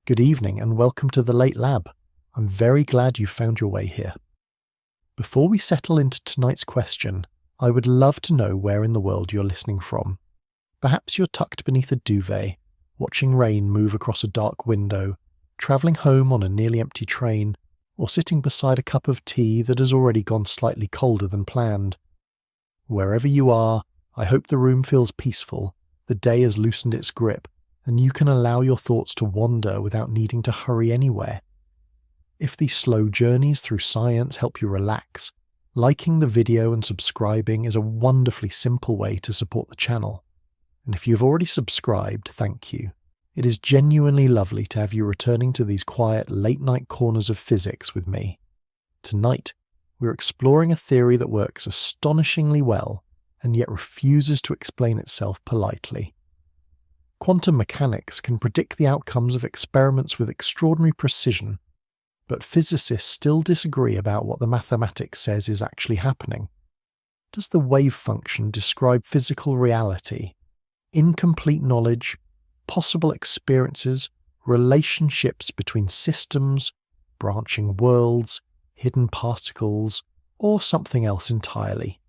Good evening and welcome to the Late Lab. I'm very glad you found your way here. Before we settle into tonight's question, I would love to know where in the world you're listening from. Perhaps you're tucked beneath a duvet, watching rain move across a dark window, travelling home on a nearly empty train, or sitting beside a cup of tea that has already gone slightly colder than planned. Wherever you are, I hope the room feels peaceful, the day has loosened its grip, and you can allow your thoughts to wander without needing to hurry anywhere. If these slow journeys through science help you relax, liking the video and subscribing is a wonderfully simple way to support the channel. And if you've already subscribed, thank you. It is genuinely lovely to have you returning to these quiet late-night corners of physics with me. Tonight, we're exploring a theory that works astonishingly well and yet refuses to explain itself politely. Quantum mechanics can predict the outcomes of experiments with extraordinary precision, but physicists still disagree about what the mathematics says is actually happening. Does the wave function describe physical reality, incomplete knowledge, possible experiences, relationships between systems, branching worlds, hidden particles, or something else entirely?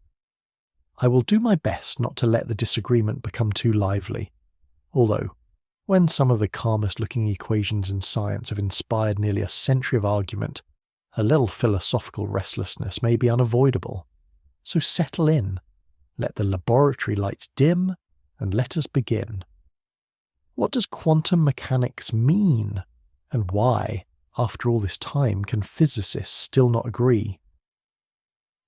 I will do my best not to let the disagreement become too lively. Although, when some of the calmest-looking equations in science have inspired nearly a century of argument, a little philosophical restlessness may be unavoidable. So settle in, let the laboratory lights dim, and let us begin. What does quantum mechanics mean? And why, after all this time, can physicists still not agree?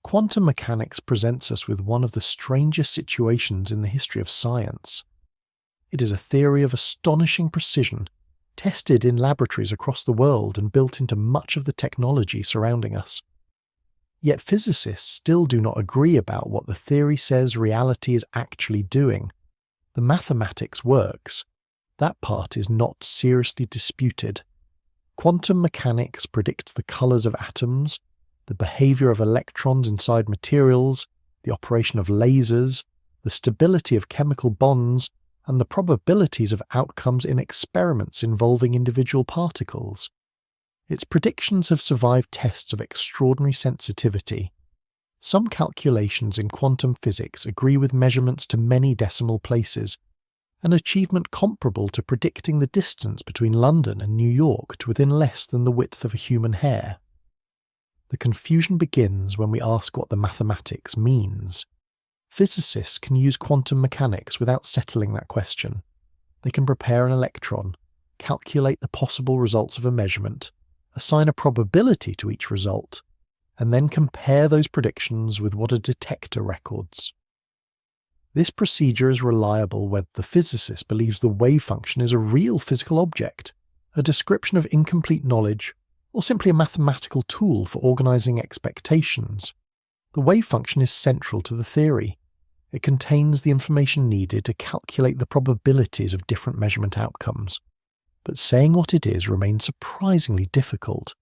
Quantum mechanics presents us with one of the strangest situations in the history of science. It is a theory of astonishing precision, tested in laboratories across the world and built into much of the technology surrounding us. Yet physicists still do not agree about what the theory says reality is actually doing. The mathematics works. That part is not seriously disputed. Quantum mechanics predicts the colours of atoms, the behaviour of electrons inside materials, the operation of lasers, the stability of chemical bonds, and the probabilities of outcomes in experiments involving individual particles. Its predictions have survived tests of extraordinary sensitivity. Some calculations in quantum physics agree with measurements to many decimal places, an achievement comparable to predicting the distance between London and New York to within less than the width of a human hair. The confusion begins when we ask what the mathematics means. Physicists can use quantum mechanics without settling that question. They can prepare an electron, calculate the possible results of a measurement, assign a probability to each result, and then compare those predictions with what a detector records. This procedure is reliable whether the physicist believes the wave function is a real physical object, a description of incomplete knowledge, or simply a mathematical tool for organizing expectations. The wave function is central to the theory. It contains the information needed to calculate the probabilities of different measurement outcomes. But saying what it is remains surprisingly difficult.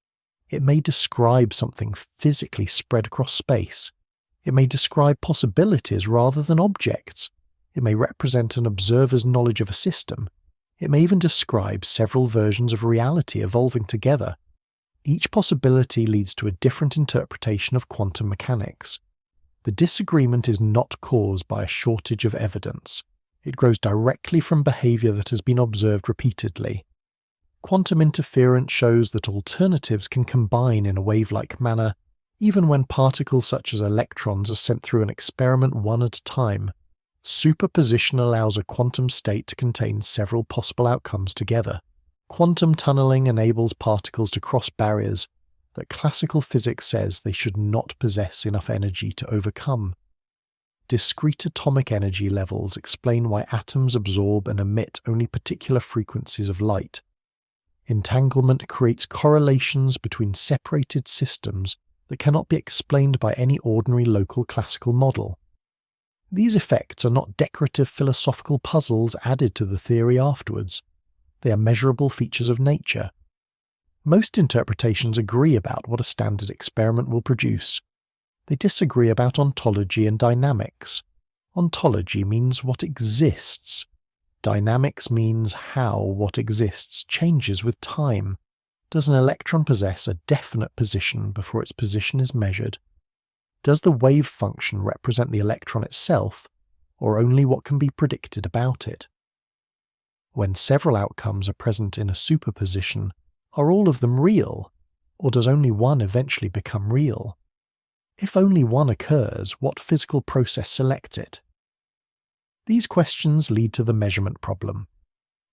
It may describe something physically spread across space. It may describe possibilities rather than objects. It may represent an observer's knowledge of a system. It may even describe several versions of reality evolving together. Each possibility leads to a different interpretation of quantum mechanics. The disagreement is not caused by a shortage of evidence. It grows directly from behaviour that has been observed repeatedly. Quantum interference shows that alternatives can combine in a wave-like manner, even when particles such as electrons are sent through an experiment one at a time. Superposition allows a quantum state to contain several possible outcomes together. Quantum tunneling enables particles to cross barriers that classical physics says they should not possess enough energy to overcome. Discrete atomic energy levels explain why atoms absorb and emit only particular frequencies of light. Entanglement creates correlations between separated systems that cannot be explained by any ordinary local classical model. These effects are not decorative philosophical puzzles added to the theory afterwards. They are measurable features of nature. Most interpretations agree about what a standard experiment will produce. They disagree about ontology and dynamics. Ontology means what exists. Dynamics means how what exists changes with time. Does an electron possess a definite position before its position is measured? Does the wave function represent the electron itself, or only what can be predicted about it? When several outcomes are present in a superposition, are all of them real, or does only one eventually become real? If only one occurs, what physical process selects it? These questions lead to the measurement problem.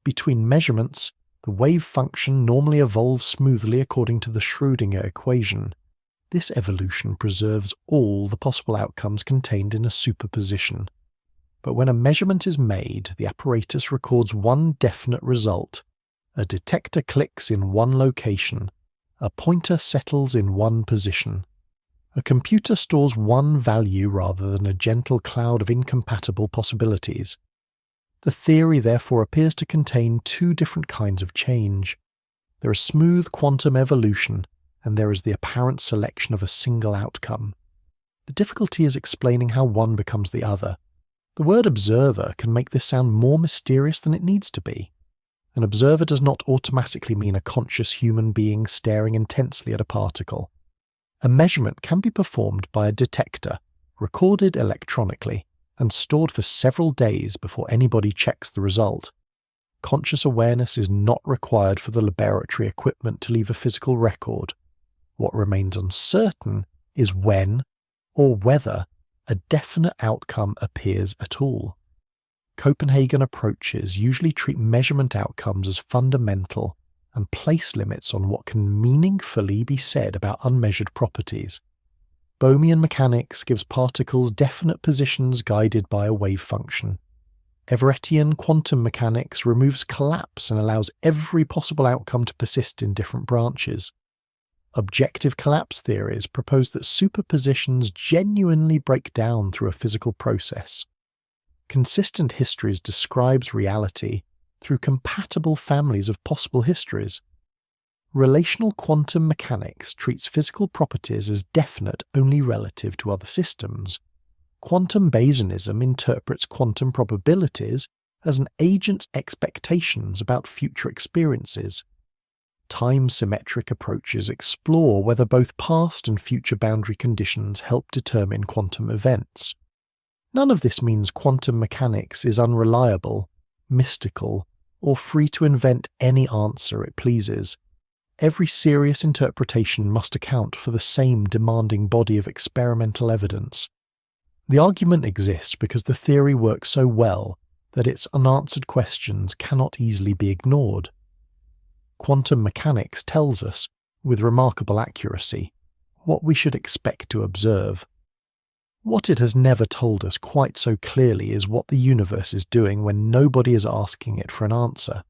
Between measurements, the wave function normally evolves smoothly according to the Schrödinger equation. This evolution preserves all the possible outcomes contained in a superposition. But when a measurement is made, the apparatus records one definite result. A detector clicks in one location. A pointer settles in one position. A computer stores one value rather than a gentle cloud of incompatible possibilities. The theory therefore appears to contain two different kinds of change. There is smooth quantum evolution, and there is the apparent selection of a single outcome. The difficulty is explaining how one becomes the other. The word observer can make this sound more mysterious than it needs to be. An observer does not automatically mean a conscious human being staring intensely at a particle. A measurement can be performed by a detector, recorded electronically, and stored for several days before anybody checks the result. Conscious awareness is not required for the laboratory equipment to leave a physical record. What remains uncertain is when, or whether, a definite outcome appears at all. Copenhagen approaches usually treat measurement outcomes as fundamental and place limits on what can meaningfully be said about unmeasured properties. Bohmian mechanics gives particles definite positions guided by a wave function. Everettian quantum mechanics removes collapse and allows every possible outcome to persist in different branches. Objective collapse theories propose that superpositions genuinely break down through a physical process. Consistent histories describes reality through compatible families of possible histories. Relational quantum mechanics treats physical properties as definite only relative to other systems. Quantum Bayesianism interprets quantum probabilities as an agent's expectations about future experiences. Time-symmetric approaches explore whether both past and future boundary conditions help determine quantum events. None of this means quantum mechanics is unreliable, mystical, or free to invent any answer it pleases. Every serious interpretation must account for the same demanding body of experimental evidence. The argument exists because the theory works so well that its unanswered questions cannot easily be ignored. Quantum mechanics tells us, with remarkable accuracy, what we should expect to observe. What it has never told us quite so clearly is what the universe is doing when nobody is asking it for an answer.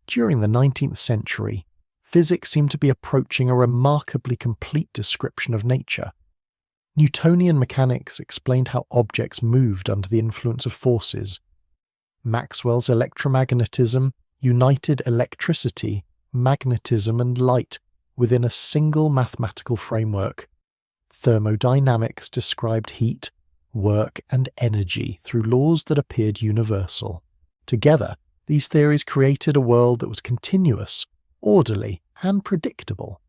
During the 19th century, physics seemed to be approaching a remarkably complete description of nature. Newtonian mechanics explained how objects moved under the influence of forces. Maxwell's electromagnetism united electricity, magnetism, and light within a single mathematical framework. Thermodynamics described heat, work, and energy through laws that appeared universal. Together, these theories created a world that was continuous, orderly, and predictable.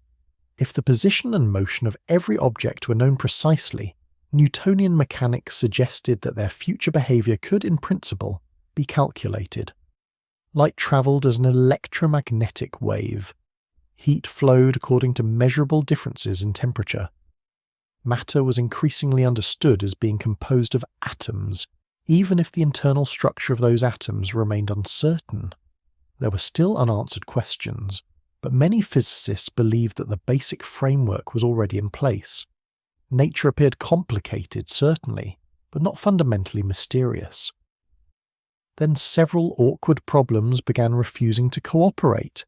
If the position and motion of every object were known precisely, Newtonian mechanics suggested that their future behavior could, in principle, be calculated. Light traveled as an electromagnetic wave. Heat flowed according to measurable differences in temperature. Matter was increasingly understood as being composed of atoms, even if the internal structure of those atoms remained uncertain. There were still unanswered questions, but many physicists believed that the basic framework was already in place. Nature appeared complicated, certainly, but not fundamentally mysterious. Then several awkward problems began refusing to cooperate.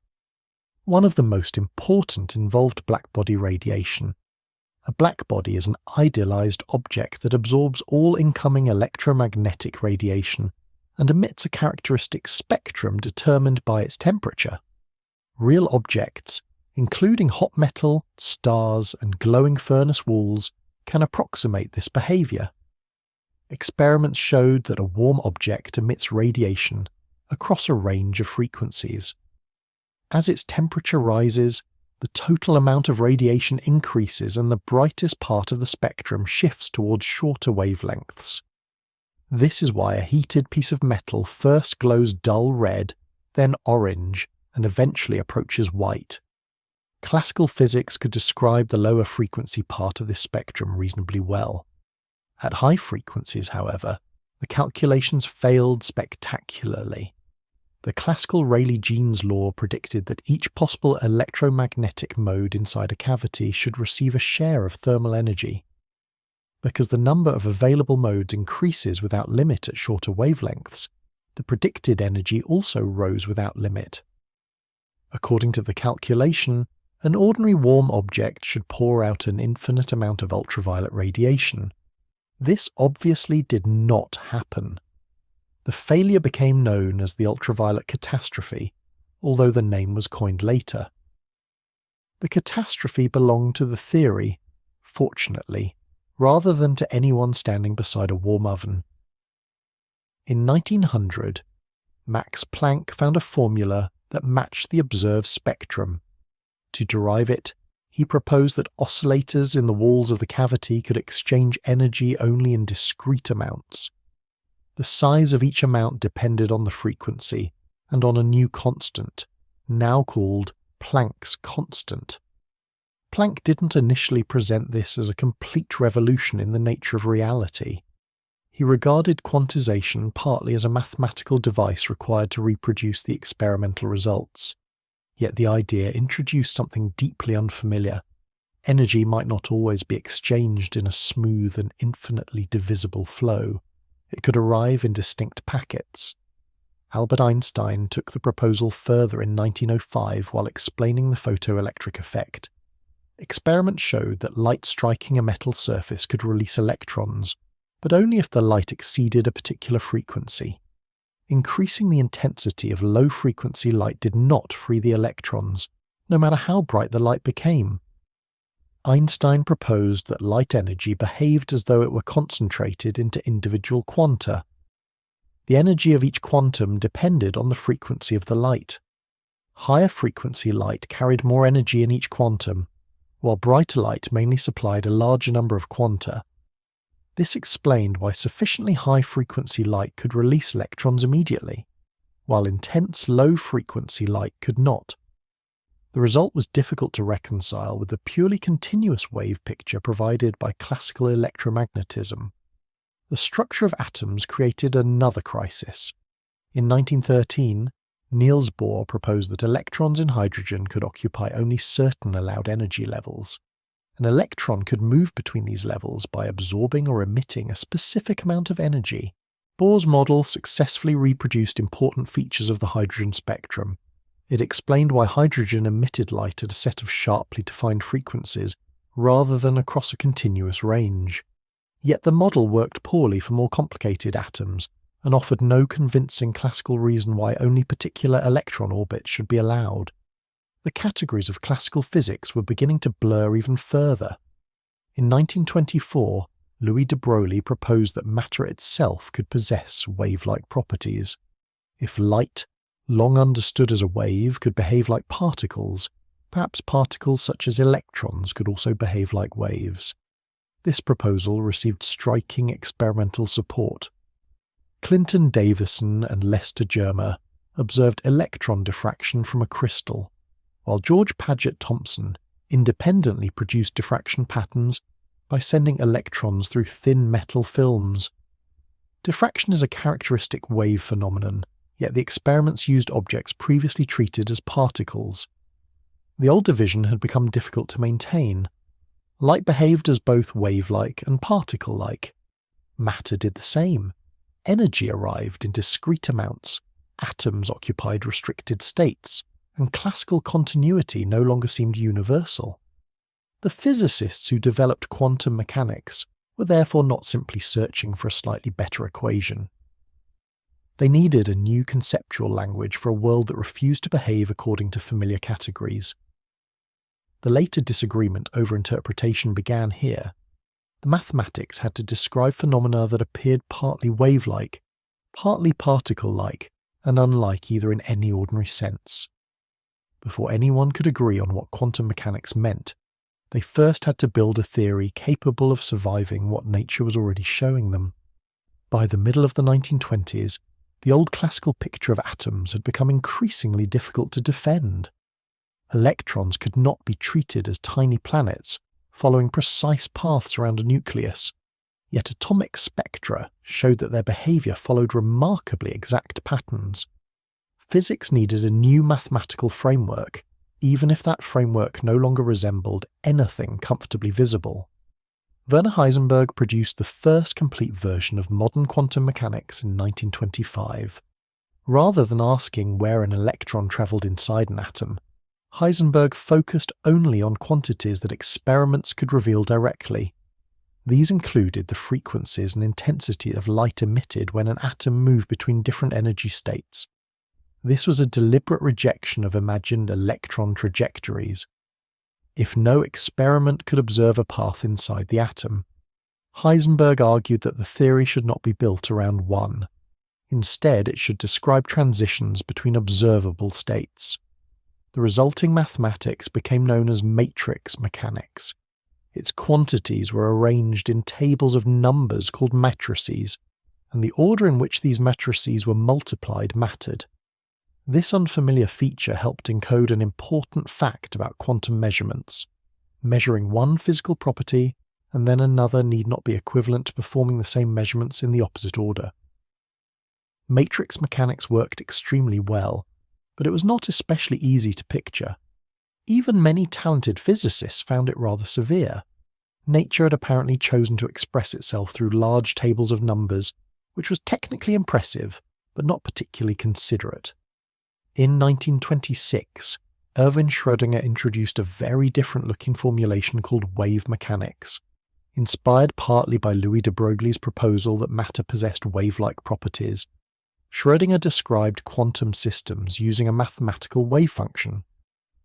One of the most important involved blackbody radiation. A blackbody is an idealized object that absorbs all incoming electromagnetic radiation and emits a characteristic spectrum determined by its temperature. Real objects, including hot metal, stars, and glowing furnace walls, can approximate this behavior. Experiments showed that a warm object emits radiation, across a range of frequencies. As its temperature rises, the total amount of radiation increases and the brightest part of the spectrum shifts towards shorter wavelengths. This is why a heated piece of metal first glows dull red, then orange, and eventually approaches white. Classical physics could describe the lower frequency part of this spectrum reasonably well. At high frequencies, however, the calculations failed spectacularly. The classical Rayleigh-Jeans law predicted that each possible electromagnetic mode inside a cavity should receive a share of thermal energy. Because the number of available modes increases without limit at shorter wavelengths, the predicted energy also rose without limit. According to the calculation, an ordinary warm object should pour out an infinite amount of ultraviolet radiation. This obviously did not happen. The failure became known as the ultraviolet catastrophe, although the name was coined later. The catastrophe belonged to the theory, fortunately, rather than to anyone standing beside a warm oven. In 1900, Max Planck found a formula that matched the observed spectrum. To derive it, he proposed that oscillators in the walls of the cavity could exchange energy only in discrete amounts. The size of each amount depended on the frequency and on a new constant, now called Planck's constant. Planck didn't initially present this as a complete revolution in the nature of reality. He regarded quantization partly as a mathematical device required to reproduce the experimental results. Yet the idea introduced something deeply unfamiliar. Energy might not always be exchanged in a smooth and infinitely divisible flow. It could arrive in distinct packets. Albert Einstein took the proposal further in 1905 while explaining the photoelectric effect. Experiments showed that light striking a metal surface could release electrons, but only if the light exceeded a particular frequency. Increasing the intensity of low-frequency light did not free the electrons, no matter how bright the light became. Einstein proposed that light energy behaved as though it were concentrated into individual quanta. The energy of each quantum depended on the frequency of the light. Higher frequency light carried more energy in each quantum, while brighter light mainly supplied a larger number of quanta. This explained why sufficiently high-frequency light could release electrons immediately, while intense low-frequency light could not. The result was difficult to reconcile with the purely continuous wave picture provided by classical electromagnetism. The structure of atoms created another crisis. In 1913, Niels Bohr proposed that electrons in hydrogen could occupy only certain allowed energy levels. An electron could move between these levels by absorbing or emitting a specific amount of energy. Bohr's model successfully reproduced important features of the hydrogen spectrum. It explained why hydrogen emitted light at a set of sharply defined frequencies rather than across a continuous range. Yet the model worked poorly for more complicated atoms and offered no convincing classical reason why only particular electron orbits should be allowed. The categories of classical physics were beginning to blur even further. In 1924, Louis de Broglie proposed that matter itself could possess wave-like properties. If light, long understood as a wave, could behave like particles, perhaps particles such as electrons could also behave like waves. This proposal received striking experimental support. Clinton Davison and Lester Germer observed electron diffraction from a crystal, while George Paget Thompson independently produced diffraction patterns by sending electrons through thin metal films. Diffraction is a characteristic wave phenomenon, yet the experiments used objects previously treated as particles. The old division had become difficult to maintain. Light behaved as both wave-like and particle-like. Matter did the same. Energy arrived in discrete amounts. Atoms occupied restricted states, and classical continuity no longer seemed universal. The physicists who developed quantum mechanics were therefore not simply searching for a slightly better equation. They needed a new conceptual language for a world that refused to behave according to familiar categories. The later disagreement over interpretation began here. The mathematics had to describe phenomena that appeared partly wave-like, partly particle-like, and unlike either in any ordinary sense. Before anyone could agree on what quantum mechanics meant, they first had to build a theory capable of surviving what nature was already showing them. By the middle of the 1920s, the old classical picture of atoms had become increasingly difficult to defend. Electrons could not be treated as tiny planets following precise paths around a nucleus, yet atomic spectra showed that their behaviour followed remarkably exact patterns. Physics needed a new mathematical framework, even if that framework no longer resembled anything comfortably visible. Werner Heisenberg produced the first complete version of modern quantum mechanics in 1925. Rather than asking where an electron travelled inside an atom, Heisenberg focused only on quantities that experiments could reveal directly. These included the frequencies and intensity of light emitted when an atom moved between different energy states. This was a deliberate rejection of imagined electron trajectories. If no experiment could observe a path inside the atom, Heisenberg argued that the theory should not be built around one. Instead, it should describe transitions between observable states. The resulting mathematics became known as matrix mechanics. Its quantities were arranged in tables of numbers called matrices, and the order in which these matrices were multiplied mattered. This unfamiliar feature helped encode an important fact about quantum measurements. Measuring one physical property and then another need not be equivalent to performing the same measurements in the opposite order. Matrix mechanics worked extremely well, but it was not especially easy to picture. Even many talented physicists found it rather severe. Nature had apparently chosen to express itself through large tables of numbers, which was technically impressive, but not particularly considerate. In 1926, Erwin Schrödinger introduced a very different-looking formulation called wave mechanics. Inspired partly by Louis de Broglie's proposal that matter possessed wave-like properties, Schrödinger described quantum systems using a mathematical wave function.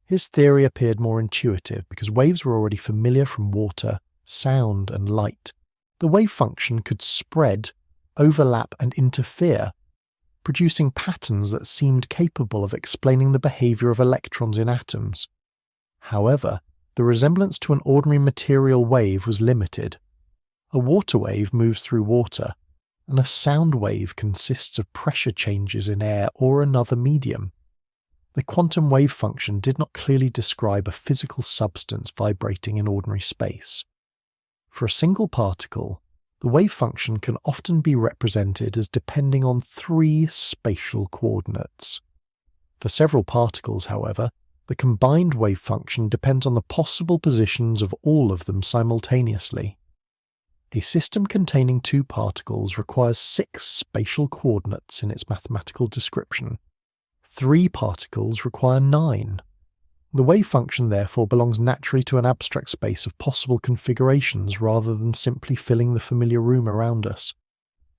His theory appeared more intuitive because waves were already familiar from water, sound, and light. The wave function could spread, overlap, and interfere, producing patterns that seemed capable of explaining the behaviour of electrons in atoms. However, the resemblance to an ordinary material wave was limited. A water wave moves through water, and a sound wave consists of pressure changes in air or another medium. The quantum wave function did not clearly describe a physical substance vibrating in ordinary space. For a single particle, the wave function can often be represented as depending on 3 spatial coordinates. For several particles, however, the combined wave function depends on the possible positions of all of them simultaneously. A system containing 2 particles requires 6 spatial coordinates in its mathematical description. 3 particles require 9. The wave function therefore belongs naturally to an abstract space of possible configurations rather than simply filling the familiar room around us.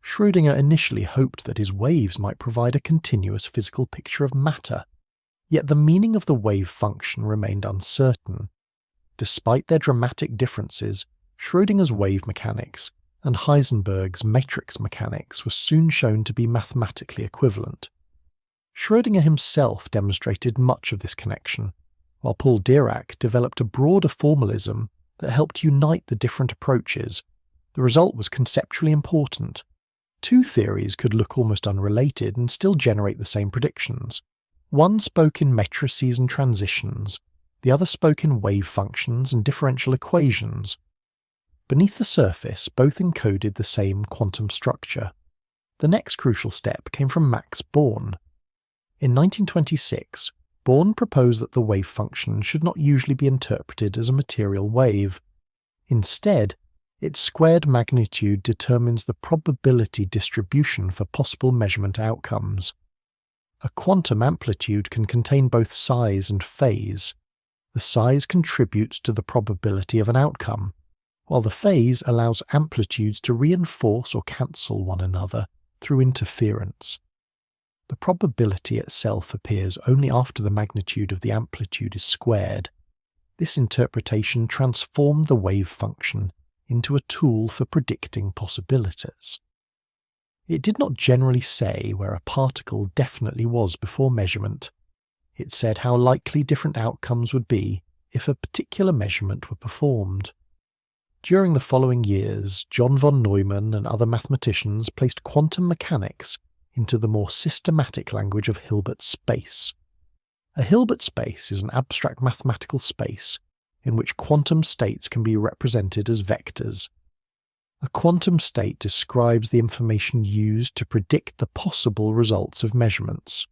Schrödinger initially hoped that his waves might provide a continuous physical picture of matter, yet the meaning of the wave function remained uncertain. Despite their dramatic differences, Schrödinger's wave mechanics and Heisenberg's matrix mechanics were soon shown to be mathematically equivalent. Schrödinger himself demonstrated much of this connection, while Paul Dirac developed a broader formalism that helped unite the different approaches. The result was conceptually important. 2 theories could look almost unrelated and still generate the same predictions. One spoke in matrices and transitions, the other spoke in wave functions and differential equations. Beneath the surface, both encoded the same quantum structure. The next crucial step came from Max Born. In 1926, Born proposed that the wave function should not usually be interpreted as a material wave. Instead, its squared magnitude determines the probability distribution for possible measurement outcomes. A quantum amplitude can contain both size and phase. The size contributes to the probability of an outcome, while the phase allows amplitudes to reinforce or cancel one another through interference. The probability itself appears only after the magnitude of the amplitude is squared. This interpretation transformed the wave function into a tool for predicting possibilities. It did not generally say where a particle definitely was before measurement. It said how likely different outcomes would be if a particular measurement were performed. During the following years, John von Neumann and other mathematicians placed quantum mechanics into the more systematic language of Hilbert space. A Hilbert space is an abstract mathematical space in which quantum states can be represented as vectors. A quantum state describes the information used to predict the possible results of measurements.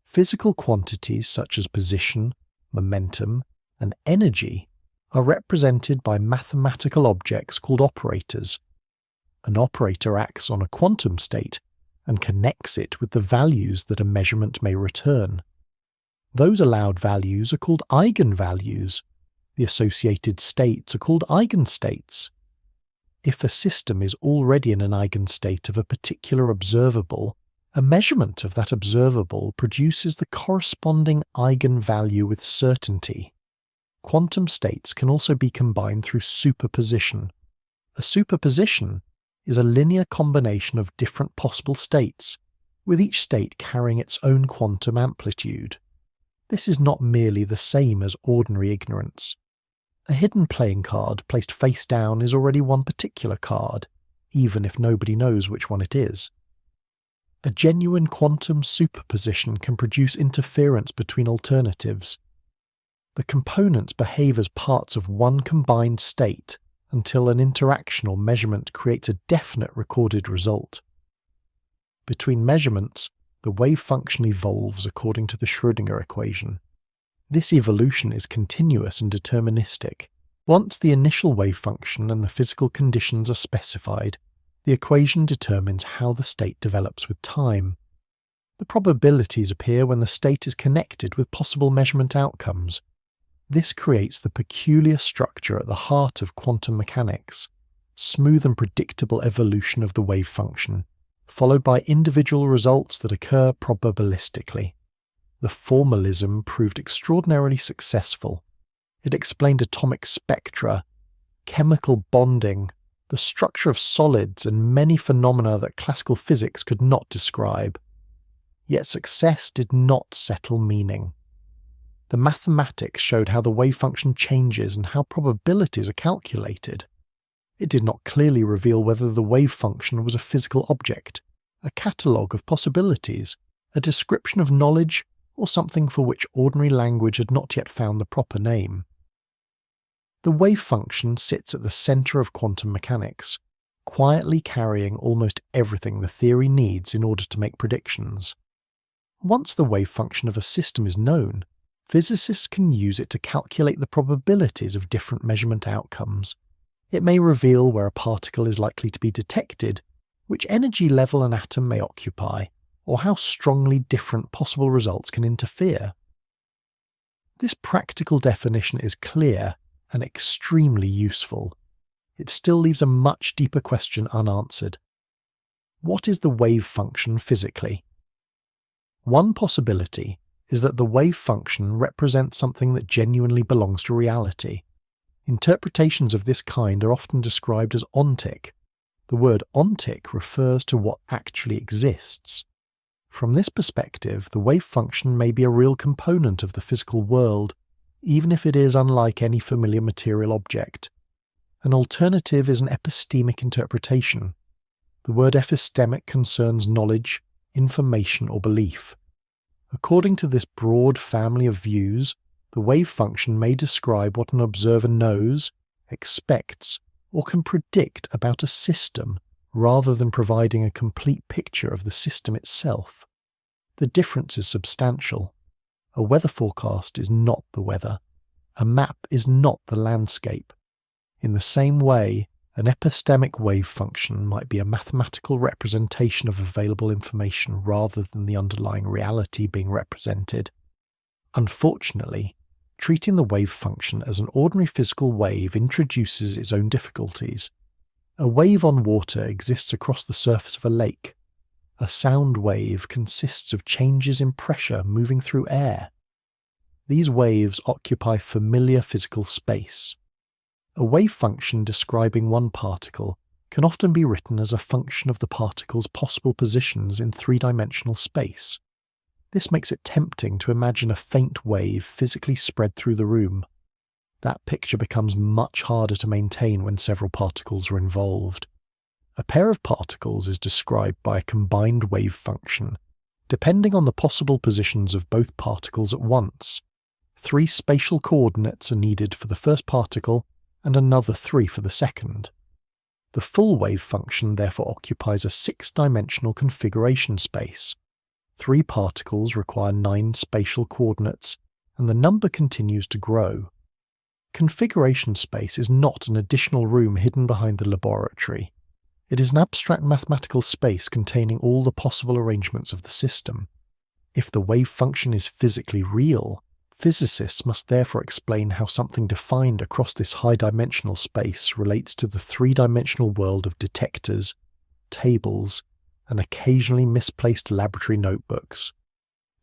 Physical quantities such as position, momentum, and energy are represented by mathematical objects called operators. An operator acts on a quantum state and connects it with the values that a measurement may return. Those allowed values are called eigenvalues. The associated states are called eigenstates. If a system is already in an eigenstate of a particular observable, a measurement of that observable produces the corresponding eigenvalue with certainty. Quantum states can also be combined through superposition. A superposition is a linear combination of different possible states, with each state carrying its own quantum amplitude. This is not merely the same as ordinary ignorance. A hidden playing card placed face down is already one particular card, even if nobody knows which one it is. A genuine quantum superposition can produce interference between alternatives. The components behave as parts of one combined state until an interaction or measurement creates a definite recorded result. Between measurements, the wave function evolves according to the Schrödinger equation. This evolution is continuous and deterministic. Once the initial wave function and the physical conditions are specified, the equation determines how the state develops with time. The probabilities appear when the state is connected with possible measurement outcomes. This creates the peculiar structure at the heart of quantum mechanics, smooth and predictable evolution of the wave function, followed by individual results that occur probabilistically. The formalism proved extraordinarily successful. It explained atomic spectra, chemical bonding, the structure of solids, and many phenomena that classical physics could not describe. Yet success did not settle meaning. The mathematics showed how the wave function changes and how probabilities are calculated. It did not clearly reveal whether the wave function was a physical object, a catalogue of possibilities, a description of knowledge, or something for which ordinary language had not yet found the proper name. The wave function sits at the centre of quantum mechanics, quietly carrying almost everything the theory needs in order to make predictions. Once the wave function of a system is known, physicists can use it to calculate the probabilities of different measurement outcomes. It may reveal where a particle is likely to be detected, which energy level an atom may occupy, or how strongly different possible results can interfere. This practical definition is clear and extremely useful. It still leaves a much deeper question unanswered. What is the wave function physically? One possibility is that the wave function represents something that genuinely belongs to reality. Interpretations of this kind are often described as ontic. The word ontic refers to what actually exists. From this perspective, the wave function may be a real component of the physical world, even if it is unlike any familiar material object. An alternative is an epistemic interpretation. The word epistemic concerns knowledge, information, or belief. According to this broad family of views, the wave function may describe what an observer knows, expects, or can predict about a system, rather than providing a complete picture of the system itself. The difference is substantial. A weather forecast is not the weather. A map is not the landscape. In the same way, an epistemic wave function might be a mathematical representation of available information rather than the underlying reality being represented. Unfortunately, treating the wave function as an ordinary physical wave introduces its own difficulties. A wave on water exists across the surface of a lake. A sound wave consists of changes in pressure moving through air. These waves occupy familiar physical space. A wave function describing one particle can often be written as a function of the particle's possible positions in three-dimensional space. This makes it tempting to imagine a faint wave physically spread through the room. That picture becomes much harder to maintain when several particles are involved. A pair of particles is described by a combined wave function, depending on the possible positions of both particles at once. 3 spatial coordinates are needed for the first particle and another 3 for the second. The full wave function therefore occupies a 6-dimensional configuration space. 3 particles require 9 spatial coordinates, and the number continues to grow. Configuration space is not an additional room hidden behind the laboratory. It is an abstract mathematical space containing all the possible arrangements of the system. If the wave function is physically real, physicists must therefore explain how something defined across this high-dimensional space relates to the 3-dimensional world of detectors, tables, and occasionally misplaced laboratory notebooks.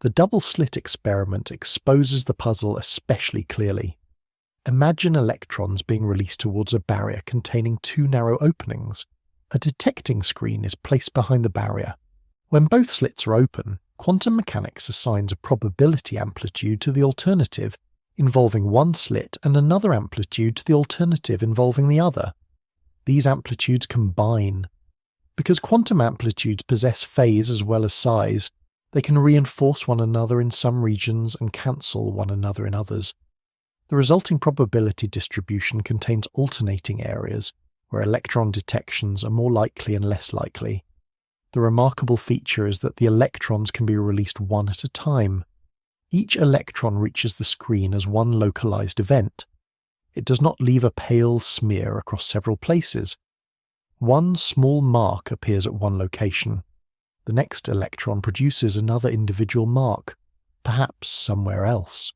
The double-slit experiment exposes the puzzle especially clearly. Imagine electrons being released towards a barrier containing 2 narrow openings. A detecting screen is placed behind the barrier. When both slits are open, quantum mechanics assigns a probability amplitude to the alternative involving one slit and another amplitude to the alternative involving the other. These amplitudes combine. Because quantum amplitudes possess phase as well as size, they can reinforce one another in some regions and cancel one another in others. The resulting probability distribution contains alternating areas, where electron detections are more likely and less likely. The remarkable feature is that the electrons can be released one at a time. Each electron reaches the screen as one localized event. It does not leave a pale smear across several places. One small mark appears at one location. The next electron produces another individual mark, perhaps somewhere else.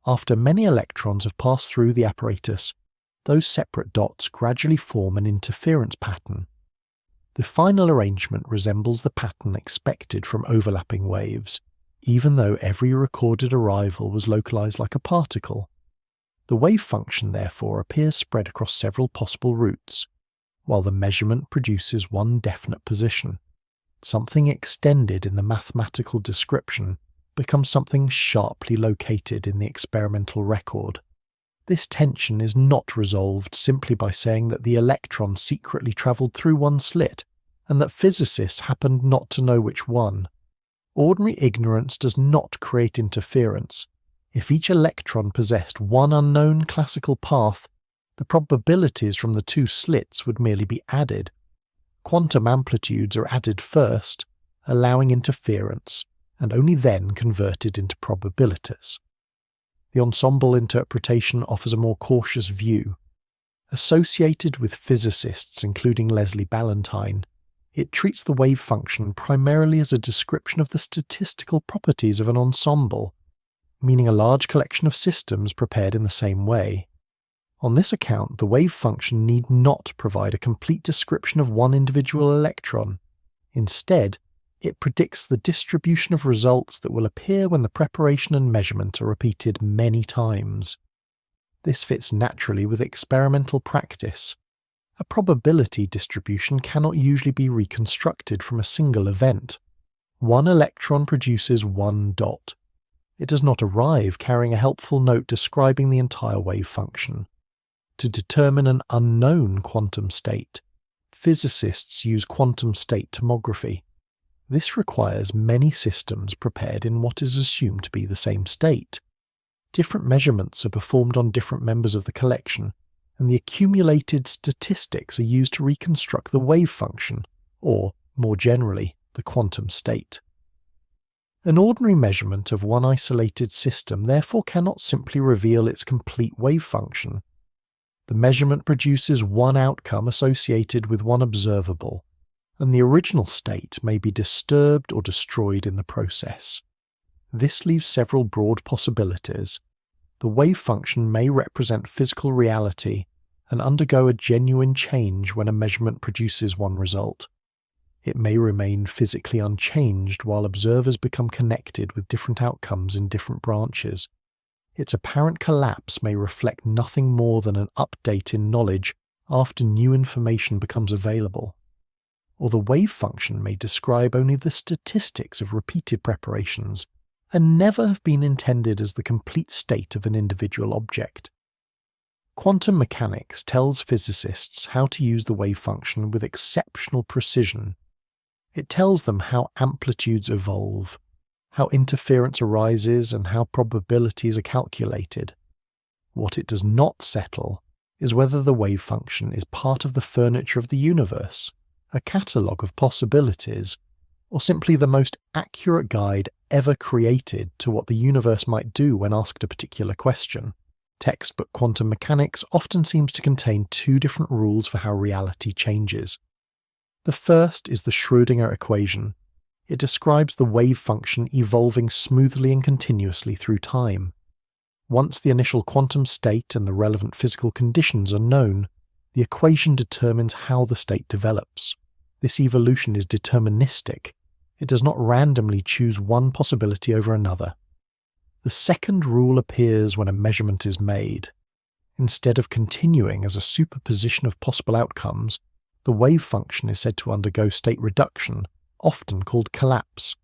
After many electrons have passed through the apparatus, those separate dots gradually form an interference pattern. The final arrangement resembles the pattern expected from overlapping waves, even though every recorded arrival was localized like a particle. The wave function, therefore, appears spread across several possible routes, while the measurement produces one definite position. Something extended in the mathematical description becomes something sharply located in the experimental record. This tension is not resolved simply by saying that the electron secretly travelled through one slit, and that physicists happened not to know which one. Ordinary ignorance does not create interference. If each electron possessed one unknown classical path, the probabilities from the 2 slits would merely be added. Quantum amplitudes are added first, allowing interference, and only then converted into probabilities. The ensemble interpretation offers a more cautious view. Associated with physicists including Leslie Ballantyne, it treats the wave function primarily as a description of the statistical properties of an ensemble, meaning a large collection of systems prepared in the same way. On this account, the wave function need not provide a complete description of one individual electron. Instead, it predicts the distribution of results that will appear when the preparation and measurement are repeated many times. This fits naturally with experimental practice. A probability distribution cannot usually be reconstructed from a single event. One electron produces one dot. It does not arrive carrying a helpful note describing the entire wave function. To determine an unknown quantum state, physicists use quantum state tomography. This requires many systems prepared in what is assumed to be the same state. Different measurements are performed on different members of the collection, and the accumulated statistics are used to reconstruct the wave function, or, more generally, the quantum state. An ordinary measurement of one isolated system therefore cannot simply reveal its complete wave function. The measurement produces one outcome associated with one observable, and the original state may be disturbed or destroyed in the process. This leaves several broad possibilities. The wave function may represent physical reality and undergo a genuine change when a measurement produces one result. It may remain physically unchanged while observers become connected with different outcomes in different branches. Its apparent collapse may reflect nothing more than an update in knowledge after new information becomes available. Or the wave function may describe only the statistics of repeated preparations and never have been intended as the complete state of an individual object. Quantum mechanics tells physicists how to use the wave function with exceptional precision. It tells them how amplitudes evolve, how interference arises, and how probabilities are calculated. What it does not settle is whether the wave function is part of the furniture of the universe, a catalogue of possibilities, or simply the most accurate guide ever created to what the universe might do when asked a particular question. Textbook quantum mechanics often seems to contain two different rules for how reality changes. The first is the Schrödinger equation. It describes the wave function evolving smoothly and continuously through time. Once the initial quantum state and the relevant physical conditions are known, the equation determines how the state develops. This evolution is deterministic. It does not randomly choose one possibility over another. The second rule appears when a measurement is made. Instead of continuing as a superposition of possible outcomes, the wave function is said to undergo state reduction, often called collapse.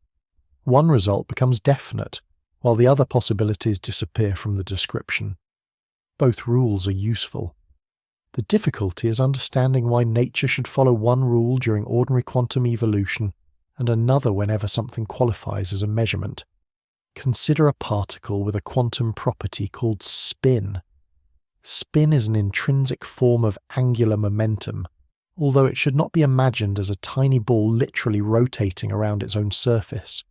One result becomes definite, while the other possibilities disappear from the description. Both rules are useful. The difficulty is understanding why nature should follow one rule during ordinary quantum evolution and another whenever something qualifies as a measurement. Consider a particle with a quantum property called spin. Spin is an intrinsic form of angular momentum, although it should not be imagined as a tiny ball literally rotating around its own surface.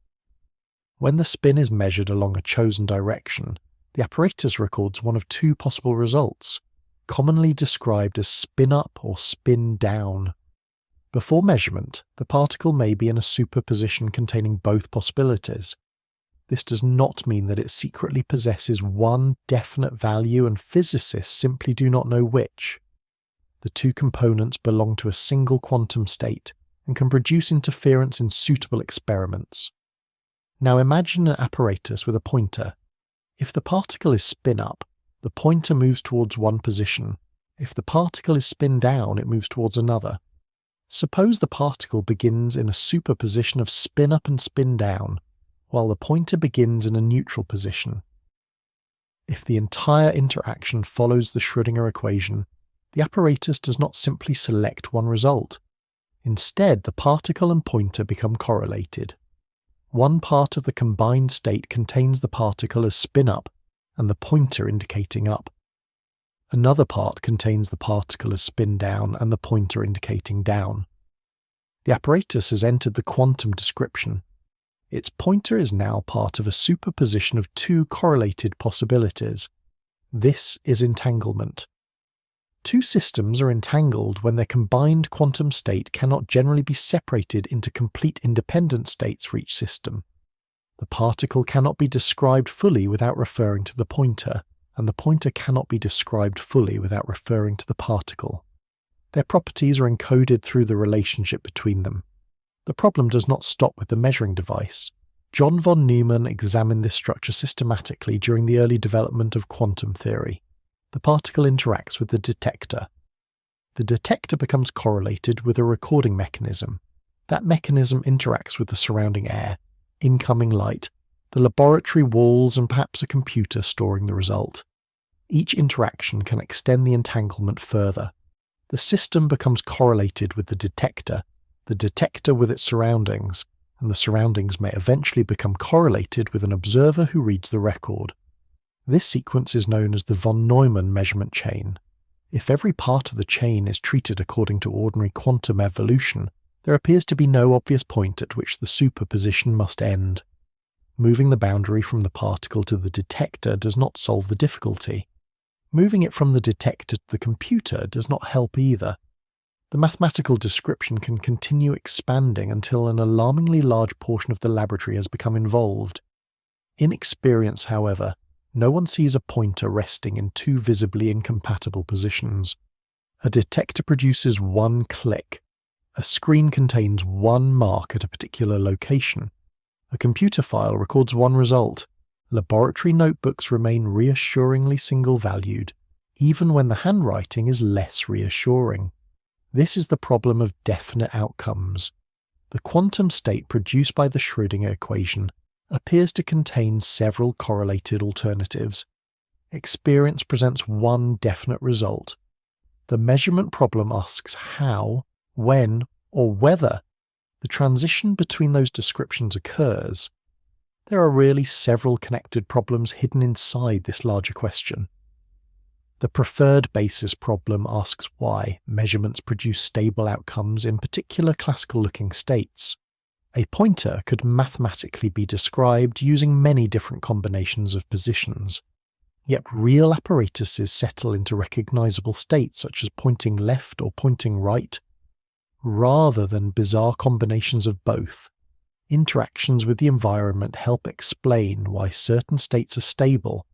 When the spin is measured along a chosen direction, the apparatus records one of two possible results, commonly described as spin up or spin down. Before measurement, the particle may be in a superposition containing both possibilities. This does not mean that it secretly possesses one definite value and physicists simply do not know which. The two components belong to a single quantum state and can produce interference in suitable experiments. Now imagine an apparatus with a pointer. If the particle is spin up, the pointer moves towards one position. If the particle is spin down, it moves towards another. Suppose the particle begins in a superposition of spin up and spin down, while the pointer begins in a neutral position. If the entire interaction follows the Schrödinger equation, the apparatus does not simply select one result. Instead, the particle and pointer become correlated. One part of the combined state contains the particle as spin up and the pointer indicating up. Another part contains the particle as spin down and the pointer indicating down. The apparatus has entered the quantum description. Its pointer is now part of a superposition of two correlated possibilities. This is entanglement. Two systems are entangled when their combined quantum state cannot generally be separated into complete independent states for each system. The particle cannot be described fully without referring to the pointer, and the pointer cannot be described fully without referring to the particle. Their properties are encoded through the relationship between them. The problem does not stop with the measuring device. John von Neumann examined this structure systematically during the early development of quantum theory. The particle interacts with the detector. The detector becomes correlated with a recording mechanism. That mechanism interacts with the surrounding air, incoming light, the laboratory walls, and perhaps a computer storing the result. Each interaction can extend the entanglement further. The system becomes correlated with the detector with its surroundings, and the surroundings may eventually become correlated with an observer who reads the record. This sequence is known as the von Neumann measurement chain. If every part of the chain is treated according to ordinary quantum evolution, there appears to be no obvious point at which the superposition must end. Moving the boundary from the particle to the detector does not solve the difficulty. Moving it from the detector to the computer does not help either. The mathematical description can continue expanding until an alarmingly large portion of the laboratory has become involved. In experience, however, no one sees a pointer resting in two visibly incompatible positions. A detector produces one click. A screen contains one mark at a particular location. A computer file records one result. Laboratory notebooks remain reassuringly single-valued. even when the handwriting is less reassuring. This is the problem of definite outcomes. The quantum state produced by the Schrödinger equation appears to contain several correlated alternatives. Experience presents one definite result. The measurement problem asks how, when, or whether the transition between those descriptions occurs. There are really several connected problems hidden inside this larger question. The preferred basis problem asks why measurements produce stable outcomes in particular classical-looking states. A pointer could mathematically be described using many different combinations of positions. Yet real apparatuses settle into recognizable states such as pointing left or pointing right. Rather than bizarre combinations of both, interactions with the environment help explain why certain states are stable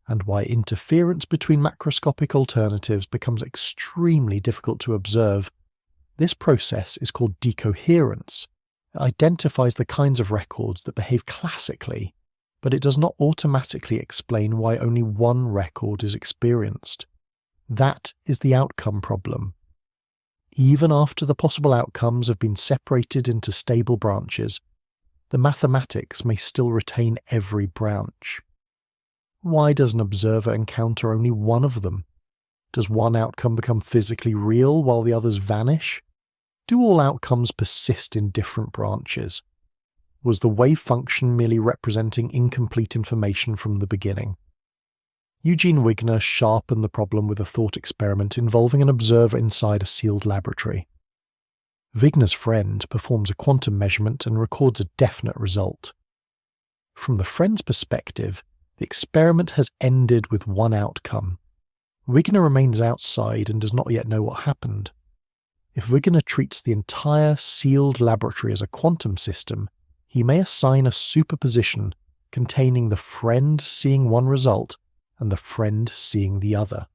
and why interference between macroscopic alternatives becomes extremely difficult to observe. This process is called decoherence. It identifies the kinds of records that behave classically, but it does not automatically explain why only one record is experienced. That is the outcome problem. Even after the possible outcomes have been separated into stable branches, the mathematics may still retain every branch. Why does an observer encounter only one of them? Does one outcome become physically real while the others vanish? Do all outcomes persist in different branches? Was the wave function merely representing incomplete information from the beginning? Eugene Wigner sharpened the problem with a thought experiment involving an observer inside a sealed laboratory. Wigner's friend performs a quantum measurement and records a definite result. From the friend's perspective, the experiment has ended with one outcome. Wigner remains outside and does not yet know what happened. If Wigner treats the entire sealed laboratory as a quantum system, he may assign a superposition containing the friend seeing one result and the friend seeing the other.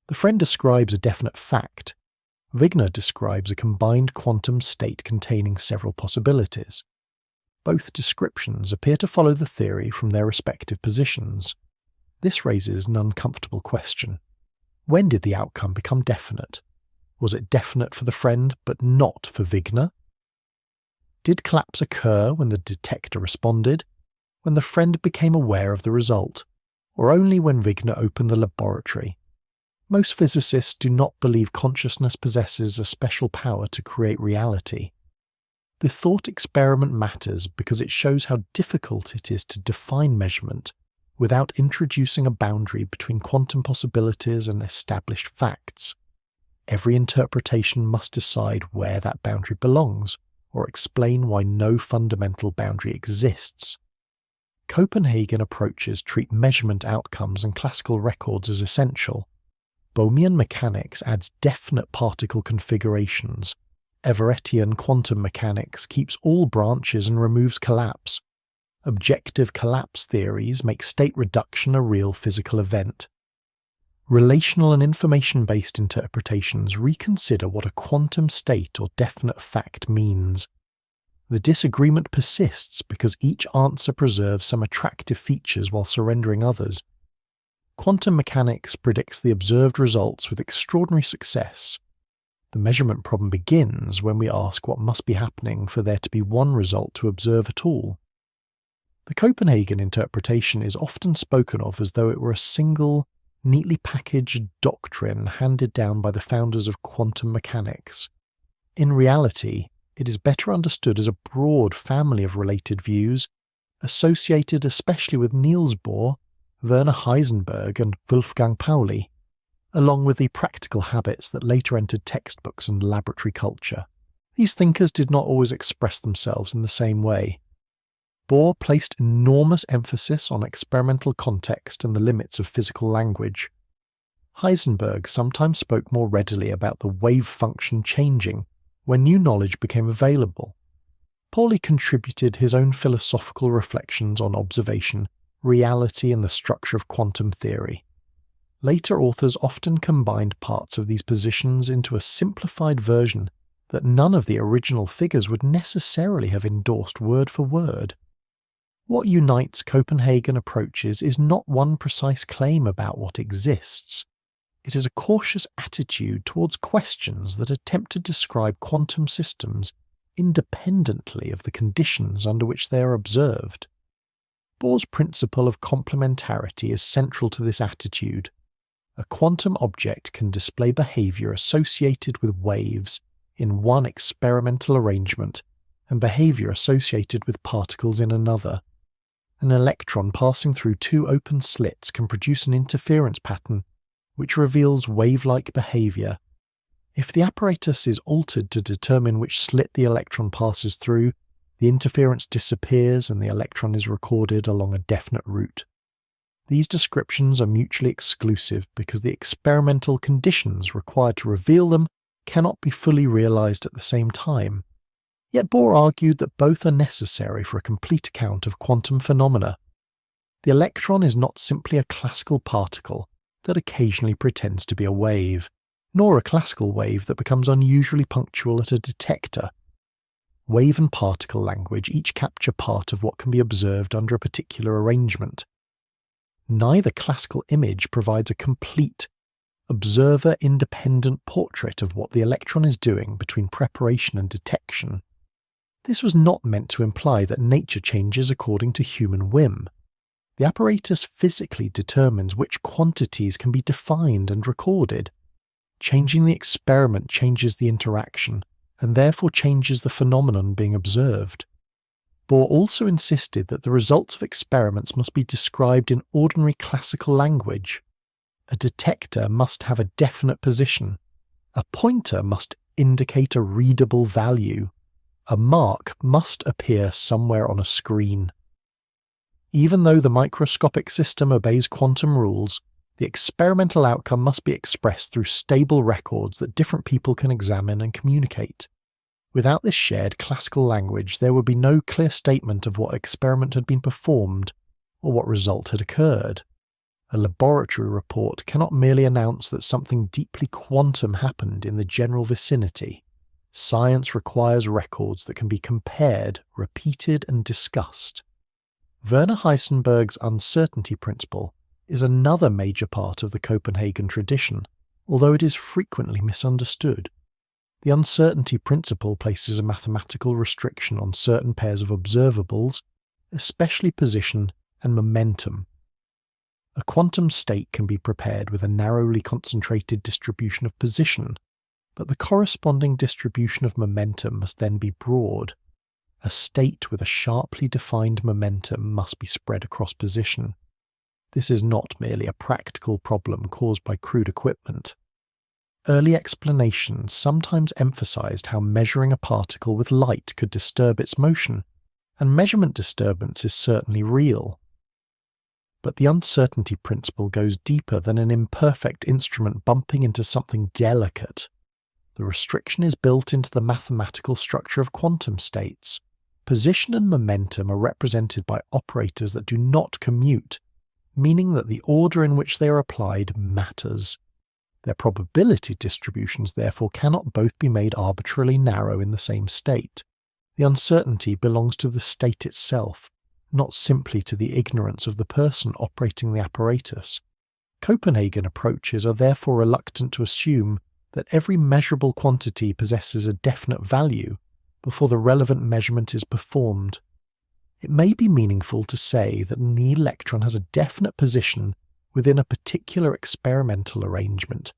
The friend describes a definite fact. Wigner describes a combined quantum state containing several possibilities. Both descriptions appear to follow the theory from their respective positions. This raises an uncomfortable question. When did the outcome become definite? Was it definite for the friend but not for Wigner? Did collapse occur when the detector responded, when the friend became aware of the result, or only when Wigner opened the laboratory? Most physicists do not believe consciousness possesses a special power to create reality. The thought experiment matters because it shows how difficult it is to define measurement without introducing a boundary between quantum possibilities and established facts. Every interpretation must decide where that boundary belongs, or explain why no fundamental boundary exists. Copenhagen approaches treat measurement outcomes and classical records as essential. Bohmian mechanics adds definite particle configurations. Everettian quantum mechanics keeps all branches and removes collapse. Objective collapse theories make state reduction a real physical event. Relational and information-based interpretations reconsider what a quantum state or definite fact means. The disagreement persists because each answer preserves some attractive features while surrendering others. Quantum mechanics predicts the observed results with extraordinary success. The measurement problem begins when we ask what must be happening for there to be one result to observe at all. The Copenhagen interpretation is often spoken of as though it were a single, neatly packaged doctrine handed down by the founders of quantum mechanics. In reality, it is better understood as a broad family of related views, associated especially with Niels Bohr, Werner Heisenberg and Wolfgang Pauli, along with the practical habits that later entered textbooks and laboratory culture. These thinkers did not always express themselves in the same way. Bohr placed enormous emphasis on experimental context and the limits of physical language. Heisenberg sometimes spoke more readily about the wave function changing when new knowledge became available. Pauli contributed his own philosophical reflections on observation, reality, and the structure of quantum theory. Later authors often combined parts of these positions into a simplified version that none of the original figures would necessarily have endorsed word for word. What unites Copenhagen approaches is not one precise claim about what exists, It is a cautious attitude towards questions that attempt to describe quantum systems independently of the conditions under which they are observed. Bohr's principle of complementarity is central to this attitude. A quantum object can display behavior associated with waves in one experimental arrangement and behavior associated with particles in another. An electron passing through two open slits can produce an interference pattern which reveals wave-like behavior. If the apparatus is altered to determine which slit the electron passes through, the interference disappears and the electron is recorded along a definite route. These descriptions are mutually exclusive because the experimental conditions required to reveal them cannot be fully realized at the same time. Yet Bohr argued that both are necessary for a complete account of quantum phenomena. The electron is not simply a classical particle that occasionally pretends to be a wave, nor a classical wave that becomes unusually punctual at a detector. Wave and particle language each capture part of what can be observed under a particular arrangement. Neither classical image provides a complete, observer-independent portrait of what the electron is doing between preparation and detection. This was not meant to imply that nature changes according to human whim. The apparatus physically determines which quantities can be defined and recorded. Changing the experiment changes the interaction, and therefore changes the phenomenon being observed. Bohr also insisted that the results of experiments must be described in ordinary classical language. A detector must have a definite position. A pointer must indicate a readable value. A mark must appear somewhere on a screen. Even though the microscopic system obeys quantum rules, the experimental outcome must be expressed through stable records that different people can examine and communicate. Without this shared classical language, there would be no clear statement of what experiment had been performed or what result had occurred. A laboratory report cannot merely announce that something deeply quantum happened in the general vicinity. Science requires records that can be compared, repeated, and discussed. Werner Heisenberg's uncertainty principle is another major part of the Copenhagen tradition, although it is frequently misunderstood. The uncertainty principle places a mathematical restriction on certain pairs of observables, especially position and momentum. A quantum state can be prepared with a narrowly concentrated distribution of position, but the corresponding distribution of momentum must then be broad. A state with a sharply defined momentum must be spread across position. This is not merely a practical problem caused by crude equipment. Early explanations sometimes emphasized how measuring a particle with light could disturb its motion, and measurement disturbance is certainly real. But the uncertainty principle goes deeper than an imperfect instrument bumping into something delicate. The restriction is built into the mathematical structure of quantum states. Position and momentum are represented by operators that do not commute, meaning that the order in which they are applied matters. Their probability distributions therefore cannot both be made arbitrarily narrow in the same state. The uncertainty belongs to the state itself, not simply to the ignorance of the person operating the apparatus. Copenhagen approaches are therefore reluctant to assume that every measurable quantity possesses a definite value before the relevant measurement is performed. It may be meaningful to say that an electron has a definite position within a particular experimental arrangement.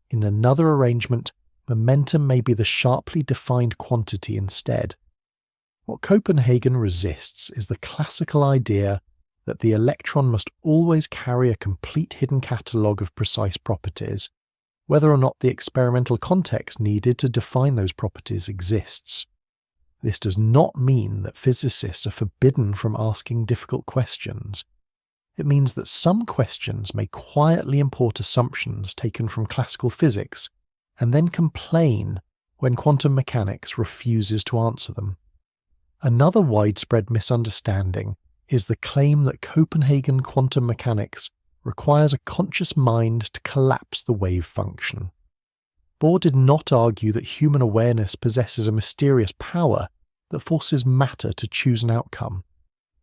In another arrangement, momentum may be the sharply defined quantity instead. What Copenhagen resists is the classical idea that the electron must always carry a complete hidden catalogue of precise properties, whether or not the experimental context needed to define those properties exists. This does not mean that physicists are forbidden from asking difficult questions. It means that some questions may quietly import assumptions taken from classical physics and then complain when quantum mechanics refuses to answer them. Another widespread misunderstanding is the claim that Copenhagen quantum mechanics requires a conscious mind to collapse the wave function. Bohr did not argue that human awareness possesses a mysterious power that forces matter to choose an outcome.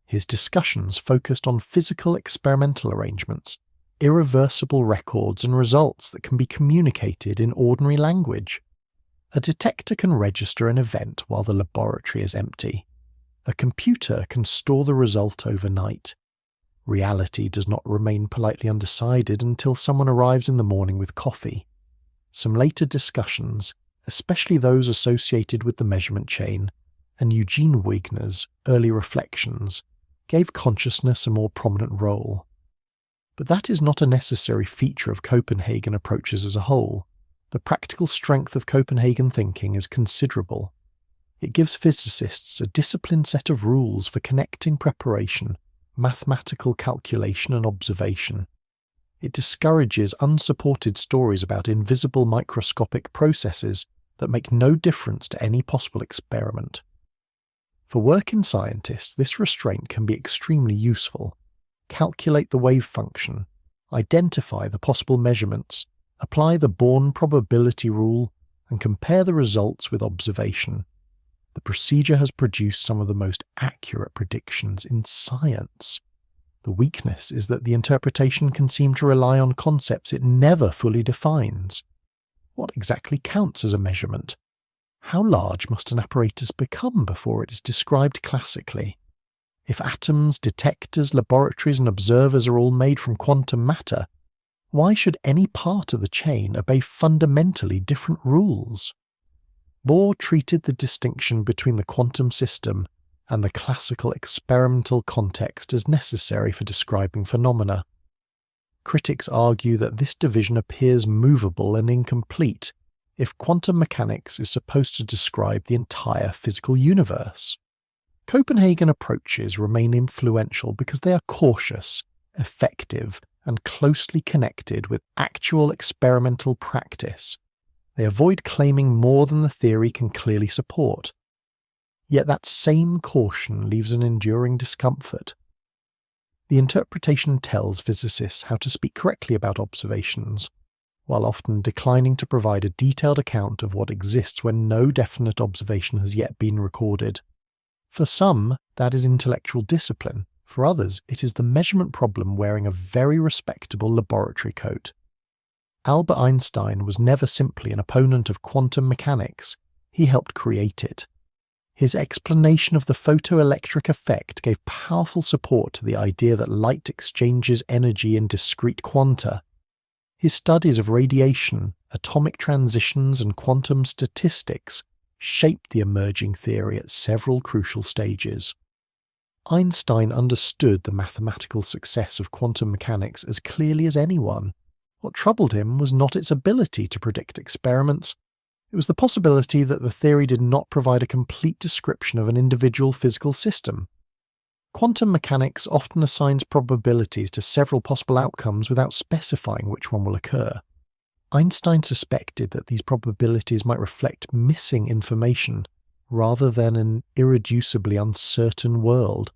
His discussions focused on physical experimental arrangements, irreversible records and results that can be communicated in ordinary language. A detector can register an event while the laboratory is empty. A computer can store the result overnight. Reality does not remain politely undecided until someone arrives in the morning with coffee. Some later discussions, especially those associated with the measurement chain, and Eugene Wigner's early reflections, gave consciousness a more prominent role. But that is not a necessary feature of Copenhagen approaches as a whole. The practical strength of Copenhagen thinking is considerable. It gives physicists a disciplined set of rules for connecting preparation, mathematical calculation and observation. It discourages unsupported stories about invisible microscopic processes that make no difference to any possible experiment. For working scientists, this restraint can be extremely useful. Calculate the wave function, identify the possible measurements, apply the Born probability rule, and compare the results with observation. The procedure has produced some of the most accurate predictions in science. The weakness is that the interpretation can seem to rely on concepts it never fully defines. What exactly counts as a measurement? How large must an apparatus become before it is described classically? If atoms, detectors, laboratories, and observers are all made from quantum matter, why should any part of the chain obey fundamentally different rules? Bohr treated the distinction between the quantum system and the classical experimental context as necessary for describing phenomena. Critics argue that this division appears movable and incomplete if quantum mechanics is supposed to describe the entire physical universe. Copenhagen approaches remain influential because they are cautious, effective, and closely connected with actual experimental practice. They avoid claiming more than the theory can clearly support. Yet that same caution leaves an enduring discomfort. The interpretation tells physicists how to speak correctly about observations, while often declining to provide a detailed account of what exists when no definite observation has yet been recorded. For some, that is intellectual discipline. For others, it is the measurement problem wearing a very respectable laboratory coat. Albert Einstein was never simply an opponent of quantum mechanics. He helped create it. His explanation of the photoelectric effect gave powerful support to the idea that light exchanges energy in discrete quanta. His studies of radiation, atomic transitions, and quantum statistics shaped the emerging theory at several crucial stages. Einstein understood the mathematical success of quantum mechanics as clearly as anyone. What troubled him was not its ability to predict experiments. It was the possibility that the theory did not provide a complete description of an individual physical system. Quantum mechanics often assigns probabilities to several possible outcomes without specifying which one will occur. Einstein suspected that these probabilities might reflect missing information rather than an irreducibly uncertain world.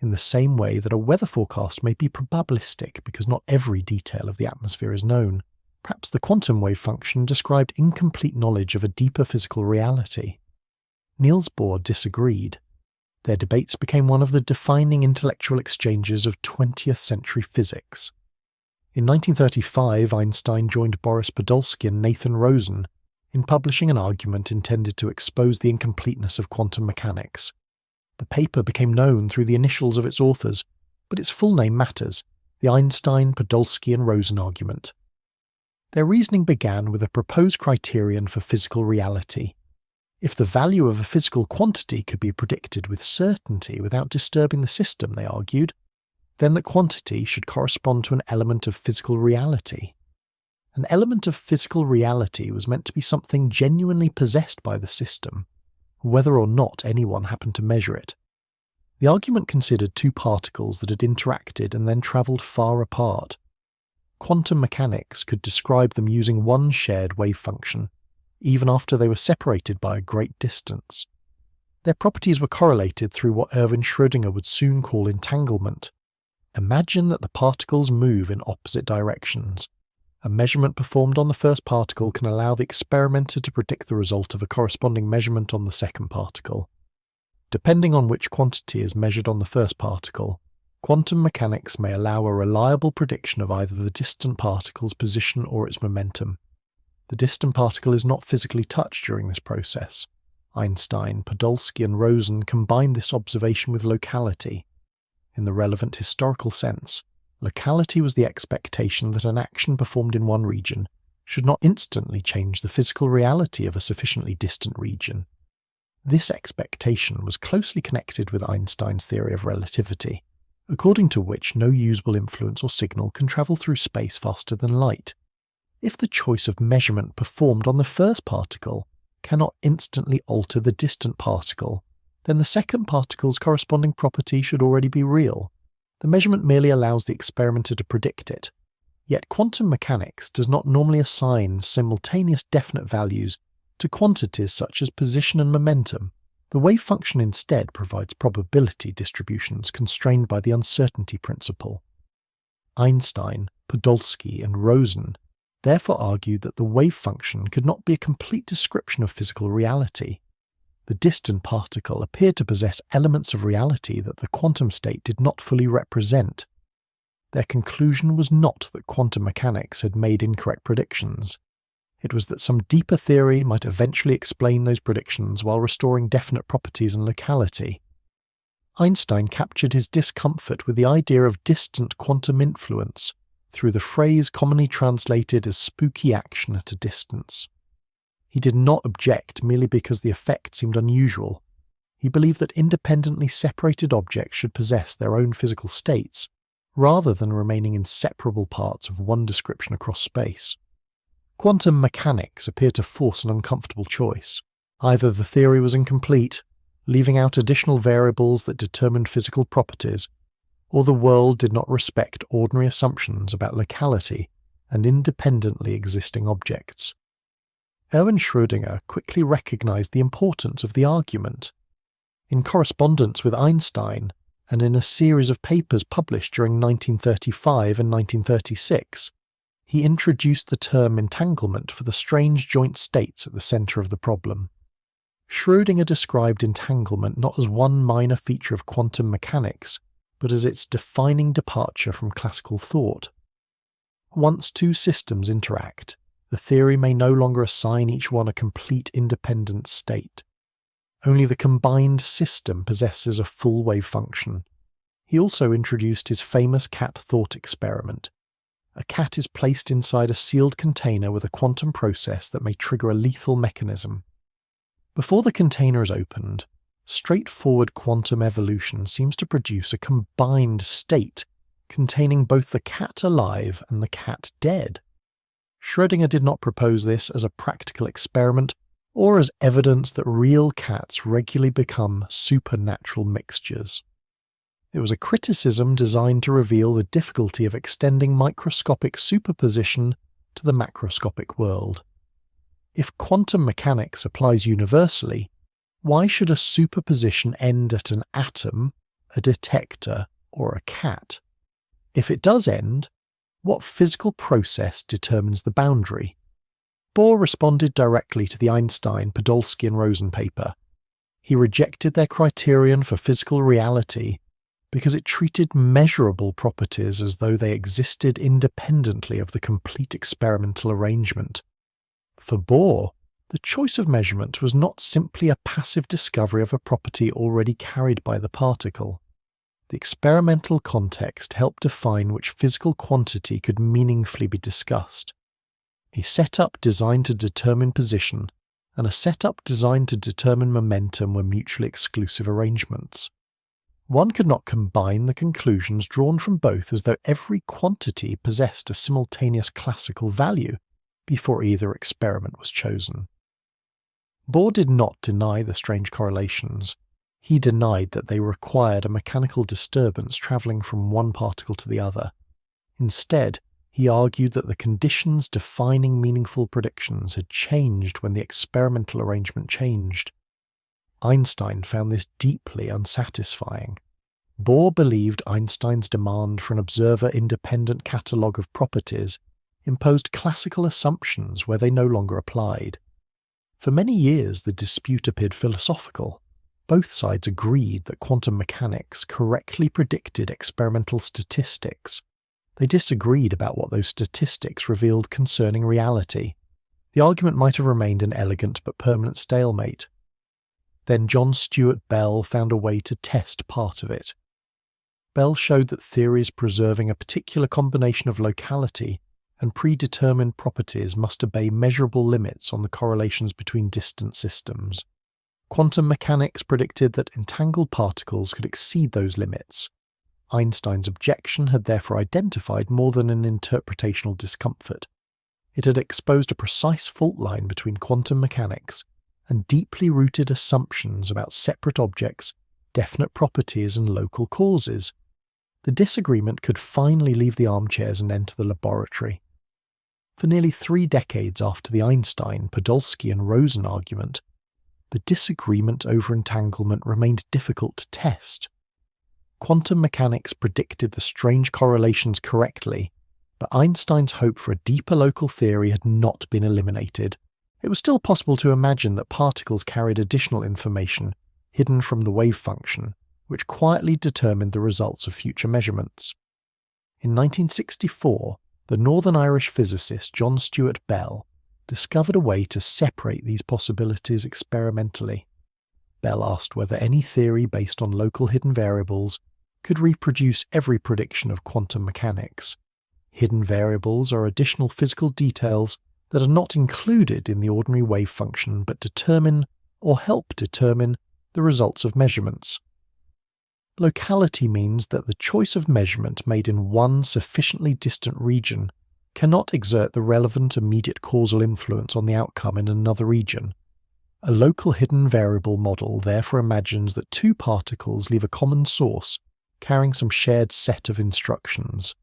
In the same way that a weather forecast may be probabilistic because not every detail of the atmosphere is known, perhaps the quantum wave function described incomplete knowledge of a deeper physical reality. Niels Bohr disagreed. Their debates became one of the defining intellectual exchanges of 20th century physics. In 1935, Einstein joined Boris Podolsky and Nathan Rosen in publishing an argument intended to expose the incompleteness of quantum mechanics. The paper became known through the initials of its authors, but its full name matters: the Einstein, Podolsky and Rosen argument. Their reasoning began with a proposed criterion for physical reality. If the value of a physical quantity could be predicted with certainty without disturbing the system, they argued, then the quantity should correspond to an element of physical reality. An element of physical reality was meant to be something genuinely possessed by the system, whether or not anyone happened to measure it. The argument considered two particles that had interacted and then travelled far apart. Quantum mechanics could describe them using one shared wave function, even after they were separated by a great distance. Their properties were correlated through what Erwin Schrödinger would soon call entanglement. Imagine that the particles move in opposite directions. A measurement performed on the first particle can allow the experimenter to predict the result of a corresponding measurement on the second particle. Depending on which quantity is measured on the first particle, Quantum mechanics may allow a reliable prediction of either the distant particle's position or its momentum. The distant particle is not physically touched during this process. Einstein, Podolsky and Rosen combined this observation with locality. In the relevant historical sense, locality was the expectation that an action performed in one region should not instantly change the physical reality of a sufficiently distant region. This expectation was closely connected with Einstein's theory of relativity, according to which no usable influence or signal can travel through space faster than light. If the choice of measurement performed on the first particle cannot instantly alter the distant particle, then the second particle's corresponding property should already be real. The measurement merely allows the experimenter to predict it. Yet quantum mechanics does not normally assign simultaneous definite values to quantities such as position and momentum. The wave function instead provides probability distributions constrained by the uncertainty principle. Einstein, Podolsky and Rosen therefore argued that the wave function could not be a complete description of physical reality. The distant particle appeared to possess elements of reality that the quantum state did not fully represent. Their conclusion was not that quantum mechanics had made incorrect predictions. It was that some deeper theory might eventually explain those predictions while restoring definite properties and locality. Einstein captured his discomfort with the idea of distant quantum influence through the phrase commonly translated as spooky action at a distance. He did not object merely because the effect seemed unusual. He believed that independently separated objects should possess their own physical states, rather than remaining inseparable parts of one description across space. Quantum mechanics appeared to force an uncomfortable choice. Either the theory was incomplete, leaving out additional variables that determined physical properties, or the world did not respect ordinary assumptions about locality and independently existing objects. Erwin Schrödinger quickly recognized the importance of the argument. In correspondence with Einstein, and in a series of papers published during 1935 and 1936, he introduced the term entanglement for the strange joint states at the center of the problem. Schrödinger described entanglement not as one minor feature of quantum mechanics, but as its defining departure from classical thought. Once two systems interact, the theory may no longer assign each one a complete independent state. Only the combined system possesses a full wave function. He also introduced his famous cat thought experiment. A cat is placed inside a sealed container with a quantum process that may trigger a lethal mechanism. Before the container is opened, straightforward quantum evolution seems to produce a combined state containing both the cat alive and the cat dead. Schrödinger did not propose this as a practical experiment or as evidence that real cats regularly become supernatural mixtures. It was a criticism designed to reveal the difficulty of extending microscopic superposition to the macroscopic world. If quantum mechanics applies universally, why should a superposition end at an atom, a detector, or a cat? If it does end, what physical process determines the boundary? Bohr responded directly to the Einstein, Podolsky and Rosen paper. He rejected their criterion for physical reality because it treated measurable properties as though they existed independently of the complete experimental arrangement. For Bohr, the choice of measurement was not simply a passive discovery of a property already carried by the particle. The experimental context helped define which physical quantity could meaningfully be discussed. A setup designed to determine position and a setup designed to determine momentum were mutually exclusive arrangements. One could not combine the conclusions drawn from both as though every quantity possessed a simultaneous classical value before either experiment was chosen. Bohr did not deny the strange correlations. He denied that they required a mechanical disturbance travelling from one particle to the other. Instead, he argued that the conditions defining meaningful predictions had changed when the experimental arrangement changed. Einstein found this deeply unsatisfying. Bohr believed Einstein's demand for an observer-independent catalogue of properties imposed classical assumptions where they no longer applied. For many years the dispute appeared philosophical. Both sides agreed that quantum mechanics correctly predicted experimental statistics. They disagreed about what those statistics revealed concerning reality. The argument might have remained an elegant but permanent stalemate. Then John Stuart Bell found a way to test part of it. Bell showed that theories preserving a particular combination of locality and predetermined properties must obey measurable limits on the correlations between distant systems. Quantum mechanics predicted that entangled particles could exceed those limits. Einstein's objection had therefore identified more than an interpretational discomfort. It had exposed a precise fault line between quantum mechanics and deeply rooted assumptions about separate objects, definite properties, and local causes. The disagreement could finally leave the armchairs and enter the laboratory. For nearly 3 decades after the Einstein, Podolsky, and Rosen argument, the disagreement over entanglement remained difficult to test. Quantum mechanics predicted the strange correlations correctly, but Einstein's hope for a deeper local theory had not been eliminated. It was still possible to imagine that particles carried additional information hidden from the wavefunction, which quietly determined the results of future measurements. In 1964, the Northern Irish physicist John Stuart Bell discovered a way to separate these possibilities experimentally. Bell asked whether any theory based on local hidden variables could reproduce every prediction of quantum mechanics. Hidden variables are additional physical details that are not included in the ordinary wave function but determine or help determine the results of measurements. Locality means that the choice of measurement made in one sufficiently distant region cannot exert the relevant immediate causal influence on the outcome in another region. A local hidden variable model therefore imagines that 2 particles leave a common source carrying some shared set of instructions.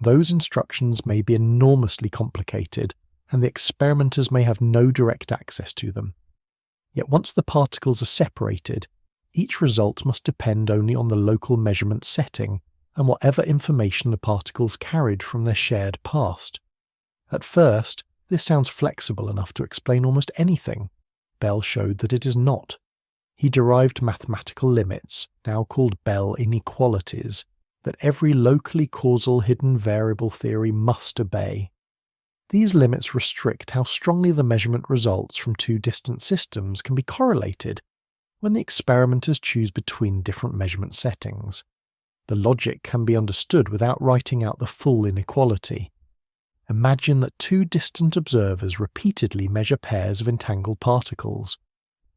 Those instructions may be enormously complicated, and the experimenters may have no direct access to them. Yet once the particles are separated, each result must depend only on the local measurement setting and whatever information the particles carried from their shared past. At first, this sounds flexible enough to explain almost anything. Bell showed that it is not. He derived mathematical limits, now called Bell inequalities, that every locally causal hidden variable theory must obey. These limits restrict how strongly the measurement results from 2 distant systems can be correlated when the experimenters choose between different measurement settings. The logic can be understood without writing out the full inequality. Imagine that 2 distant observers repeatedly measure pairs of entangled particles.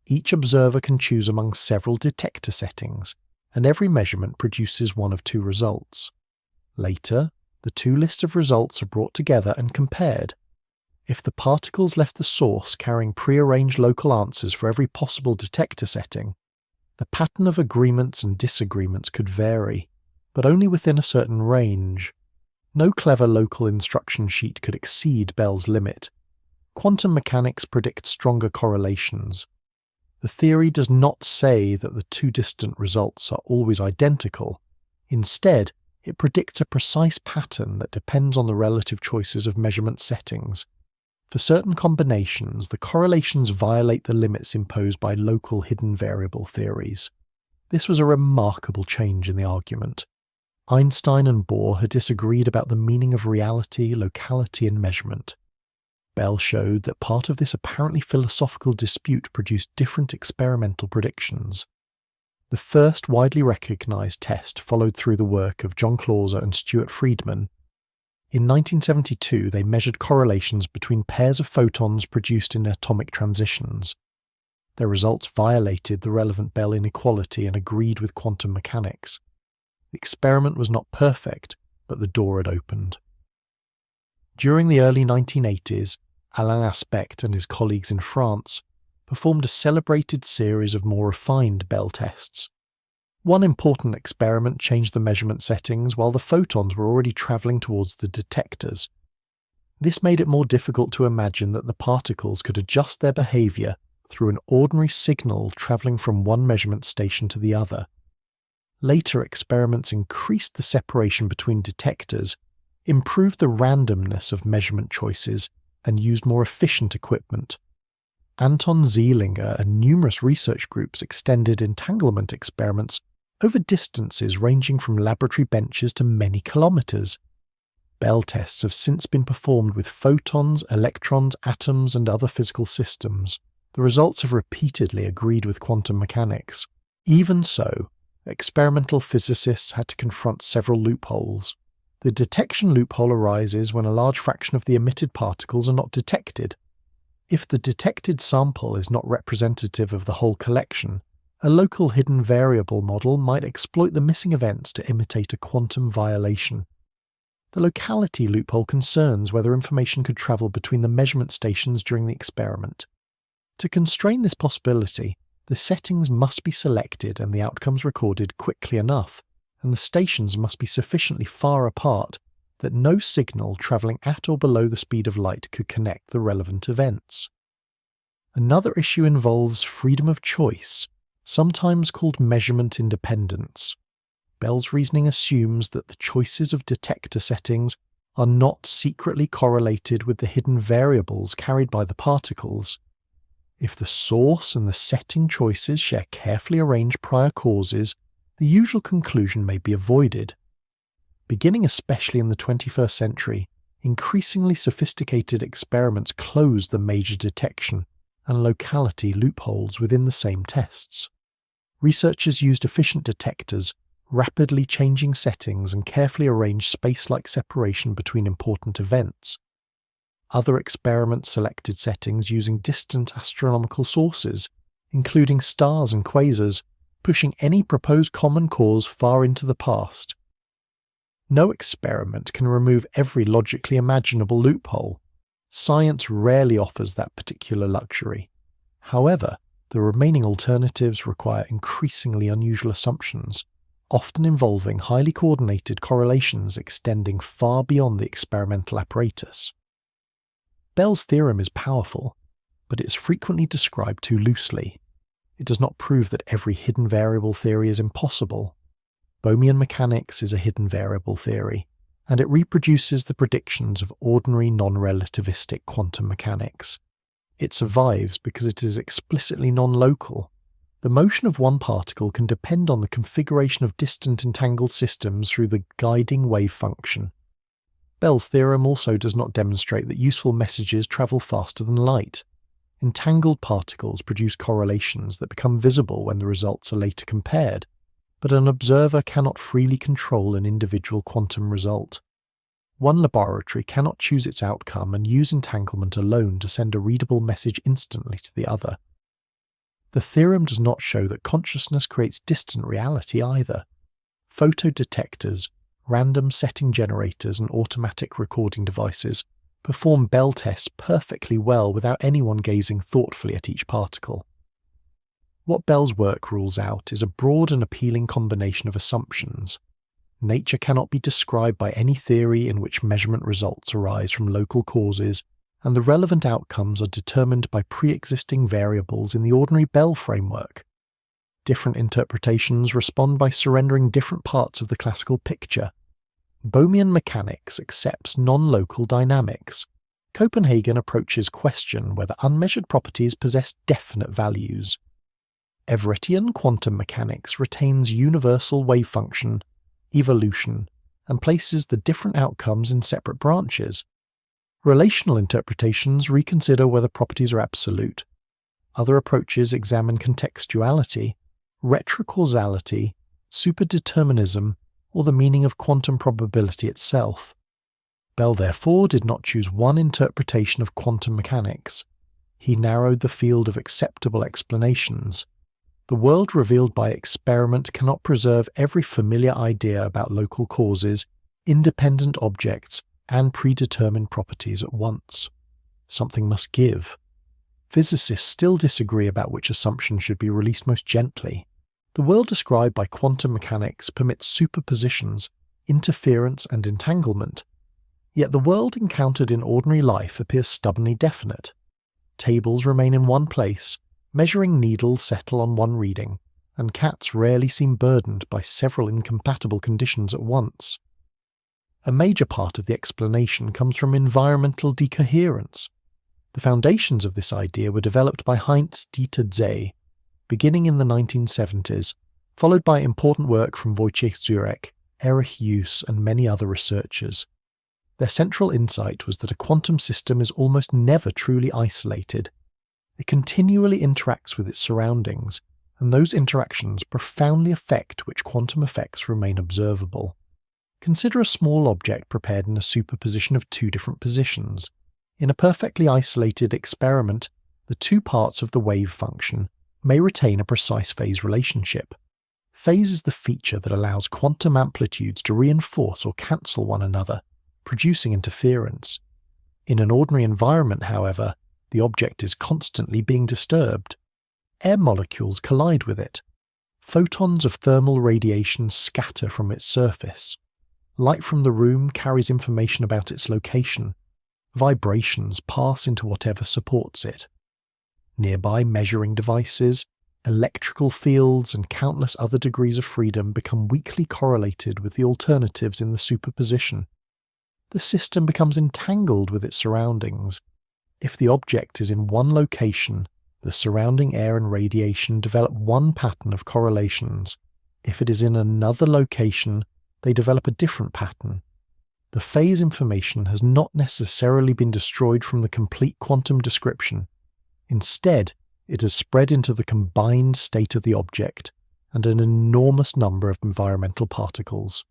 Each observer can choose among several detector settings, and every measurement produces one of 2 results. Later, the 2 lists of results are brought together and compared. If the particles left the source carrying prearranged local answers for every possible detector setting, the pattern of agreements and disagreements could vary, but only within a certain range. No clever local instruction sheet could exceed Bell's limit. Quantum mechanics predicts stronger correlations. The theory does not say that the 2 distant results are always identical. Instead, it predicts a precise pattern that depends on the relative choices of measurement settings. For certain combinations, the correlations violate the limits imposed by local hidden variable theories. This was a remarkable change in the argument. Einstein and Bohr had disagreed about the meaning of reality, locality, and measurement. Bell showed that part of this apparently philosophical dispute produced different experimental predictions. The first widely recognized test followed through the work of John Clauser and Stuart Friedman. In 1972, they measured correlations between pairs of photons produced in atomic transitions. Their results violated the relevant Bell inequality and agreed with quantum mechanics. The experiment was not perfect, but the door had opened. During the early 1980s, Alain Aspect and his colleagues in France performed a celebrated series of more refined Bell tests. One important experiment changed the measurement settings while the photons were already travelling towards the detectors. This made it more difficult to imagine that the particles could adjust their behaviour through an ordinary signal travelling from one measurement station to the other. Later experiments increased the separation between detectors, improved the randomness of measurement choices, and used more efficient equipment. Anton Zeilinger and numerous research groups extended entanglement experiments over distances ranging from laboratory benches to many kilometers. Bell tests have since been performed with photons, electrons, atoms, and other physical systems. The results have repeatedly agreed with quantum mechanics. Even so, experimental physicists had to confront several loopholes. The detection loophole arises when a large fraction of the emitted particles are not detected. If the detected sample is not representative of the whole collection, a local hidden variable model might exploit the missing events to imitate a quantum violation. The locality loophole concerns whether information could travel between the measurement stations during the experiment. To constrain this possibility, the settings must be selected and the outcomes recorded quickly enough, and the stations must be sufficiently far apart that no signal travelling at or below the speed of light could connect the relevant events. Another issue involves freedom of choice, sometimes called measurement independence. Bell's reasoning assumes that the choices of detector settings are not secretly correlated with the hidden variables carried by the particles. If the source and the setting choices share carefully arranged prior causes, the usual conclusion may be avoided. Beginning especially in the 21st century, increasingly sophisticated experiments close the major detection and locality loopholes within the same tests. Researchers used efficient detectors, rapidly changing settings, and carefully arranged space-like separation between important events. Other experiments selected settings using distant astronomical sources, including stars and quasars, pushing any proposed common cause far into the past. No experiment can remove every logically imaginable loophole. Science rarely offers that particular luxury. However, the remaining alternatives require increasingly unusual assumptions, often involving highly coordinated correlations extending far beyond the experimental apparatus. Bell's theorem is powerful, but it is frequently described too loosely. It does not prove that every hidden variable theory is impossible. Bohmian mechanics is a hidden variable theory, and it reproduces the predictions of ordinary non-relativistic quantum mechanics. It survives because it is explicitly non-local. The motion of one particle can depend on the configuration of distant entangled systems through the guiding wave function. Bell's theorem also does not demonstrate that useful messages travel faster than light. Entangled particles produce correlations that become visible when the results are later compared, but an observer cannot freely control an individual quantum result. One laboratory cannot choose its outcome and use entanglement alone to send a readable message instantly to the other. The theorem does not show that consciousness creates distant reality either. Photodetectors, random setting generators, and automatic recording devices perform Bell tests perfectly well without anyone gazing thoughtfully at each particle. What Bell's work rules out is a broad and appealing combination of assumptions. Nature cannot be described by any theory in which measurement results arise from local causes, and the relevant outcomes are determined by pre-existing variables in the ordinary Bell framework. Different interpretations respond by surrendering different parts of the classical picture. Bohmian mechanics accepts non-local dynamics. Copenhagen approaches question whether unmeasured properties possess definite values. Everettian quantum mechanics retains universal wavefunction, evolution, and places the different outcomes in separate branches. Relational interpretations reconsider whether properties are absolute. Other approaches examine contextuality, retrocausality, superdeterminism, or the meaning of quantum probability itself. Bell therefore did not choose one interpretation of quantum mechanics. He narrowed the field of acceptable explanations. The world revealed by experiment cannot preserve every familiar idea about local causes, independent objects, and predetermined properties at once. Something must give. Physicists still disagree about which assumption should be released most gently. The world described by quantum mechanics permits superpositions, interference, and entanglement. Yet the world encountered in ordinary life appears stubbornly definite. Tables remain in one place, measuring needles settle on one reading, and cats rarely seem burdened by several incompatible conditions at once. A major part of the explanation comes from environmental decoherence. The foundations of this idea were developed by Heinz-Dieter Zeh, beginning in the 1970s, followed by important work from Wojciech Zurek, Erich Hughes, and many other researchers. Their central insight was that a quantum system is almost never truly isolated. It continually interacts with its surroundings, and those interactions profoundly affect which quantum effects remain observable. Consider a small object prepared in a superposition of two different positions. In a perfectly isolated experiment, the two parts of the wave function may retain a precise phase relationship. Phase is the feature that allows quantum amplitudes to reinforce or cancel one another, producing interference. In an ordinary environment, however, the object is constantly being disturbed. Air molecules collide with it. Photons of thermal radiation scatter from its surface. Light from the room carries information about its location. Vibrations pass into whatever supports it. Nearby measuring devices, electrical fields, and countless other degrees of freedom become weakly correlated with the alternatives in the superposition. The system becomes entangled with its surroundings. If the object is in one location, the surrounding air and radiation develop one pattern of correlations. If it is in another location, they develop a different pattern. The phase information has not necessarily been destroyed from the complete quantum description. Instead, it has spread into the combined state of the object and an enormous number of environmental particles.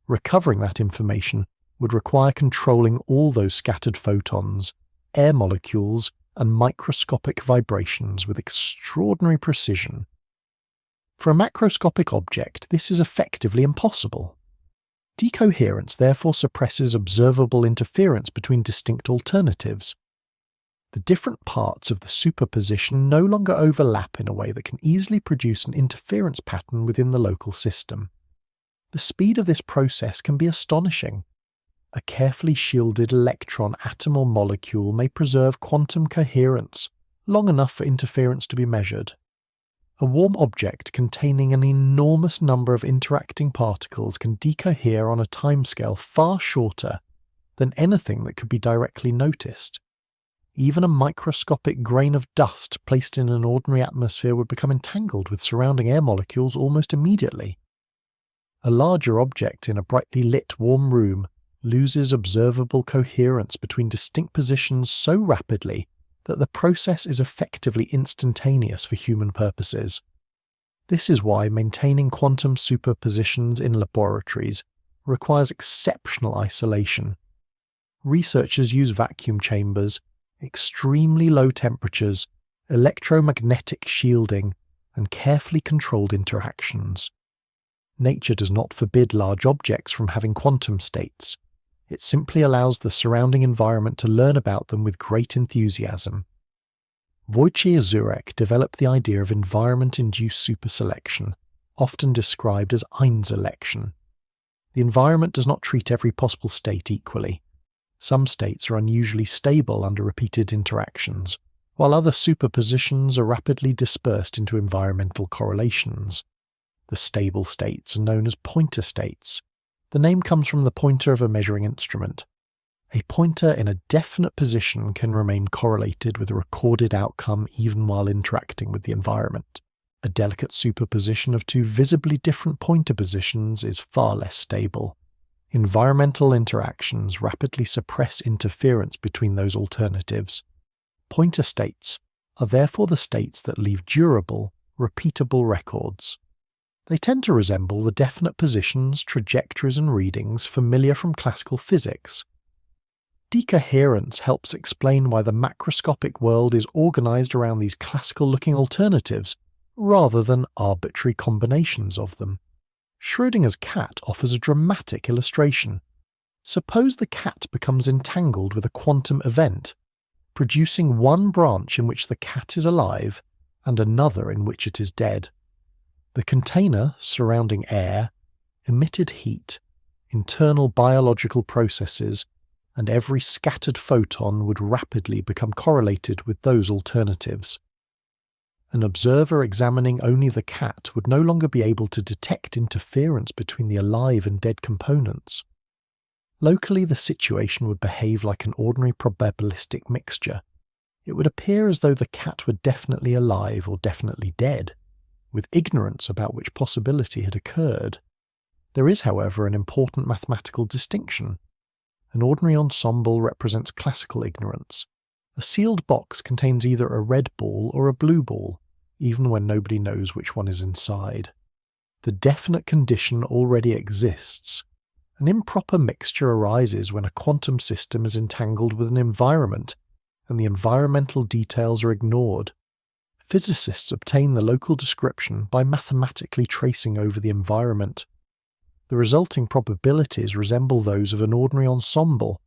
Recovering that information would require controlling all those scattered photons, air molecules, and microscopic vibrations with extraordinary precision. For a macroscopic object, this is effectively impossible. Decoherence therefore suppresses observable interference between distinct alternatives. The different parts of the superposition no longer overlap in a way that can easily produce an interference pattern within the local system. The speed of this process can be astonishing. A carefully shielded electron atom or molecule may preserve quantum coherence long enough for interference to be measured. A warm object containing an enormous number of interacting particles can decohere on a timescale far shorter than anything that could be directly noticed. Even a microscopic grain of dust placed in an ordinary atmosphere would become entangled with surrounding air molecules almost immediately. A larger object in a brightly lit warm room loses observable coherence between distinct positions so rapidly that the process is effectively instantaneous for human purposes. This is why maintaining quantum superpositions in laboratories requires exceptional isolation. Researchers use vacuum chambers, extremely low temperatures, electromagnetic shielding, and carefully controlled interactions. Nature does not forbid large objects from having quantum states. It simply allows the surrounding environment to learn about them with great enthusiasm. Wojciech Zurek developed the idea of environment-induced superselection, often described as Einselection. The environment does not treat every possible state equally. Some states are unusually stable under repeated interactions, while other superpositions are rapidly dispersed into environmental correlations. The stable states are known as pointer states. The name comes from the pointer of a measuring instrument. A pointer in a definite position can remain correlated with a recorded outcome even while interacting with the environment. A delicate superposition of two visibly different pointer positions is far less stable. Environmental interactions rapidly suppress interference between those alternatives. Pointer states are therefore the states that leave durable, repeatable records. They tend to resemble the definite positions, trajectories, and readings familiar from classical physics. Decoherence helps explain why the macroscopic world is organized around these classical-looking alternatives, rather than arbitrary combinations of them. Schrödinger's cat offers a dramatic illustration. Suppose the cat becomes entangled with a quantum event, producing one branch in which the cat is alive and another in which it is dead. The container surrounding air, emitted heat, internal biological processes, and every scattered photon would rapidly become correlated with those alternatives. An observer examining only the cat would no longer be able to detect interference between the alive and dead components. Locally, the situation would behave like an ordinary probabilistic mixture. it would appear as though the cat were definitely alive or definitely dead, with ignorance about which possibility had occurred. There is, however, an important mathematical distinction. An ordinary ensemble represents classical ignorance. A sealed box contains either a red ball or a blue ball, even when nobody knows which one is inside. The definite condition already exists. An improper mixture arises when a quantum system is entangled with an environment, and the environmental details are ignored. Physicists obtain the local description by mathematically tracing over the environment. The resulting probabilities resemble those of an ordinary ensemble,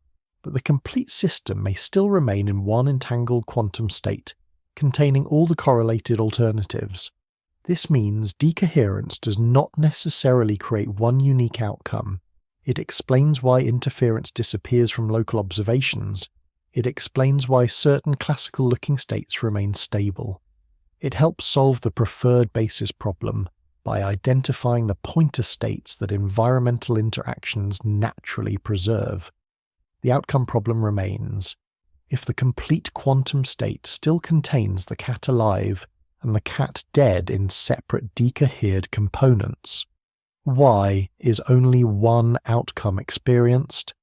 but the complete system may still remain in one entangled quantum state, containing all the correlated alternatives. This means decoherence does not necessarily create one unique outcome. It explains why interference disappears from local observations. It explains why certain classical-looking states remain stable. It helps solve the preferred basis problem by identifying the pointer states that environmental interactions naturally preserve. The outcome problem remains. If the complete quantum state still contains the cat alive and the cat dead in separate decohered components, why is only one outcome experienced?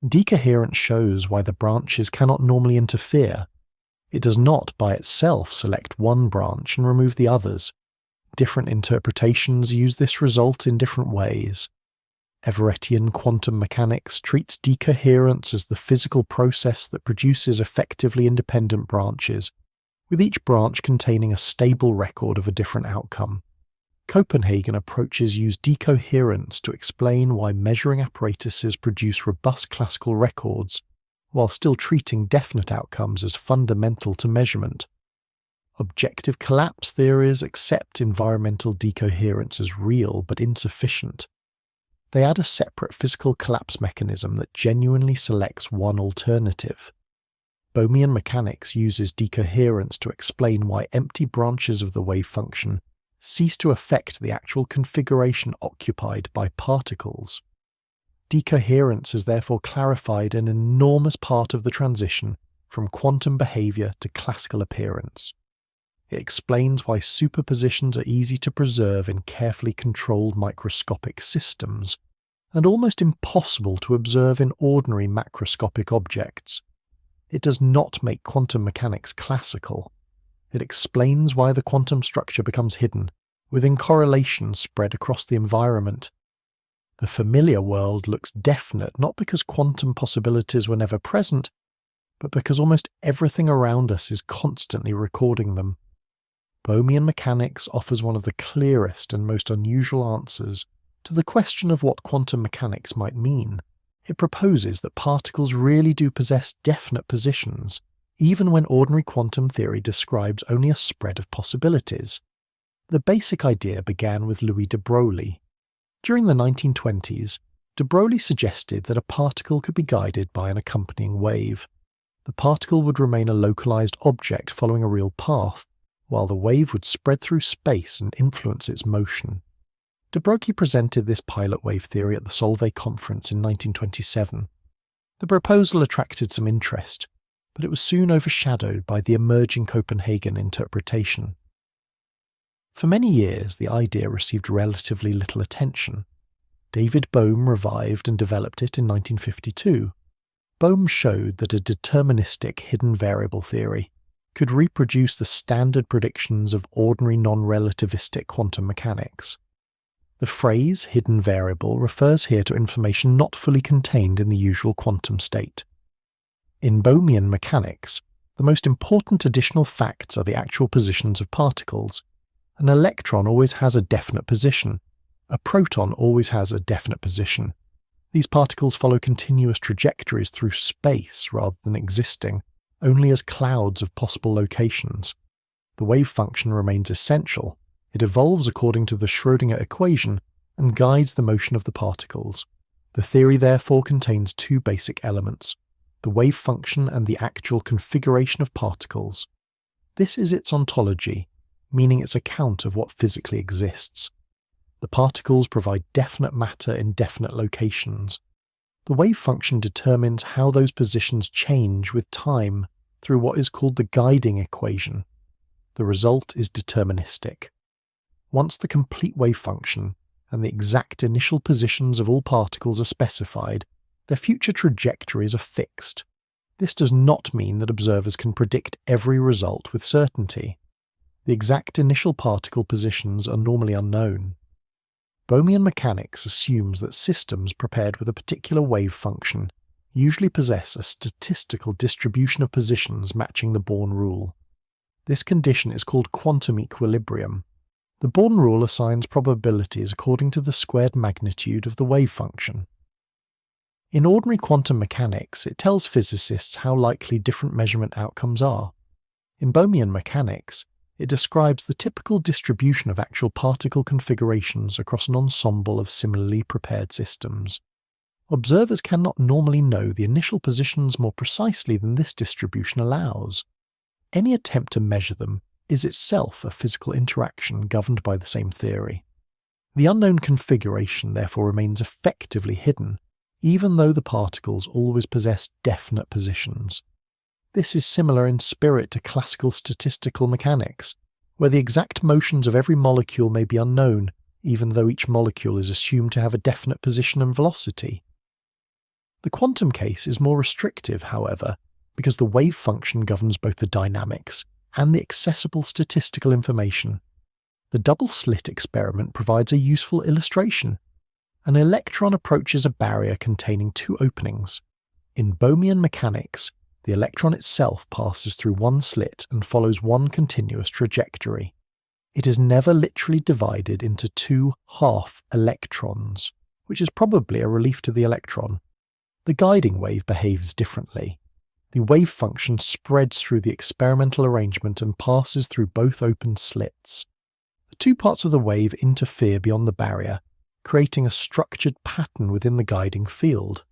Decoherence shows why the branches cannot normally interfere. It does not by itself select one branch and remove the others. Different interpretations use this result in different ways. Everettian quantum mechanics treats decoherence as the physical process that produces effectively independent branches, with each branch containing a stable record of a different outcome. Copenhagen approaches use decoherence to explain why measuring apparatuses produce robust classical records, while still treating definite outcomes as fundamental to measurement. Objective collapse theories accept environmental decoherence as real but insufficient. They add a separate physical collapse mechanism that genuinely selects one alternative. Bohmian mechanics uses decoherence to explain why empty branches of the wave function cease to affect the actual configuration occupied by particles. Decoherence has therefore clarified an enormous part of the transition from quantum behavior to classical appearance. It explains why superpositions are easy to preserve in carefully controlled microscopic systems, and almost impossible to observe in ordinary macroscopic objects. It does not make quantum mechanics classical. It explains why the quantum structure becomes hidden, with correlations spread across the environment. The familiar world looks definite not because quantum possibilities were never present, but because almost everything around us is constantly recording them. Bohmian mechanics offers one of the clearest and most unusual answers to the question of what quantum mechanics might mean. It proposes that particles really do possess definite positions, even when ordinary quantum theory describes only a spread of possibilities. The basic idea began with Louis de Broglie. During the 1920s, de Broglie suggested that a particle could be guided by an accompanying wave. The particle would remain a localized object following a real path, while the wave would spread through space and influence its motion. De Broglie presented this pilot wave theory at the Solvay conference in 1927. The proposal attracted some interest, but it was soon overshadowed by the emerging Copenhagen interpretation. For many years, the idea received relatively little attention. David Bohm revived and developed it in 1952. Bohm showed that a deterministic hidden variable theory could reproduce the standard predictions of ordinary non-relativistic quantum mechanics. The phrase hidden variable refers here to information not fully contained in the usual quantum state. In Bohmian mechanics, the most important additional facts are the actual positions of particles. An electron always has a definite position. A proton always has a definite position. These particles follow continuous trajectories through space rather than existing only as clouds of possible locations. The wave function remains essential. It evolves according to the Schrödinger equation and guides the motion of the particles. The theory therefore contains two basic elements: the wave function and the actual configuration of particles. This is its ontology, meaning its account of what physically exists. The particles provide definite matter in definite locations. The wave function determines how those positions change with time, through what is called the guiding equation. The result is deterministic. Once the complete wave function and the exact initial positions of all particles are specified, their future trajectories are fixed. This does not mean that observers can predict every result with certainty. The exact initial particle positions are normally unknown. Bohmian mechanics assumes that systems prepared with a particular wave function usually possess a statistical distribution of positions matching the Born rule. This condition is called quantum equilibrium. The Born rule assigns probabilities according to the squared magnitude of the wave function. In ordinary quantum mechanics, it tells physicists how likely different measurement outcomes are. In Bohmian mechanics, it describes the typical distribution of actual particle configurations across an ensemble of similarly prepared systems. Observers cannot normally know the initial positions more precisely than this distribution allows. Any attempt to measure them is itself a physical interaction governed by the same theory. The unknown configuration therefore remains effectively hidden, even though the particles always possess definite positions. This is similar in spirit to classical statistical mechanics, where the exact motions of every molecule may be unknown, even though each molecule is assumed to have a definite position and velocity. The quantum case is more restrictive, however, because the wave function governs both the dynamics and the accessible statistical information. The double-slit experiment provides a useful illustration. An electron approaches a barrier containing two openings. In Bohmian mechanics, the electron itself passes through one slit and follows one continuous trajectory. It is never literally divided into two half-electrons, which is probably a relief to the electron. The guiding wave behaves differently. The wave function spreads through the experimental arrangement and passes through both open slits. The two parts of the wave interfere beyond the barrier, creating a structured pattern within the guiding field.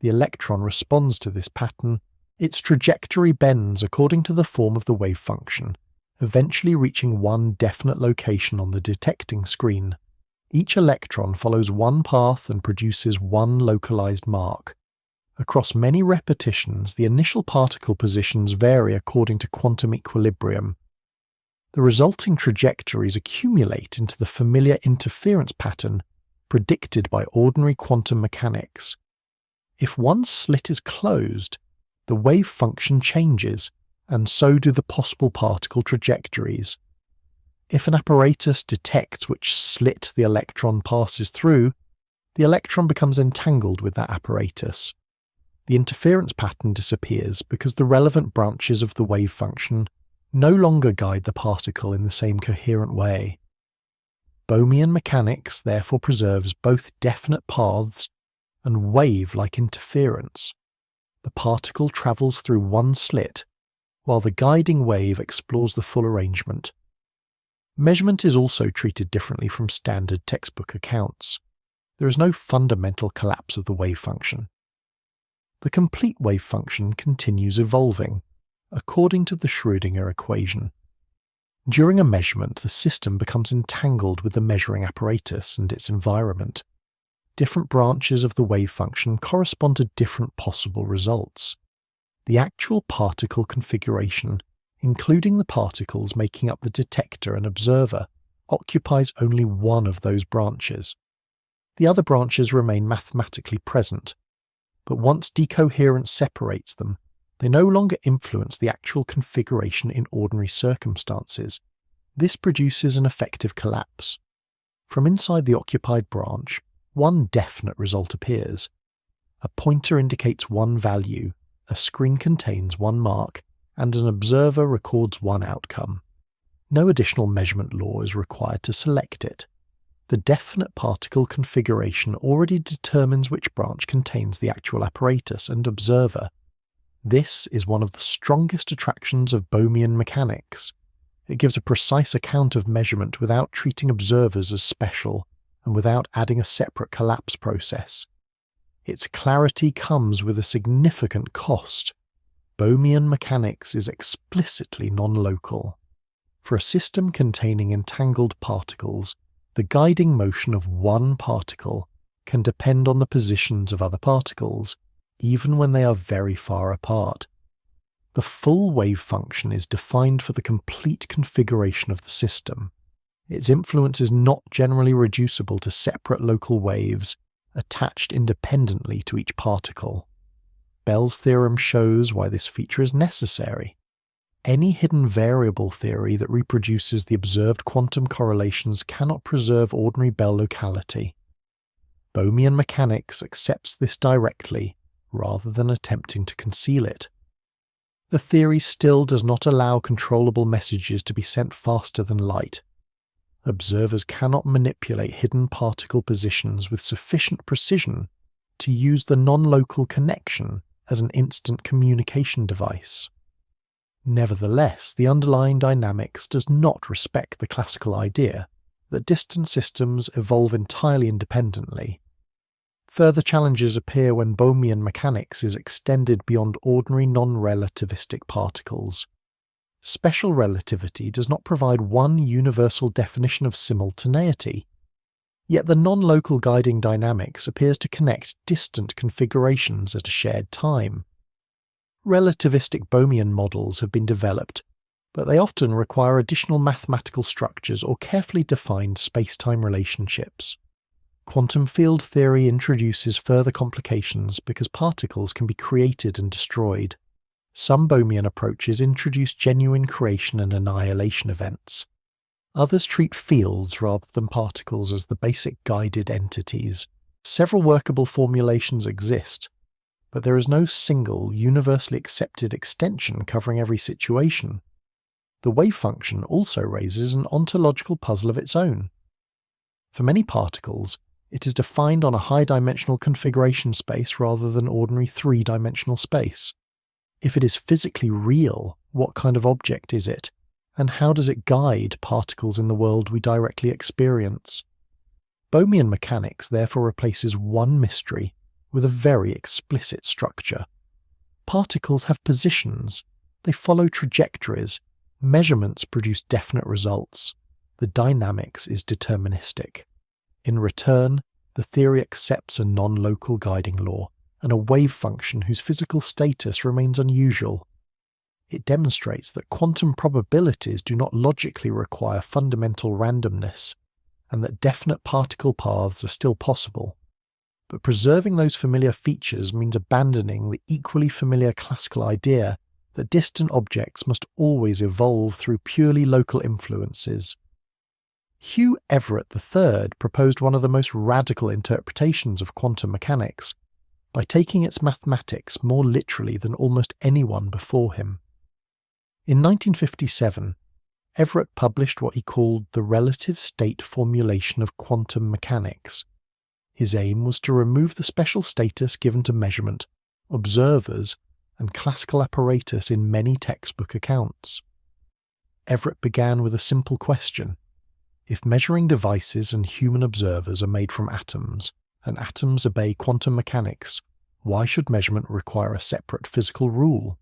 The electron responds to this pattern. Its trajectory bends according to the form of the wave function, eventually reaching one definite location on the detecting screen. Each electron follows one path and produces one localized mark. Across many repetitions, the initial particle positions vary according to quantum equilibrium. The resulting trajectories accumulate into the familiar interference pattern predicted by ordinary quantum mechanics. If one slit is closed, the wave function changes, and so do the possible particle trajectories. If an apparatus detects which slit the electron passes through, the electron becomes entangled with that apparatus. The interference pattern disappears because the relevant branches of the wave function no longer guide the particle in the same coherent way. Bohmian mechanics therefore preserves both definite paths and wave-like interference. The particle travels through one slit, while the guiding wave explores the full arrangement. Measurement is also treated differently from standard textbook accounts. There is no fundamental collapse of the wave function. The complete wave function continues evolving, according to the Schrödinger equation. During a measurement, the system becomes entangled with the measuring apparatus and its environment. Different branches of the wave function correspond to different possible results. The actual particle configuration, including the particles making up the detector and observer, occupies only one of those branches. The other branches remain mathematically present, but once decoherence separates them, they no longer influence the actual configuration in ordinary circumstances. This produces an effective collapse. From inside the occupied branch, one definite result appears. A pointer indicates one value, a screen contains one mark, and an observer records one outcome. No additional measurement law is required to select it. The definite particle configuration already determines which branch contains the actual apparatus and observer. This is one of the strongest attractions of Bohmian mechanics. It gives a precise account of measurement without treating observers as special and without adding a separate collapse process. Its clarity comes with a significant cost. Bohmian mechanics is explicitly non-local. For a system containing entangled particles, the guiding motion of one particle can depend on the positions of other particles, even when they are very far apart. The full wave function is defined for the complete configuration of the system. Its influence is not generally reducible to separate local waves attached independently to each particle. Bell's theorem shows why this feature is necessary. Any hidden variable theory that reproduces the observed quantum correlations cannot preserve ordinary Bell locality. Bohmian mechanics accepts this directly rather than attempting to conceal it. The theory still does not allow controllable messages to be sent faster than light. Observers cannot manipulate hidden particle positions with sufficient precision to use the non-local connection as an instant communication device. Nevertheless, the underlying dynamics does not respect the classical idea that distant systems evolve entirely independently. Further challenges appear when Bohmian mechanics is extended beyond ordinary non-relativistic particles. Special relativity does not provide one universal definition of simultaneity, yet the non-local guiding dynamics appears to connect distant configurations at a shared time. Relativistic Bohmian models have been developed, but they often require additional mathematical structures or carefully defined space-time relationships. Quantum field theory introduces further complications because particles can be created and destroyed. Some Bohmian approaches introduce genuine creation and annihilation events. Others treat fields rather than particles as the basic guided entities. Several workable formulations exist, but there is no single, universally accepted extension covering every situation. The wave function also raises an ontological puzzle of its own. For many particles, it is defined on a high-dimensional configuration space rather than ordinary three-dimensional space. If it is physically real, what kind of object is it, and how does it guide particles in the world we directly experience? Bohmian mechanics therefore replaces one mystery with a very explicit structure. Particles have positions, they follow trajectories, measurements produce definite results. The dynamics is deterministic. In return, the theory accepts a non-local guiding law and a wave function whose physical status remains unusual. It demonstrates that quantum probabilities do not logically require fundamental randomness, and that definite particle paths are still possible. But preserving those familiar features means abandoning the equally familiar classical idea that distant objects must always evolve through purely local influences. Hugh Everett III proposed one of the most radical interpretations of quantum mechanics by taking its mathematics more literally than almost anyone before him. In 1957, Everett published what he called the relative state formulation of quantum mechanics. His aim was to remove the special status given to measurement, observers, and classical apparatus in many textbook accounts. Everett began with a simple question. If measuring devices and human observers are made from atoms, and atoms obey quantum mechanics, why should measurement require a separate physical rule?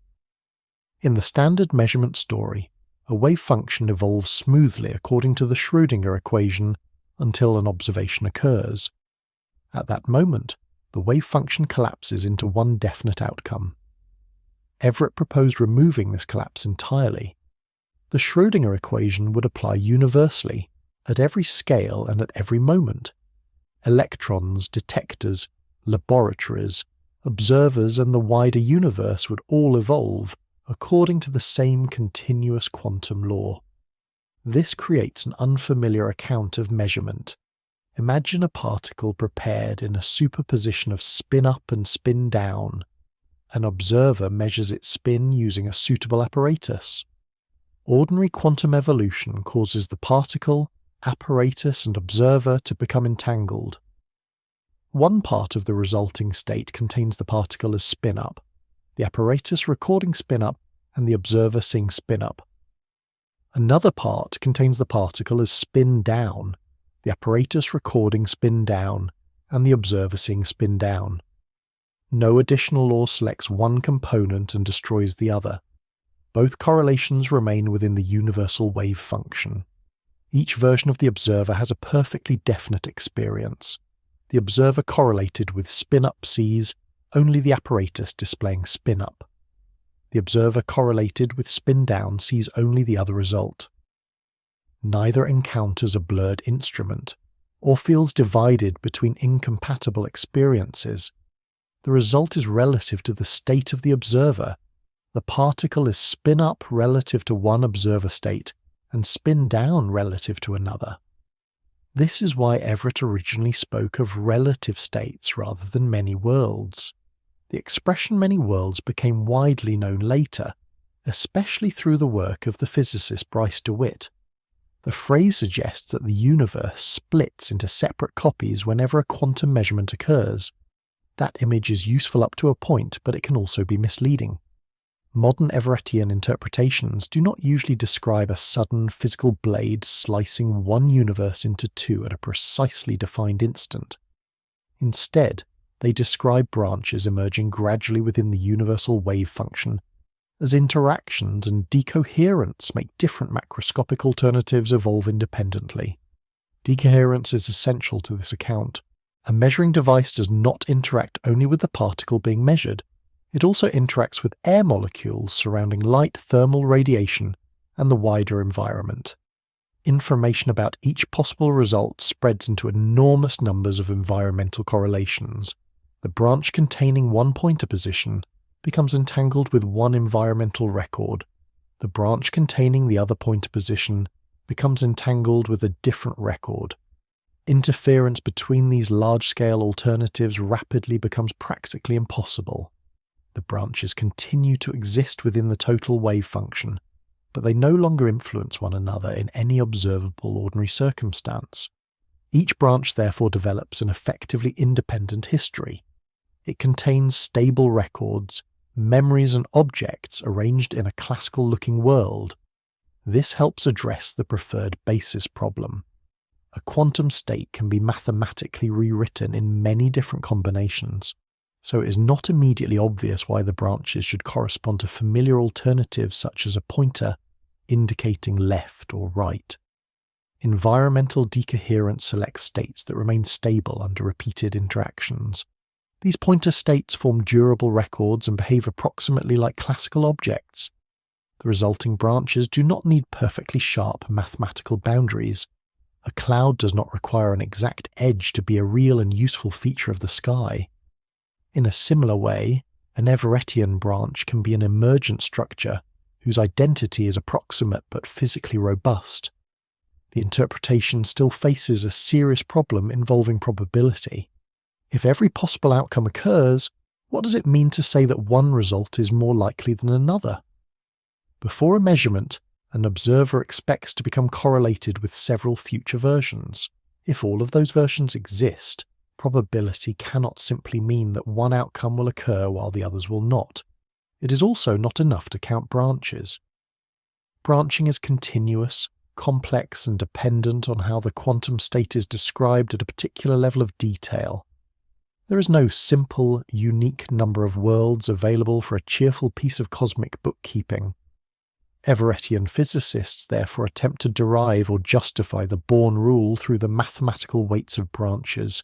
In the standard measurement story, a wave function evolves smoothly according to the Schrödinger equation until an observation occurs. At that moment, the wave function collapses into one definite outcome. Everett proposed removing this collapse entirely. The Schrödinger equation would apply universally, at every scale and at every moment. Electrons, detectors, laboratories, observers, and the wider universe would all evolve according to the same continuous quantum law. This creates an unfamiliar account of measurement. Imagine a particle prepared in a superposition of spin up and spin down. An observer measures its spin using a suitable apparatus. Ordinary quantum evolution causes the particle, apparatus, and observer to become entangled. One part of the resulting state contains the particle as spin up, the apparatus recording spin up, and the observer seeing spin up. Another part contains the particle as spin down, the apparatus recording spin down, and the observer seeing spin down. No additional law selects one component and destroys the other. Both correlations remain within the universal wave function. Each version of the observer has a perfectly definite experience. The observer correlated with spin-up sees only the apparatus displaying spin-up. The observer correlated with spin down sees only the other result. Neither encounters a blurred instrument, or feels divided between incompatible experiences. The result is relative to the state of the observer. The particle is spin up relative to one observer state and spin down relative to another. This is why Everett originally spoke of relative states rather than many worlds. The expression many worlds became widely known later, especially through the work of the physicist Bryce DeWitt. The phrase suggests that the universe splits into separate copies whenever a quantum measurement occurs. That image is useful up to a point, but it can also be misleading. Modern Everettian interpretations do not usually describe a sudden physical blade slicing one universe into two at a precisely defined instant. Instead, they describe branches emerging gradually within the universal wave function, as interactions and decoherence make different macroscopic alternatives evolve independently. Decoherence is essential to this account. A measuring device does not interact only with the particle being measured, it also interacts with air molecules surrounding light thermal radiation and the wider environment. Information about each possible result spreads into enormous numbers of environmental correlations. The branch containing one pointer position becomes entangled with one environmental record. The branch containing the other pointer position becomes entangled with a different record. Interference between these large-scale alternatives rapidly becomes practically impossible. The branches continue to exist within the total wave function, but they no longer influence one another in any observable ordinary circumstance. Each branch therefore develops an effectively independent history. It contains stable records, memories and objects arranged in a classical-looking world. This helps address the preferred basis problem. A quantum state can be mathematically rewritten in many different combinations, so it is not immediately obvious why the branches should correspond to familiar alternatives such as a pointer indicating left or right. Environmental decoherence selects states that remain stable under repeated interactions. These pointer states form durable records and behave approximately like classical objects. The resulting branches do not need perfectly sharp mathematical boundaries. A cloud does not require an exact edge to be a real and useful feature of the sky. In a similar way, an Everettian branch can be an emergent structure whose identity is approximate but physically robust. The interpretation still faces a serious problem involving probability. If every possible outcome occurs, what does it mean to say that one result is more likely than another? Before a measurement, an observer expects to become correlated with several future versions. If all of those versions exist, probability cannot simply mean that one outcome will occur while the others will not. It is also not enough to count branches. Branching is continuous, complex, and dependent on how the quantum state is described at a particular level of detail. There is no simple, unique number of worlds available for a cheerful piece of cosmic bookkeeping. Everettian physicists therefore attempt to derive or justify the Bohr rule through the mathematical weights of branches.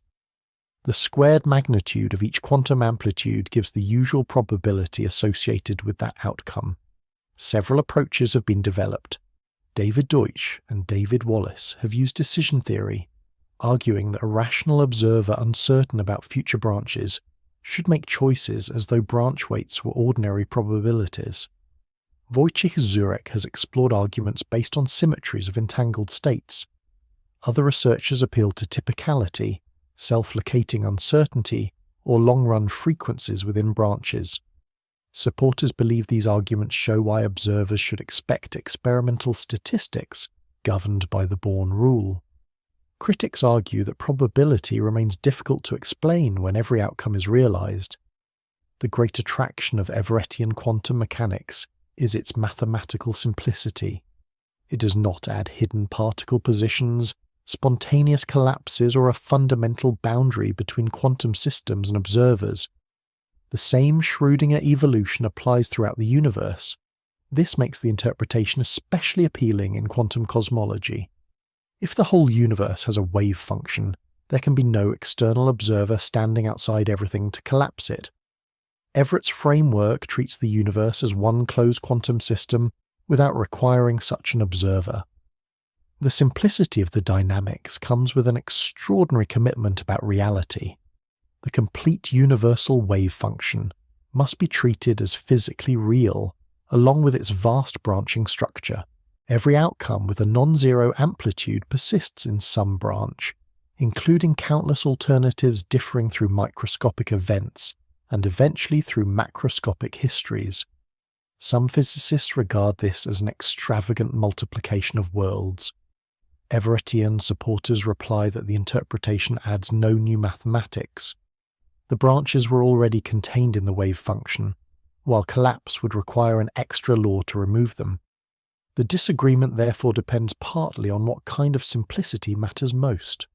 The squared magnitude of each quantum amplitude gives the usual probability associated with that outcome. Several approaches have been developed. David Deutsch and David Wallace have used decision theory, arguing that a rational observer uncertain about future branches should make choices as though branch weights were ordinary probabilities. Wojciech Zurek has explored arguments based on symmetries of entangled states. Other researchers appeal to typicality, self-locating uncertainty, or long-run frequencies within branches. Supporters believe these arguments show why observers should expect experimental statistics governed by the Bohr rule. Critics argue that probability remains difficult to explain when every outcome is realized. The great attraction of Everettian quantum mechanics is its mathematical simplicity. It does not add hidden particle positions, spontaneous collapses, or a fundamental boundary between quantum systems and observers. The same Schrödinger evolution applies throughout the universe. This makes the interpretation especially appealing in quantum cosmology. If the whole universe has a wave function, there can be no external observer standing outside everything to collapse it. Everett's framework treats the universe as one closed quantum system without requiring such an observer. The simplicity of the dynamics comes with an extraordinary commitment about reality. The complete universal wave function must be treated as physically real, along with its vast branching structure. Every outcome with a non-zero amplitude persists in some branch, including countless alternatives differing through microscopic events and eventually through macroscopic histories. Some physicists regard this as an extravagant multiplication of worlds. Everettian supporters reply that the interpretation adds no new mathematics. The branches were already contained in the wave function, while collapse would require an extra law to remove them. The disagreement therefore depends partly on what kind of simplicity matters most.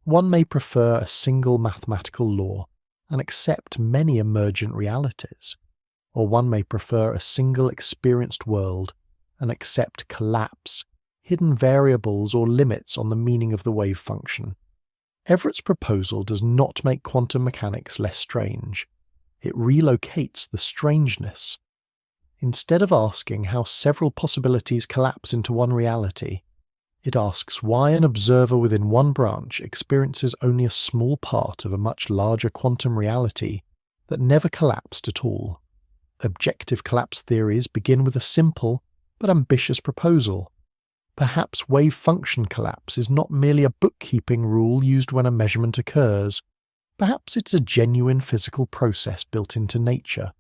One may prefer a single mathematical law and accept many emergent realities, or one may prefer a single experienced world and accept collapse, hidden variables or limits on the meaning of the wave function. Everett's proposal does not make quantum mechanics less strange. It relocates the strangeness. Instead of asking how several possibilities collapse into one reality, it asks why an observer within one branch experiences only a small part of a much larger quantum reality that never collapsed at all. Objective collapse theories begin with a simple but ambitious proposal. Perhaps wave function collapse is not merely a bookkeeping rule used when a measurement occurs. Perhaps it's a genuine physical process built into nature.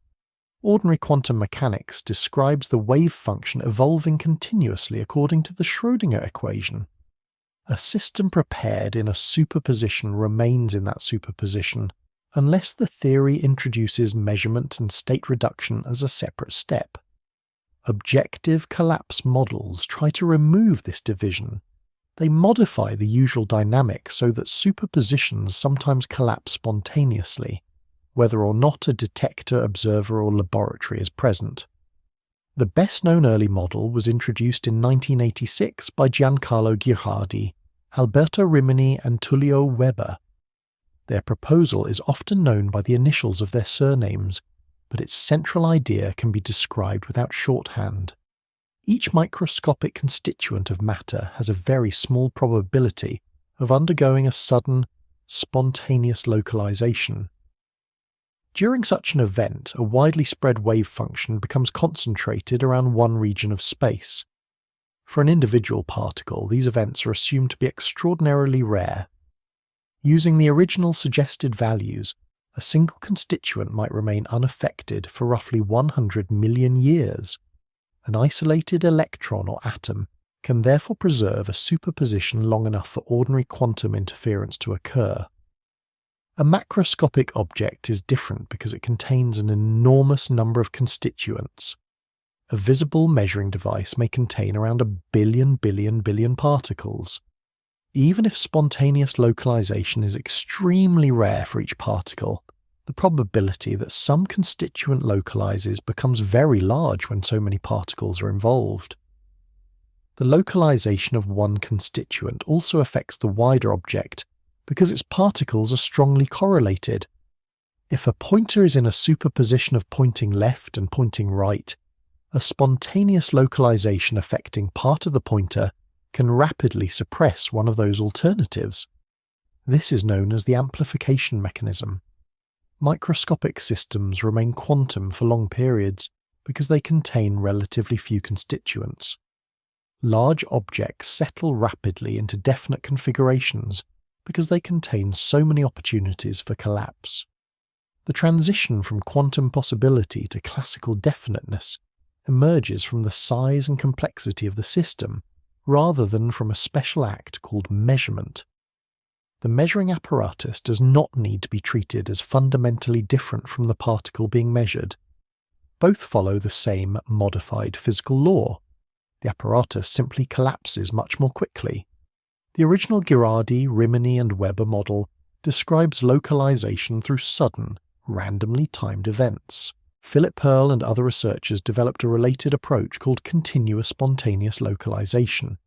Ordinary quantum mechanics describes the wave function evolving continuously according to the Schrödinger equation. A system prepared in a superposition remains in that superposition, unless the theory introduces measurement and state reduction as a separate step. Objective collapse models try to remove this division. They modify the usual dynamics so that superpositions sometimes collapse spontaneously, whether or not a detector, observer, or laboratory is present. The best-known early model was introduced in 1986 by Giancarlo Ghirardi, Alberto Rimini, and Tullio Weber. Their proposal is often known by the initials of their surnames, but its central idea can be described without shorthand. Each microscopic constituent of matter has a very small probability of undergoing a sudden, spontaneous localization. During such an event, a widely spread wave function becomes concentrated around one region of space. For an individual particle, these events are assumed to be extraordinarily rare. Using the original suggested values, a single constituent might remain unaffected for roughly 100 million years. An isolated electron or atom can therefore preserve a superposition long enough for ordinary quantum interference to occur. A macroscopic object is different because it contains an enormous number of constituents. A visible measuring device may contain around 1 billion particles. Even if spontaneous localization is extremely rare for each particle, the probability that some constituent localizes becomes very large when so many particles are involved. The localization of one constituent also affects the wider object because its particles are strongly correlated. If a pointer is in a superposition of pointing left and pointing right, a spontaneous localization affecting part of the pointer can rapidly suppress one of those alternatives. This is known as the amplification mechanism. Microscopic systems remain quantum for long periods because they contain relatively few constituents. Large objects settle rapidly into definite configurations because they contain so many opportunities for collapse. The transition from quantum possibility to classical definiteness emerges from the size and complexity of the system, rather than from a special act called measurement. The measuring apparatus does not need to be treated as fundamentally different from the particle being measured. Both follow the same modified physical law. The apparatus simply collapses much more quickly. The original Ghirardi, Rimini, and Weber model describes localization through sudden, randomly timed events. Philip Pearl and other researchers developed a related approach called continuous spontaneous localization.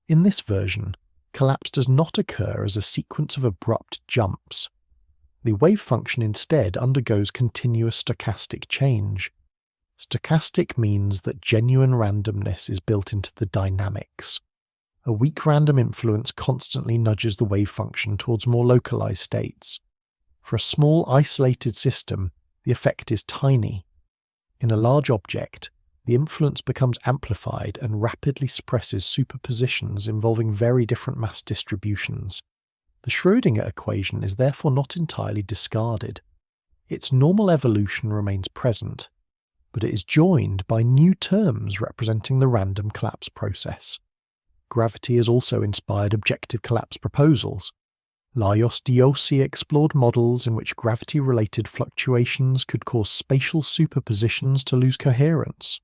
In this version, collapse does not occur as a sequence of abrupt jumps. The wave function instead undergoes continuous stochastic change. Stochastic means that genuine randomness is built into the dynamics. A weak random influence constantly nudges the wave function towards more localized states. For a small isolated system, the effect is tiny. In a large object, the influence becomes amplified and rapidly suppresses superpositions involving very different mass distributions. The Schrödinger equation is therefore not entirely discarded. Its normal evolution remains present, but it is joined by new terms representing the random collapse process. Gravity has also inspired objective collapse proposals. Lajos Diosi explored models in which gravity-related fluctuations could cause spatial superpositions to lose coherence.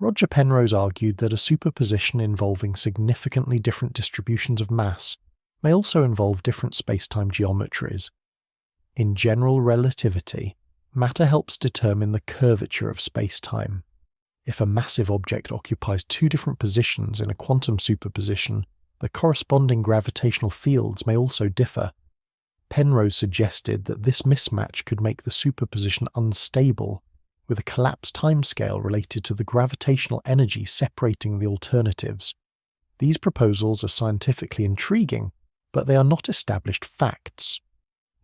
Roger Penrose argued that a superposition involving significantly different distributions of mass may also involve different spacetime geometries. In general relativity, matter helps determine the curvature of spacetime. If a massive object occupies two different positions in a quantum superposition, the corresponding gravitational fields may also differ. Penrose suggested that this mismatch could make the superposition unstable, with a collapse timescale related to the gravitational energy separating the alternatives. These proposals are scientifically intriguing, but they are not established facts.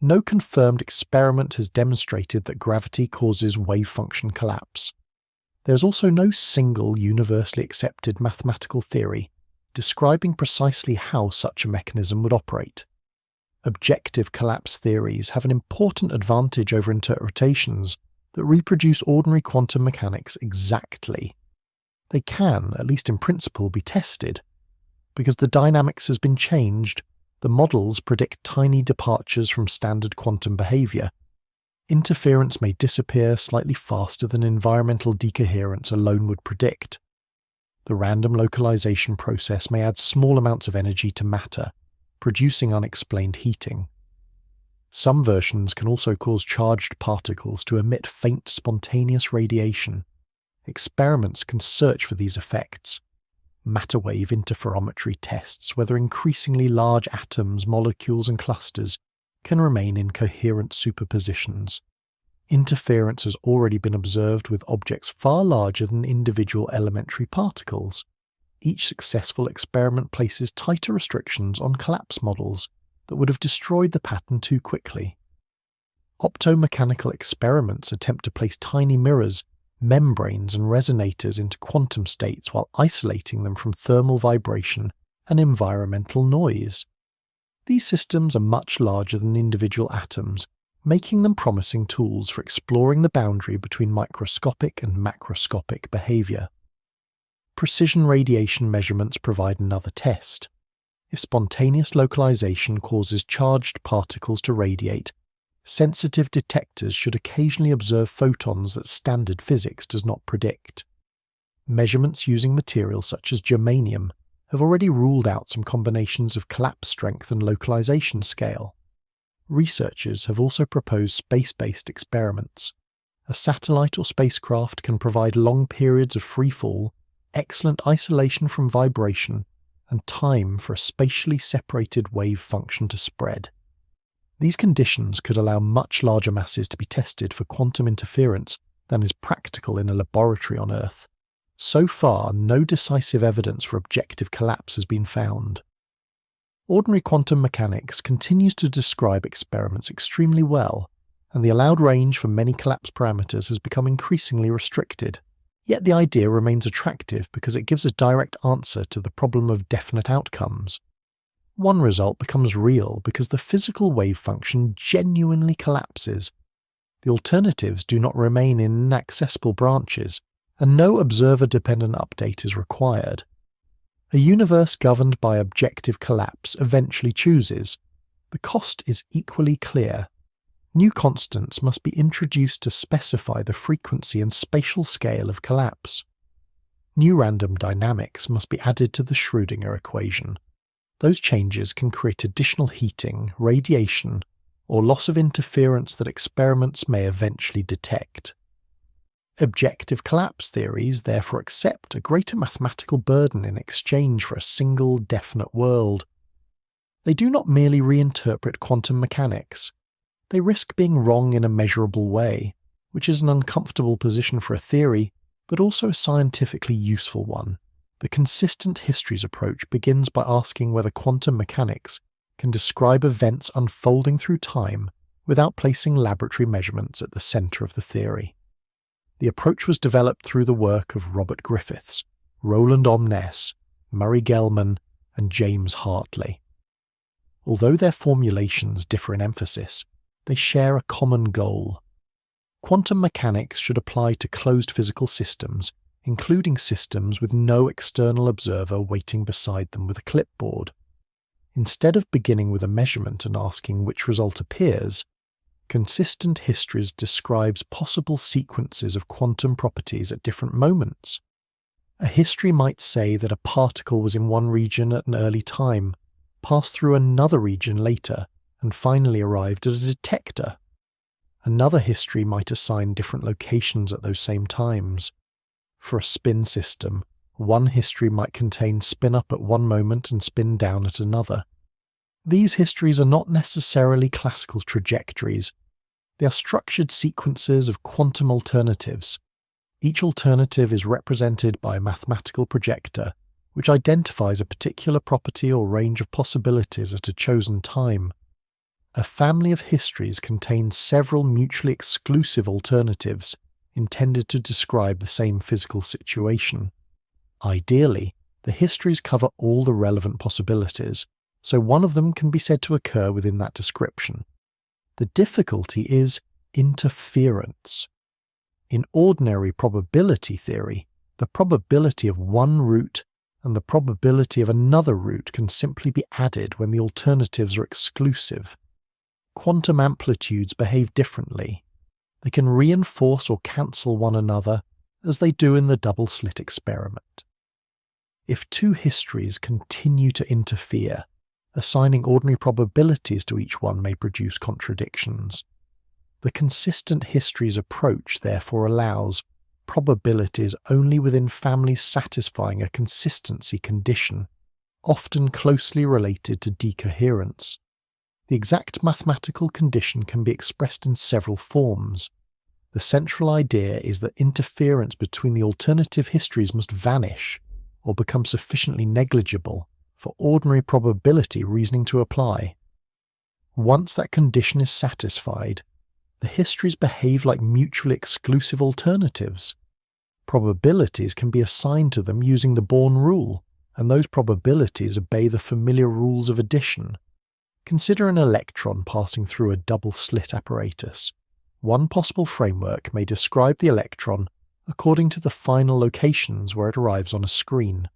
No confirmed experiment has demonstrated that gravity causes wave function collapse. There is also no single universally accepted mathematical theory describing precisely how such a mechanism would operate. Objective collapse theories have an important advantage over interpretations that reproduce ordinary quantum mechanics exactly. They can, at least in principle, be tested. Because the dynamics has been changed, the models predict tiny departures from standard quantum behavior. Interference may disappear slightly faster than environmental decoherence alone would predict. The random localization process may add small amounts of energy to matter, producing unexplained heating. Some versions can also cause charged particles to emit faint spontaneous radiation. Experiments can search for these effects. Matter wave interferometry tests whether increasingly large atoms, molecules, and clusters can remain in coherent superpositions. Interference has already been observed with objects far larger than individual elementary particles. Each successful experiment places tighter restrictions on collapse models that would have destroyed the pattern too quickly. Optomechanical experiments attempt to place tiny mirrors, membranes, and resonators into quantum states while isolating them from thermal vibration and environmental noise. These systems are much larger than individual atoms, making them promising tools for exploring the boundary between microscopic and macroscopic behavior. Precision radiation measurements provide another test. If spontaneous localization causes charged particles to radiate, sensitive detectors should occasionally observe photons that standard physics does not predict. Measurements using materials such as germanium have already ruled out some combinations of collapse strength and localization scale. Researchers have also proposed space-based experiments. A satellite or spacecraft can provide long periods of free fall, excellent isolation from vibration, and time for a spatially separated wave function to spread. These conditions could allow much larger masses to be tested for quantum interference than is practical in a laboratory on Earth. So far, no decisive evidence for objective collapse has been found. Ordinary quantum mechanics continues to describe experiments extremely well, and the allowed range for many collapse parameters has become increasingly restricted. Yet the idea remains attractive because it gives a direct answer to the problem of definite outcomes. One result becomes real because the physical wave function genuinely collapses. The alternatives do not remain in inaccessible branches, and no observer-dependent update is required. A universe governed by objective collapse eventually chooses. The cost is equally clear. New constants must be introduced to specify the frequency and spatial scale of collapse. New random dynamics must be added to the Schrödinger equation. Those changes can create additional heating, radiation, or loss of interference that experiments may eventually detect. Objective collapse theories therefore accept a greater mathematical burden in exchange for a single definite world. They do not merely reinterpret quantum mechanics. They risk being wrong in a measurable way, which is an uncomfortable position for a theory, but also a scientifically useful one. The consistent histories approach begins by asking whether quantum mechanics can describe events unfolding through time without placing laboratory measurements at the centre of the theory. The approach was developed through the work of Robert Griffiths, Roland Omness, Murray Gell-Mann, and James Hartley. Although their formulations differ in emphasis, they share a common goal. Quantum mechanics should apply to closed physical systems, including systems with no external observer waiting beside them with a clipboard. Instead of beginning with a measurement and asking which result appears, consistent histories describes possible sequences of quantum properties at different moments. A history might say that a particle was in one region at an early time, passed through another region later, and finally arrived at a detector. Another history might assign different locations at those same times. For a spin system, one history might contain spin up at one moment and spin down at another. These histories are not necessarily classical trajectories. They are structured sequences of quantum alternatives. Each alternative is represented by a mathematical projector, which identifies a particular property or range of possibilities at a chosen time. A family of histories contains several mutually exclusive alternatives intended to describe the same physical situation. Ideally, the histories cover all the relevant possibilities, so one of them can be said to occur within that description. The difficulty is interference. In ordinary probability theory, the probability of one route and the probability of another route can simply be added when the alternatives are exclusive. Quantum amplitudes behave differently. They can reinforce or cancel one another, as they do in the double-slit experiment. If two histories continue to interfere, assigning ordinary probabilities to each one may produce contradictions. The consistent histories approach therefore allows probabilities only within families satisfying a consistency condition, often closely related to decoherence. The exact mathematical condition can be expressed in several forms. The central idea is that interference between the alternative histories must vanish or become sufficiently negligible for ordinary probability reasoning to apply. Once that condition is satisfied, the histories behave like mutually exclusive alternatives. Probabilities can be assigned to them using the Born rule, and those probabilities obey the familiar rules of addition. Consider an electron passing through a double-slit apparatus. One possible framework may describe the electron according to the final locations where it arrives on a screen.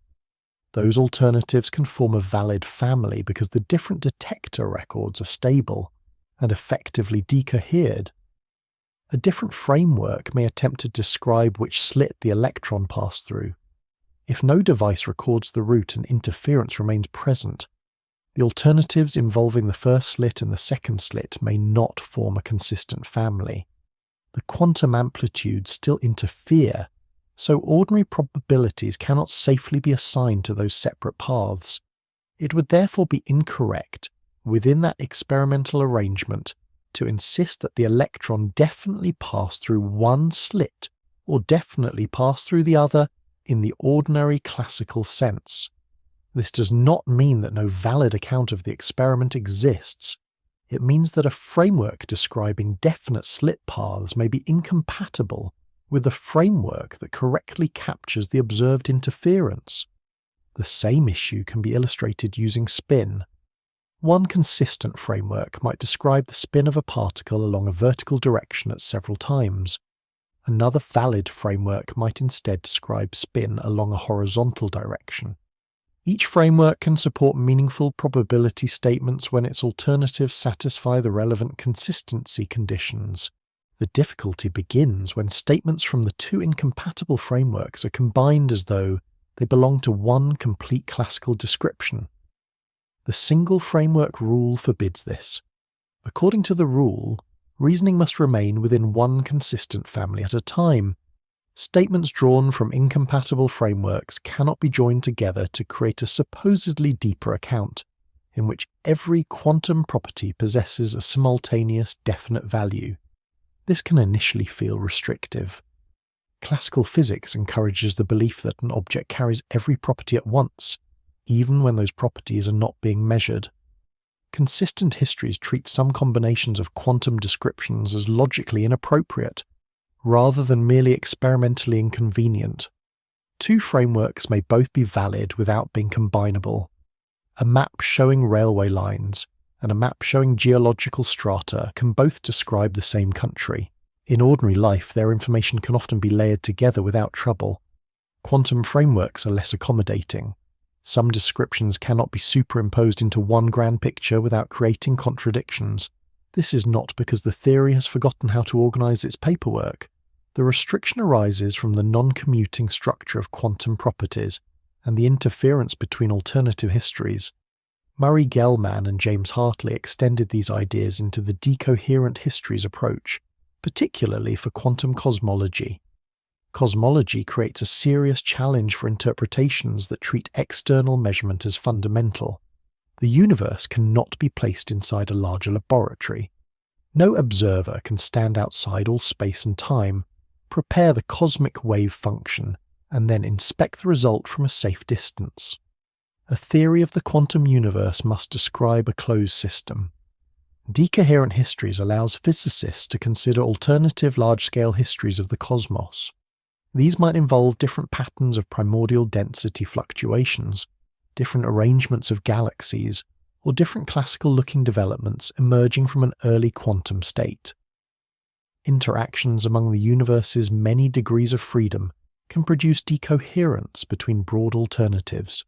Those alternatives can form a valid family because the different detector records are stable and effectively decohered. A different framework may attempt to describe which slit the electron passed through. If no device records the route and interference remains present, the alternatives involving the first slit and the second slit may not form a consistent family. The quantum amplitudes still interfere, so ordinary probabilities cannot safely be assigned to those separate paths. It would therefore be incorrect, within that experimental arrangement, to insist that the electron definitely passed through one slit or definitely passed through the other in the ordinary classical sense. This does not mean that no valid account of the experiment exists. It means that a framework describing definite slit paths may be incompatible with the framework that correctly captures the observed interference. The same issue can be illustrated using spin. One consistent framework might describe the spin of a particle along a vertical direction at several times. Another valid framework might instead describe spin along a horizontal direction. Each framework can support meaningful probability statements when its alternatives satisfy the relevant consistency conditions. The difficulty begins when statements from the two incompatible frameworks are combined as though they belong to one complete classical description. The single framework rule forbids this. According to the rule, reasoning must remain within one consistent family at a time. Statements drawn from incompatible frameworks cannot be joined together to create a supposedly deeper account. in which every quantum property possesses a simultaneous definite value. This can initially feel restrictive. Classical physics encourages the belief that an object carries every property at once, even when those properties are not being measured. Consistent histories treat some combinations of quantum descriptions as logically inappropriate, rather than merely experimentally inconvenient. Two frameworks may both be valid without being combinable. A map showing railway lines and a map showing geological strata can both describe the same country. In ordinary life, their information can often be layered together without trouble. Quantum frameworks are less accommodating. Some descriptions cannot be superimposed into one grand picture without creating contradictions. This is not because the theory has forgotten how to organize its paperwork. The restriction arises from the non-commuting structure of quantum properties and the interference between alternative histories. Murray Gell-Mann and James Hartley extended these ideas into the decoherent histories approach, particularly for quantum cosmology. Cosmology creates a serious challenge for interpretations that treat external measurement as fundamental. The universe cannot be placed inside a larger laboratory. No observer can stand outside all space and time, prepare the cosmic wave function, and then inspect the result from a safe distance. A theory of the quantum universe must describe a closed system. Decoherent histories allows physicists to consider alternative large-scale histories of the cosmos. These might involve different patterns of primordial density fluctuations, different arrangements of galaxies, or different classical-looking developments emerging from an early quantum state. Interactions among the universe's many degrees of freedom can produce decoherence between broad alternatives.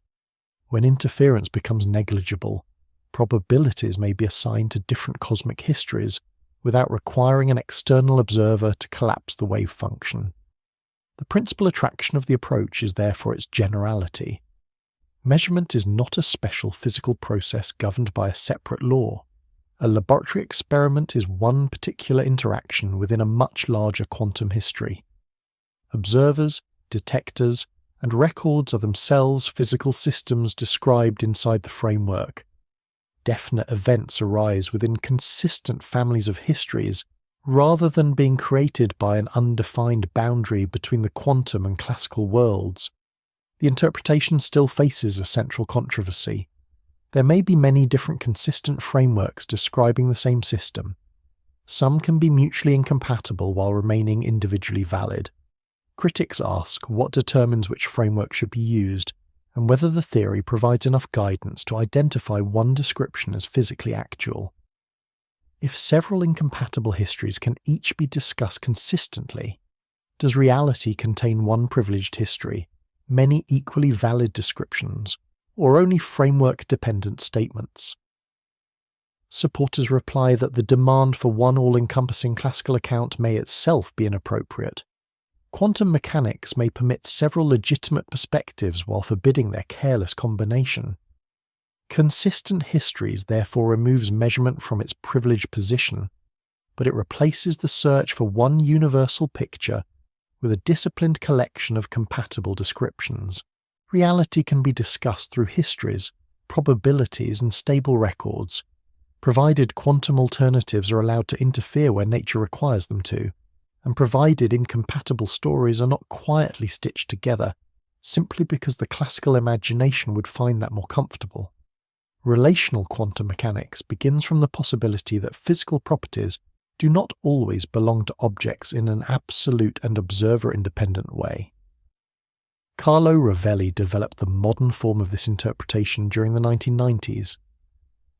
When interference becomes negligible, probabilities may be assigned to different cosmic histories without requiring an external observer to collapse the wave function. The principal attraction of the approach is therefore its generality. Measurement is not a special physical process governed by a separate law. A laboratory experiment is one particular interaction within a much larger quantum history. Observers, detectors, and records are themselves physical systems described inside the framework. Definite events arise within consistent families of histories rather than being created by an undefined boundary between the quantum and classical worlds. The interpretation still faces a central controversy. There may be many different consistent frameworks describing the same system. Some can be mutually incompatible while remaining individually valid. Critics ask what determines which framework should be used and whether the theory provides enough guidance to identify one description as physically actual. If several incompatible histories can each be discussed consistently, does reality contain one privileged history, many equally valid descriptions, or only framework-dependent statements? Supporters reply that the demand for one all-encompassing classical account may itself be inappropriate. Quantum mechanics may permit several legitimate perspectives while forbidding their careless combination. Consistent histories therefore removes measurement from its privileged position, but it replaces the search for one universal picture with a disciplined collection of compatible descriptions. Reality can be discussed through histories, probabilities, and stable records, provided quantum alternatives are allowed to interfere where nature requires them to, and provided incompatible stories are not quietly stitched together simply because the classical imagination would find that more comfortable. Relational quantum mechanics begins from the possibility that physical properties do not always belong to objects in an absolute and observer-independent way. Carlo Rovelli developed the modern form of this interpretation during the 1990s.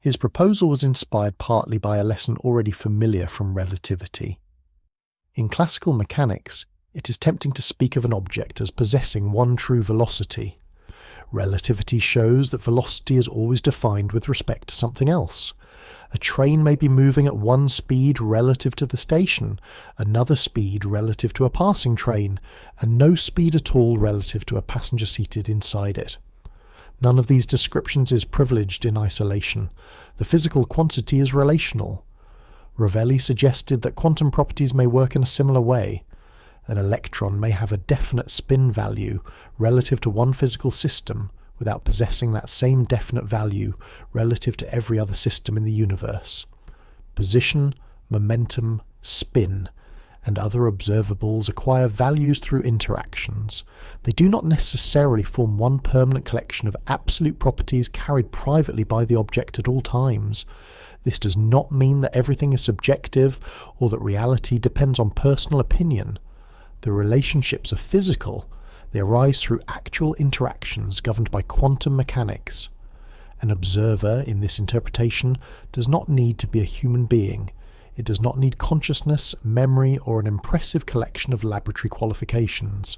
His proposal was inspired partly by a lesson already familiar from relativity. In classical mechanics, it is tempting to speak of an object as possessing one true velocity. Relativity shows that velocity is always defined with respect to something else. A train may be moving at one speed relative to the station, another speed relative to a passing train, and no speed at all relative to a passenger seated inside it. None of these descriptions is privileged in isolation. The physical quantity is relational. Rovelli suggested that quantum properties may work in a similar way. An electron may have a definite spin value relative to one physical system, without possessing that same definite value relative to every other system in the universe. Position, momentum, spin, and other observables acquire values through interactions. They do not necessarily form one permanent collection of absolute properties carried privately by the object at all times. This does not mean that everything is subjective or that reality depends on personal opinion. The relationships are physical. They arise through actual interactions governed by quantum mechanics. An observer, in this interpretation, does not need to be a human being. It does not need consciousness, memory, or an impressive collection of laboratory qualifications.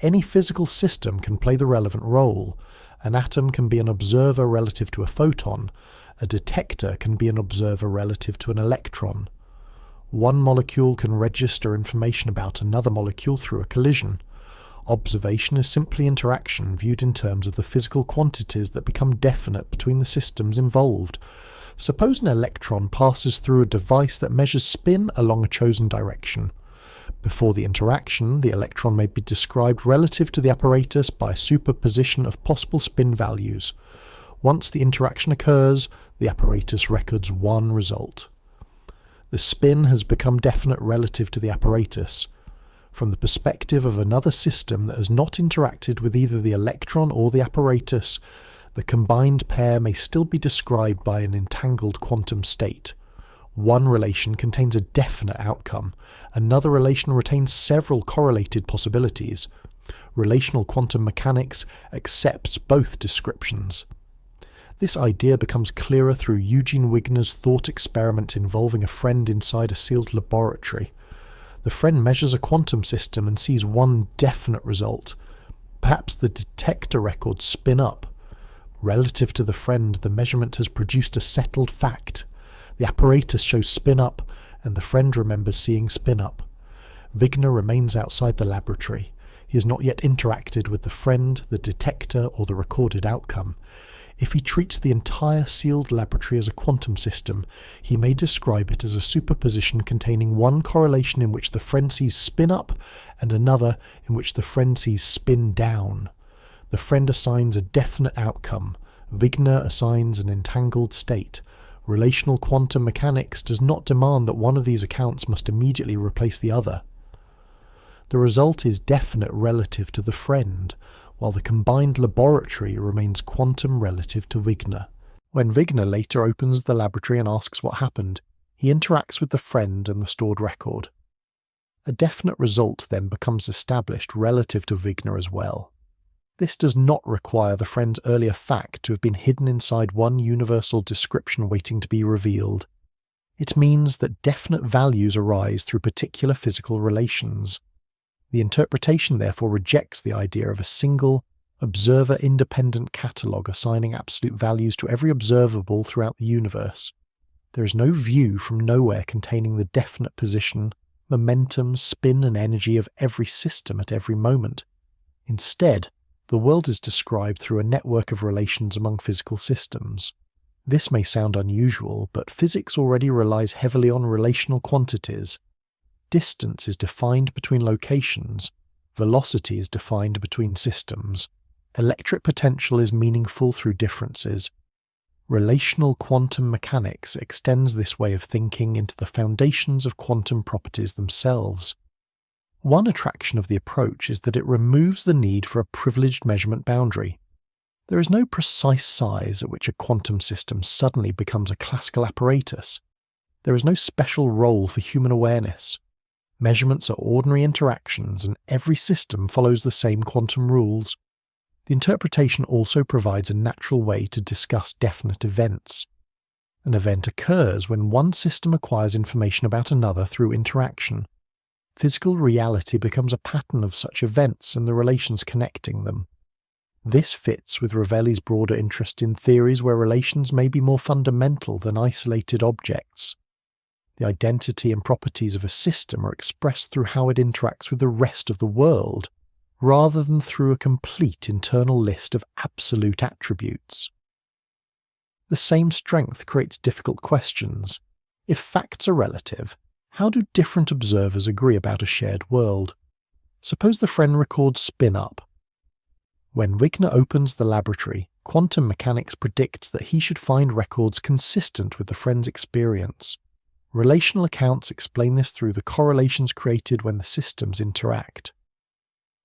Any physical system can play the relevant role. An atom can be an observer relative to a photon. A detector can be an observer relative to an electron. One molecule can register information about another molecule through a collision. Observation is simply interaction viewed in terms of the physical quantities that become definite between the systems involved. Suppose an electron passes through a device that measures spin along a chosen direction. Before the interaction, the electron may be described relative to the apparatus by a superposition of possible spin values. Once the interaction occurs, the apparatus records one result. The spin has become definite relative to the apparatus. From the perspective of another system that has not interacted with either the electron or the apparatus, the combined pair may still be described by an entangled quantum state. One relation contains a definite outcome. Another relation retains several correlated possibilities. Relational quantum mechanics accepts both descriptions. This idea becomes clearer through Eugene Wigner's thought experiment involving a friend inside a sealed laboratory. The friend measures a quantum system and sees one definite result. Perhaps the detector records spin up. Relative to the friend, the measurement has produced a settled fact. The apparatus shows spin up, and the friend remembers seeing spin up. Wigner remains outside the laboratory. He has not yet interacted with the friend, the detector, or the recorded outcome. If he treats the entire sealed laboratory as a quantum system, he may describe it as a superposition containing one correlation in which the friend sees spin up and another in which the friend sees spin down. The friend assigns a definite outcome. Wigner assigns an entangled state. Relational quantum mechanics does not demand that one of these accounts must immediately replace the other. The result is definite relative to the friend, while the combined laboratory remains quantum relative to Wigner. When Wigner later opens the laboratory and asks what happened, he interacts with the friend and the stored record. A definite result then becomes established relative to Wigner as well. This does not require the friend's earlier fact to have been hidden inside one universal description waiting to be revealed. It means that definite values arise through particular physical relations. The interpretation therefore rejects the idea of a single, observer-independent catalogue assigning absolute values to every observable throughout the universe. There is no view from nowhere containing the definite position, momentum, spin, and energy of every system at every moment. Instead, the world is described through a network of relations among physical systems. This may sound unusual, but physics already relies heavily on relational quantities. Distance is defined between locations. Velocity is defined between systems. Electric potential is meaningful through differences. Relational quantum mechanics extends this way of thinking into the foundations of quantum properties themselves. One attraction of the approach is that it removes the need for a privileged measurement boundary. There is no precise size at which a quantum system suddenly becomes a classical apparatus. There is no special role for human awareness. Measurements are ordinary interactions, and every system follows the same quantum rules. The interpretation also provides a natural way to discuss definite events. An event occurs when one system acquires information about another through interaction. Physical reality becomes a pattern of such events and the relations connecting them. This fits with Ravelli's broader interest in theories where relations may be more fundamental than isolated objects. The identity and properties of a system are expressed through how it interacts with the rest of the world, rather than through a complete internal list of absolute attributes. The same strength creates difficult questions. If facts are relative, how do different observers agree about a shared world? Suppose the friend records spin up. When Wigner opens the laboratory, quantum mechanics predicts that he should find records consistent with the friend's experience. Relational accounts explain this through the correlations created when the systems interact.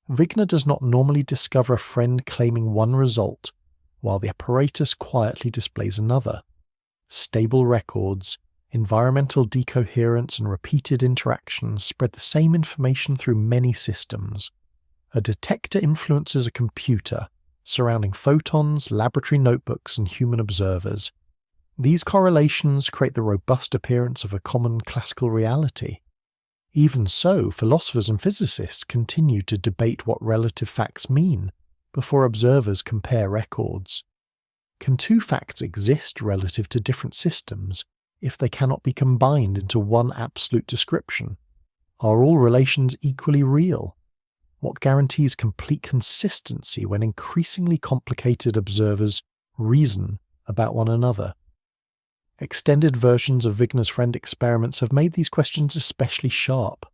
Wigner does not normally discover a friend claiming one result, while the apparatus quietly displays another. Stable records, environmental decoherence, and repeated interactions spread the same information through many systems. A detector influences a computer, surrounding photons, laboratory notebooks, and human observers. These correlations create the robust appearance of a common classical reality. Even so, philosophers and physicists continue to debate what relative facts mean before observers compare records. Can two facts exist relative to different systems if they cannot be combined into one absolute description? Are all relations equally real? What guarantees complete consistency when increasingly complicated observers reason about one another? Extended versions of Wigner's friend experiments have made these questions especially sharp.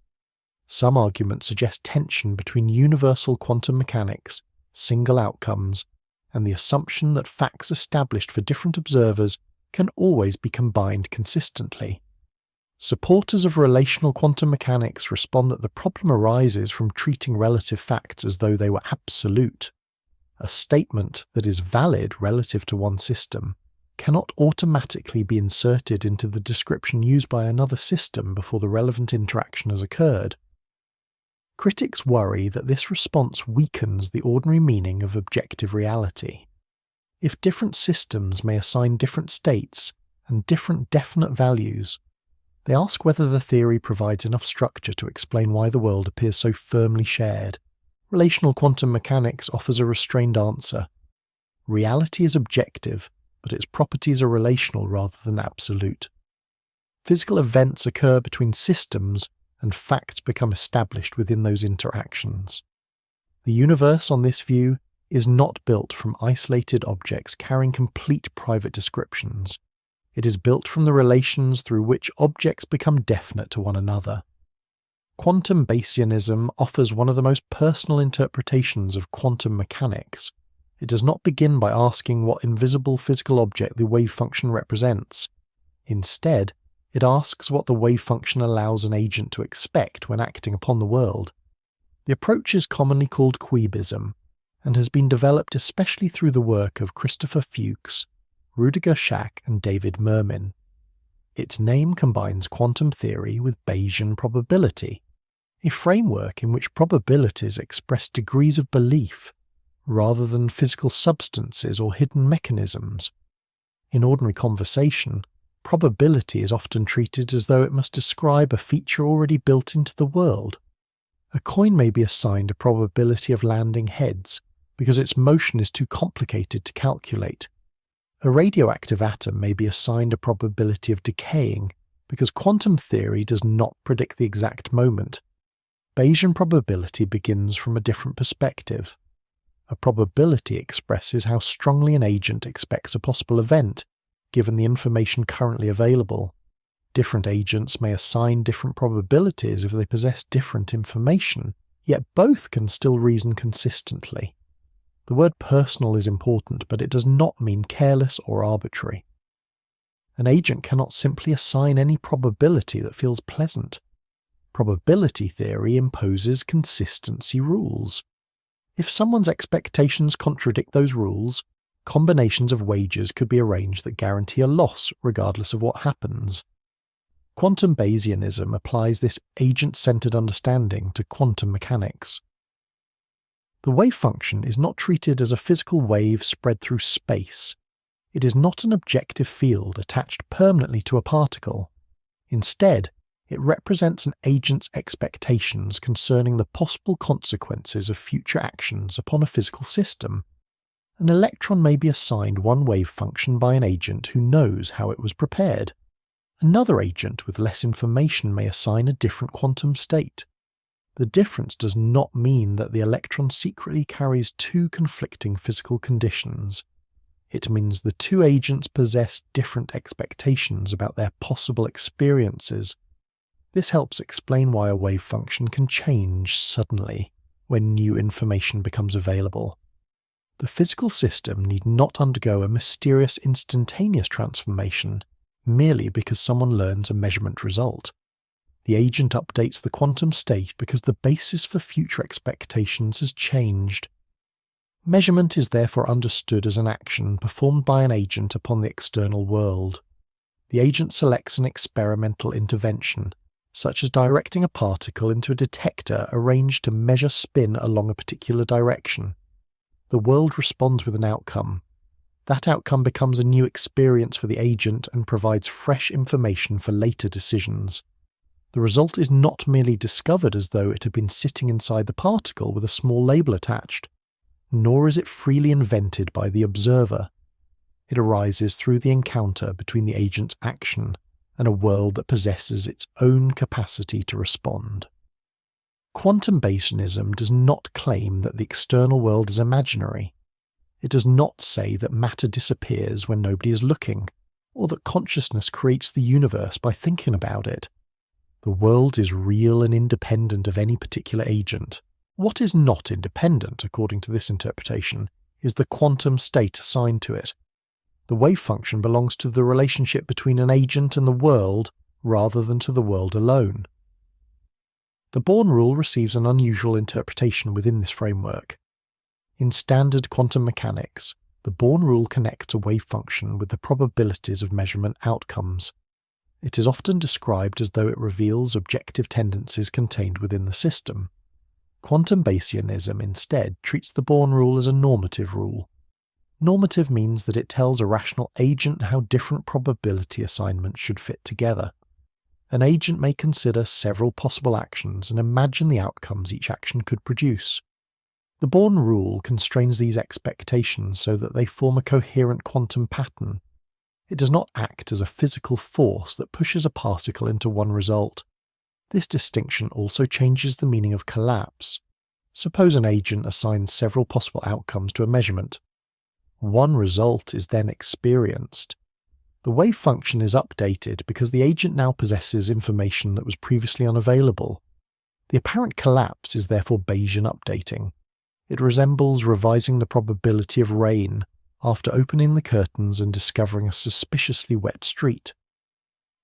Some arguments suggest tension between universal quantum mechanics, single outcomes, and the assumption that facts established for different observers can always be combined consistently. Supporters of relational quantum mechanics respond that the problem arises from treating relative facts as though they were absolute. A statement that is valid relative to one system cannot automatically be inserted into the description used by another system before the relevant interaction has occurred. Critics worry that this response weakens the ordinary meaning of objective reality. If different systems may assign different states and different definite values, they ask whether the theory provides enough structure to explain why the world appears so firmly shared. Relational quantum mechanics offers a restrained answer. Reality is objective, but its properties are relational rather than absolute. Physical events occur between systems, and facts become established within those interactions. The universe, on this view, is not built from isolated objects carrying complete private descriptions. It is built from the relations through which objects become definite to one another. Quantum Bayesianism offers one of the most personal interpretations of quantum mechanics. It does not begin by asking what invisible physical object the wavefunction represents. Instead, it asks what the wavefunction allows an agent to expect when acting upon the world. The approach is commonly called Quibism, and has been developed especially through the work of Christopher Fuchs, Rudiger Schack, and David Mermin. Its name combines quantum theory with Bayesian probability, a framework in which probabilities express degrees of belief rather than physical substances or hidden mechanisms. In ordinary conversation, probability is often treated as though it must describe a feature already built into the world. A coin may be assigned a probability of landing heads because its motion is too complicated to calculate. A radioactive atom may be assigned a probability of decaying because quantum theory does not predict the exact moment. Bayesian probability begins from a different perspective. A probability expresses how strongly an agent expects a possible event, given the information currently available. Different agents may assign different probabilities if they possess different information, yet both can still reason consistently. The word personal is important, but it does not mean careless or arbitrary. An agent cannot simply assign any probability that feels pleasant. Probability theory imposes consistency rules. If someone's expectations contradict those rules, combinations of wagers could be arranged that guarantee a loss regardless of what happens. Quantum Bayesianism applies this agent-centered understanding to quantum mechanics. The wavefunction is not treated as a physical wave spread through space. It is not an objective field attached permanently to a particle. Instead, it represents an agent's expectations concerning the possible consequences of future actions upon a physical system. An electron may be assigned one wavefunction by an agent who knows how it was prepared. Another agent with less information may assign a different quantum state. The difference does not mean that the electron secretly carries two conflicting physical conditions. It means the two agents possess different expectations about their possible experiences. This helps explain why a wave function can change suddenly when new information becomes available. The physical system need not undergo a mysterious instantaneous transformation merely because someone learns a measurement result. The agent updates the quantum state because the basis for future expectations has changed. Measurement is therefore understood as an action performed by an agent upon the external world. The agent selects an experimental intervention, such as directing a particle into a detector arranged to measure spin along a particular direction. The world responds with an outcome. That outcome becomes a new experience for the agent and provides fresh information for later decisions. The result is not merely discovered as though it had been sitting inside the particle with a small label attached, nor is it freely invented by the observer. It arises through the encounter between the agent's action and a world that possesses its own capacity to respond. Quantum Bayesianism does not claim that the external world is imaginary. It does not say that matter disappears when nobody is looking, or that consciousness creates the universe by thinking about it. The world is real and independent of any particular agent. What is not independent, according to this interpretation, is the quantum state assigned to it. The wavefunction belongs to the relationship between an agent and the world rather than to the world alone. The Bohr rule receives an unusual interpretation within this framework. In standard quantum mechanics, the Bohr rule connects a wavefunction with the probabilities of measurement outcomes. It is often described as though it reveals objective tendencies contained within the system. Quantum Bayesianism instead treats the Bohr rule as a normative rule. Normative means that it tells a rational agent how different probability assignments should fit together. An agent may consider several possible actions and imagine the outcomes each action could produce. The Bohr rule constrains these expectations so that they form a coherent quantum pattern. It does not act as a physical force that pushes a particle into one result. This distinction also changes the meaning of collapse. Suppose an agent assigns several possible outcomes to a measurement. One result is then experienced. The wavefunction is updated because the agent now possesses information that was previously unavailable. The apparent collapse is therefore Bayesian updating. It resembles revising the probability of rain after opening the curtains and discovering a suspiciously wet street.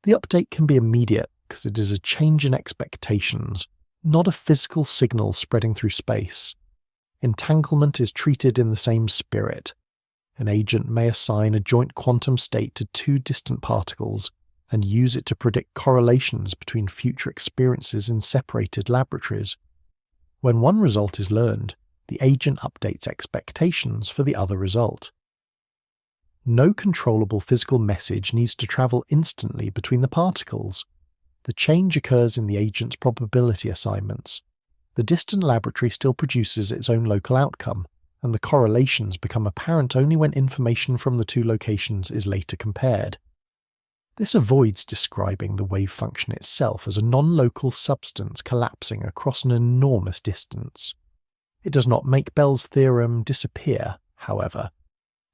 The update can be immediate because it is a change in expectations, not a physical signal spreading through space. Entanglement is treated in the same spirit. An agent may assign a joint quantum state to two distant particles and use it to predict correlations between future experiences in separated laboratories. When one result is learned, the agent updates expectations for the other result. No controllable physical message needs to travel instantly between the particles. The change occurs in the agent's probability assignments. The distant laboratory still produces its own local outcome, and the correlations become apparent only when information from the two locations is later compared. This avoids describing the wave function itself as a non-local substance collapsing across an enormous distance. It does not make Bell's theorem disappear, however.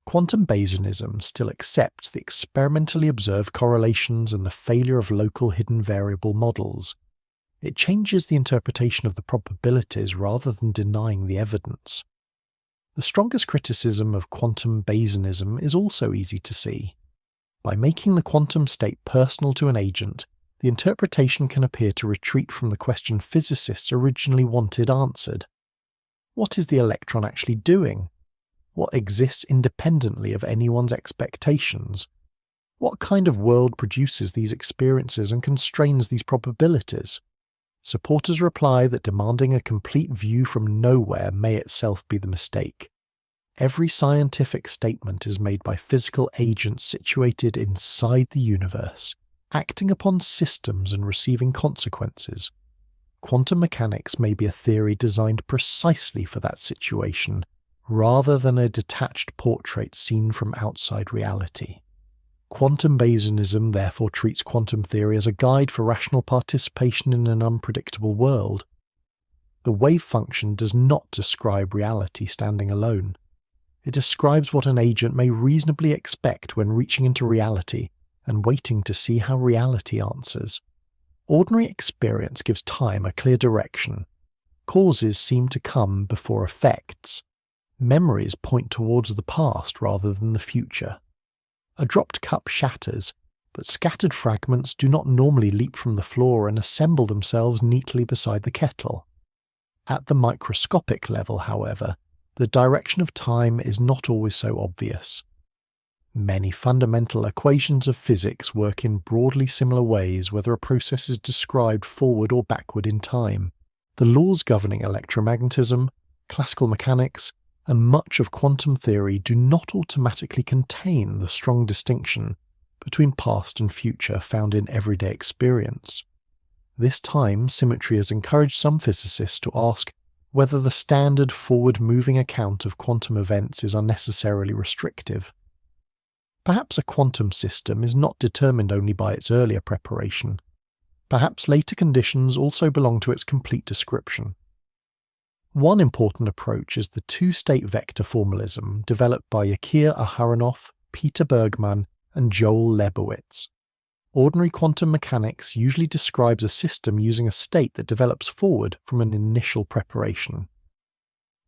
Quantum Bayesianism still accepts the experimentally observed correlations and the failure of local hidden variable models. It changes the interpretation of the probabilities rather than denying the evidence. The strongest criticism of quantum Bayesianism is also easy to see. By making the quantum state personal to an agent, the interpretation can appear to retreat from the question physicists originally wanted answered. What is the electron actually doing? What exists independently of anyone's expectations? What kind of world produces these experiences and constrains these probabilities? Supporters reply that demanding a complete view from nowhere may itself be the mistake. Every scientific statement is made by physical agents situated inside the universe, acting upon systems and receiving consequences. Quantum mechanics may be a theory designed precisely for that situation, rather than a detached portrait seen from outside reality. Quantum Bayesianism therefore treats quantum theory as a guide for rational participation in an unpredictable world. The wave function does not describe reality standing alone. It describes what an agent may reasonably expect when reaching into reality and waiting to see how reality answers. Ordinary experience gives time a clear direction. Causes seem to come before effects. Memories point towards the past rather than the future. A dropped cup shatters, but scattered fragments do not normally leap from the floor and assemble themselves neatly beside the kettle. At the microscopic level, however, the direction of time is not always so obvious. Many fundamental equations of physics work in broadly similar ways whether a process is described forward or backward in time. The laws governing electromagnetism, classical mechanics, and much of quantum theory do not automatically contain the strong distinction between past and future found in everyday experience. This time symmetry has encouraged some physicists to ask whether the standard forward-moving account of quantum events is unnecessarily restrictive. Perhaps a quantum system is not determined only by its earlier preparation. Perhaps later conditions also belong to its complete description. One important approach is the two-state vector formalism developed by Yakir Aharonov, Peter Bergman, and Joel Lebowitz. Ordinary quantum mechanics usually describes a system using a state that develops forward from an initial preparation.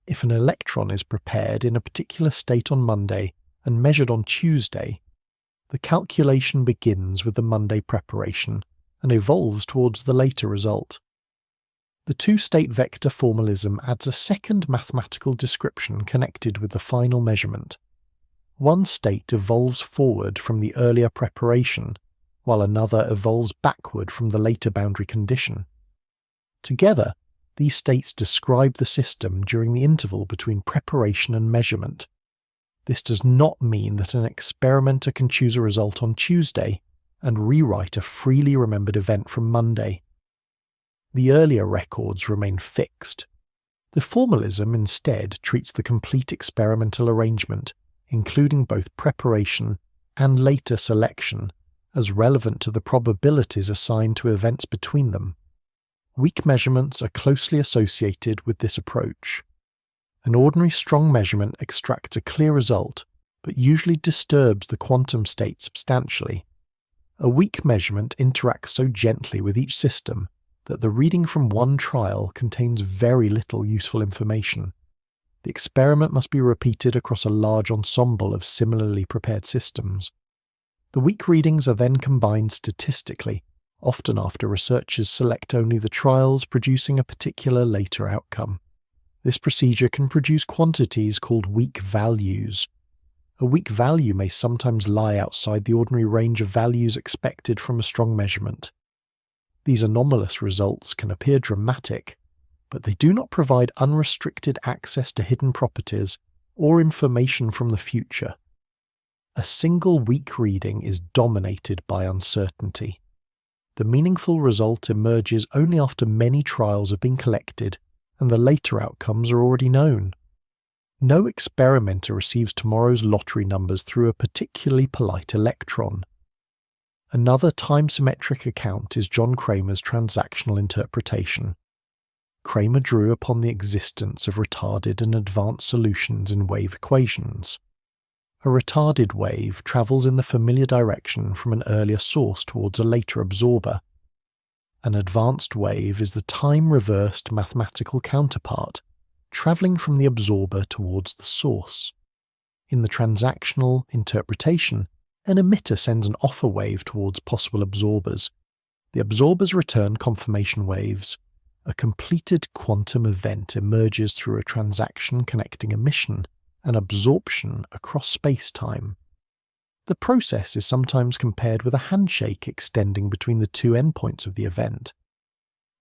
If an electron is prepared in a particular state on Monday and measured on Tuesday, the calculation begins with the Monday preparation and evolves towards the later result. The two-state vector formalism adds a second mathematical description connected with the final measurement. One state evolves forward from the earlier preparation, while another evolves backward from the later boundary condition. Together, these states describe the system during the interval between preparation and measurement. This does not mean that an experimenter can choose a result on Tuesday and rewrite a freely remembered event from Monday. The earlier records remain fixed. The formalism instead treats the complete experimental arrangement, including both preparation and later selection, as relevant to the probabilities assigned to events between them. Weak measurements are closely associated with this approach. An ordinary strong measurement extracts a clear result, but usually disturbs the quantum state substantially. A weak measurement interacts so gently with each system that the reading from one trial contains very little useful information. The experiment must be repeated across a large ensemble of similarly prepared systems. The weak readings are then combined statistically, often after researchers select only the trials producing a particular later outcome. This procedure can produce quantities called weak values. A weak value may sometimes lie outside the ordinary range of values expected from a strong measurement. These anomalous results can appear dramatic, but they do not provide unrestricted access to hidden properties or information from the future. A single weak reading is dominated by uncertainty. The meaningful result emerges only after many trials have been collected and the later outcomes are already known. No experimenter receives tomorrow's lottery numbers through a particularly polite electron. Another time-symmetric account is John Cramer's transactional interpretation. Cramer drew upon the existence of retarded and advanced solutions in wave equations. A retarded wave travels in the familiar direction from an earlier source towards a later absorber. An advanced wave is the time-reversed mathematical counterpart, traveling from the absorber towards the source. In the transactional interpretation, an emitter sends an offer wave towards possible absorbers. The absorbers return confirmation waves. A completed quantum event emerges through a transaction connecting emission and absorption across space-time. The process is sometimes compared with a handshake extending between the two endpoints of the event.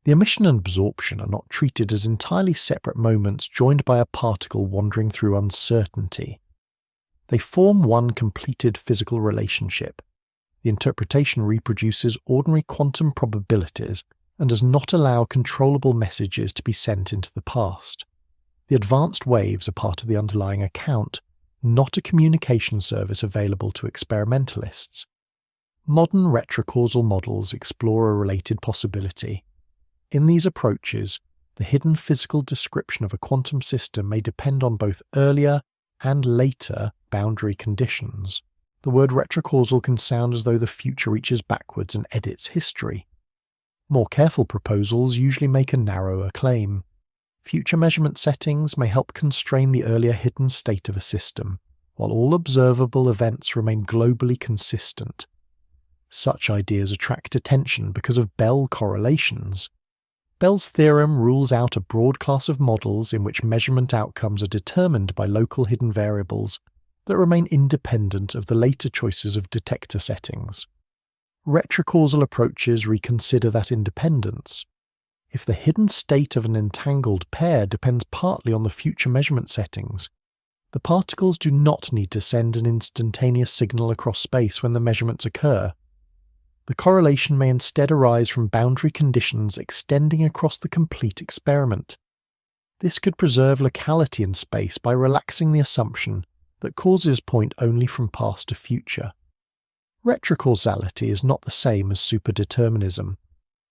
The emission and absorption are not treated as entirely separate moments joined by a particle wandering through uncertainty. They form one completed physical relationship. The interpretation reproduces ordinary quantum probabilities and does not allow controllable messages to be sent into the past. The advanced waves are part of the underlying account, not a communication service available to experimentalists. Modern retrocausal models explore a related possibility. In these approaches, the hidden physical description of a quantum system may depend on both earlier and later boundary conditions. The word retrocausal can sound as though the future reaches backwards and edits history. More careful proposals usually make a narrower claim. Future measurement settings may help constrain the earlier hidden state of a system, while all observable events remain globally consistent. Such ideas attract attention because of Bell correlations. Bell's theorem rules out a broad class of models in which measurement outcomes are determined by local hidden variables that remain independent of the later choices of detector settings. Retrocausal approaches reconsider that independence. If the hidden state of an entangled pair depends partly on the future measurement settings, the particles do not need to send an instantaneous signal across space when the measurements occur. The correlation may instead arise from boundary conditions extending across the complete experiment. This could preserve locality in space by relaxing the assumption that causes point only from past to future. Retrocausality is not the same as superdeterminism.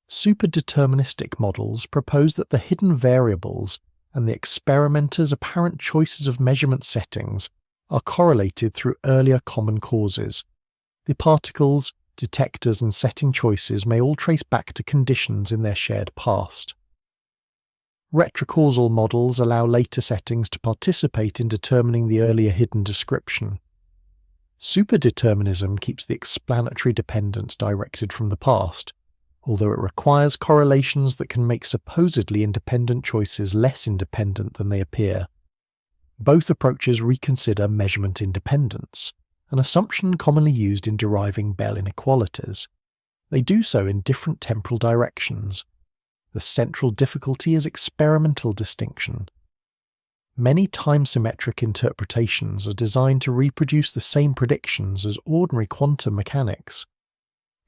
Superdeterministic models propose that the hidden variables and the experimenter's apparent choices of measurement settings are correlated through earlier common causes. The particles, detectors, and setting choices may all trace back to conditions in their shared past. Retrocausal models allow later settings to participate in determining the earlier hidden description. Superdeterminism keeps the explanatory dependence directed from the past, although it requires correlations that can make supposedly independent choices less independent than they appear. Both approaches reconsider measurement independence, an assumption commonly used in deriving Bell inequalities. They do so in different temporal directions. The central difficulty is experimental distinction. Many time-symmetric interpretations are designed to reproduce the same predictions as ordinary quantum mechanics.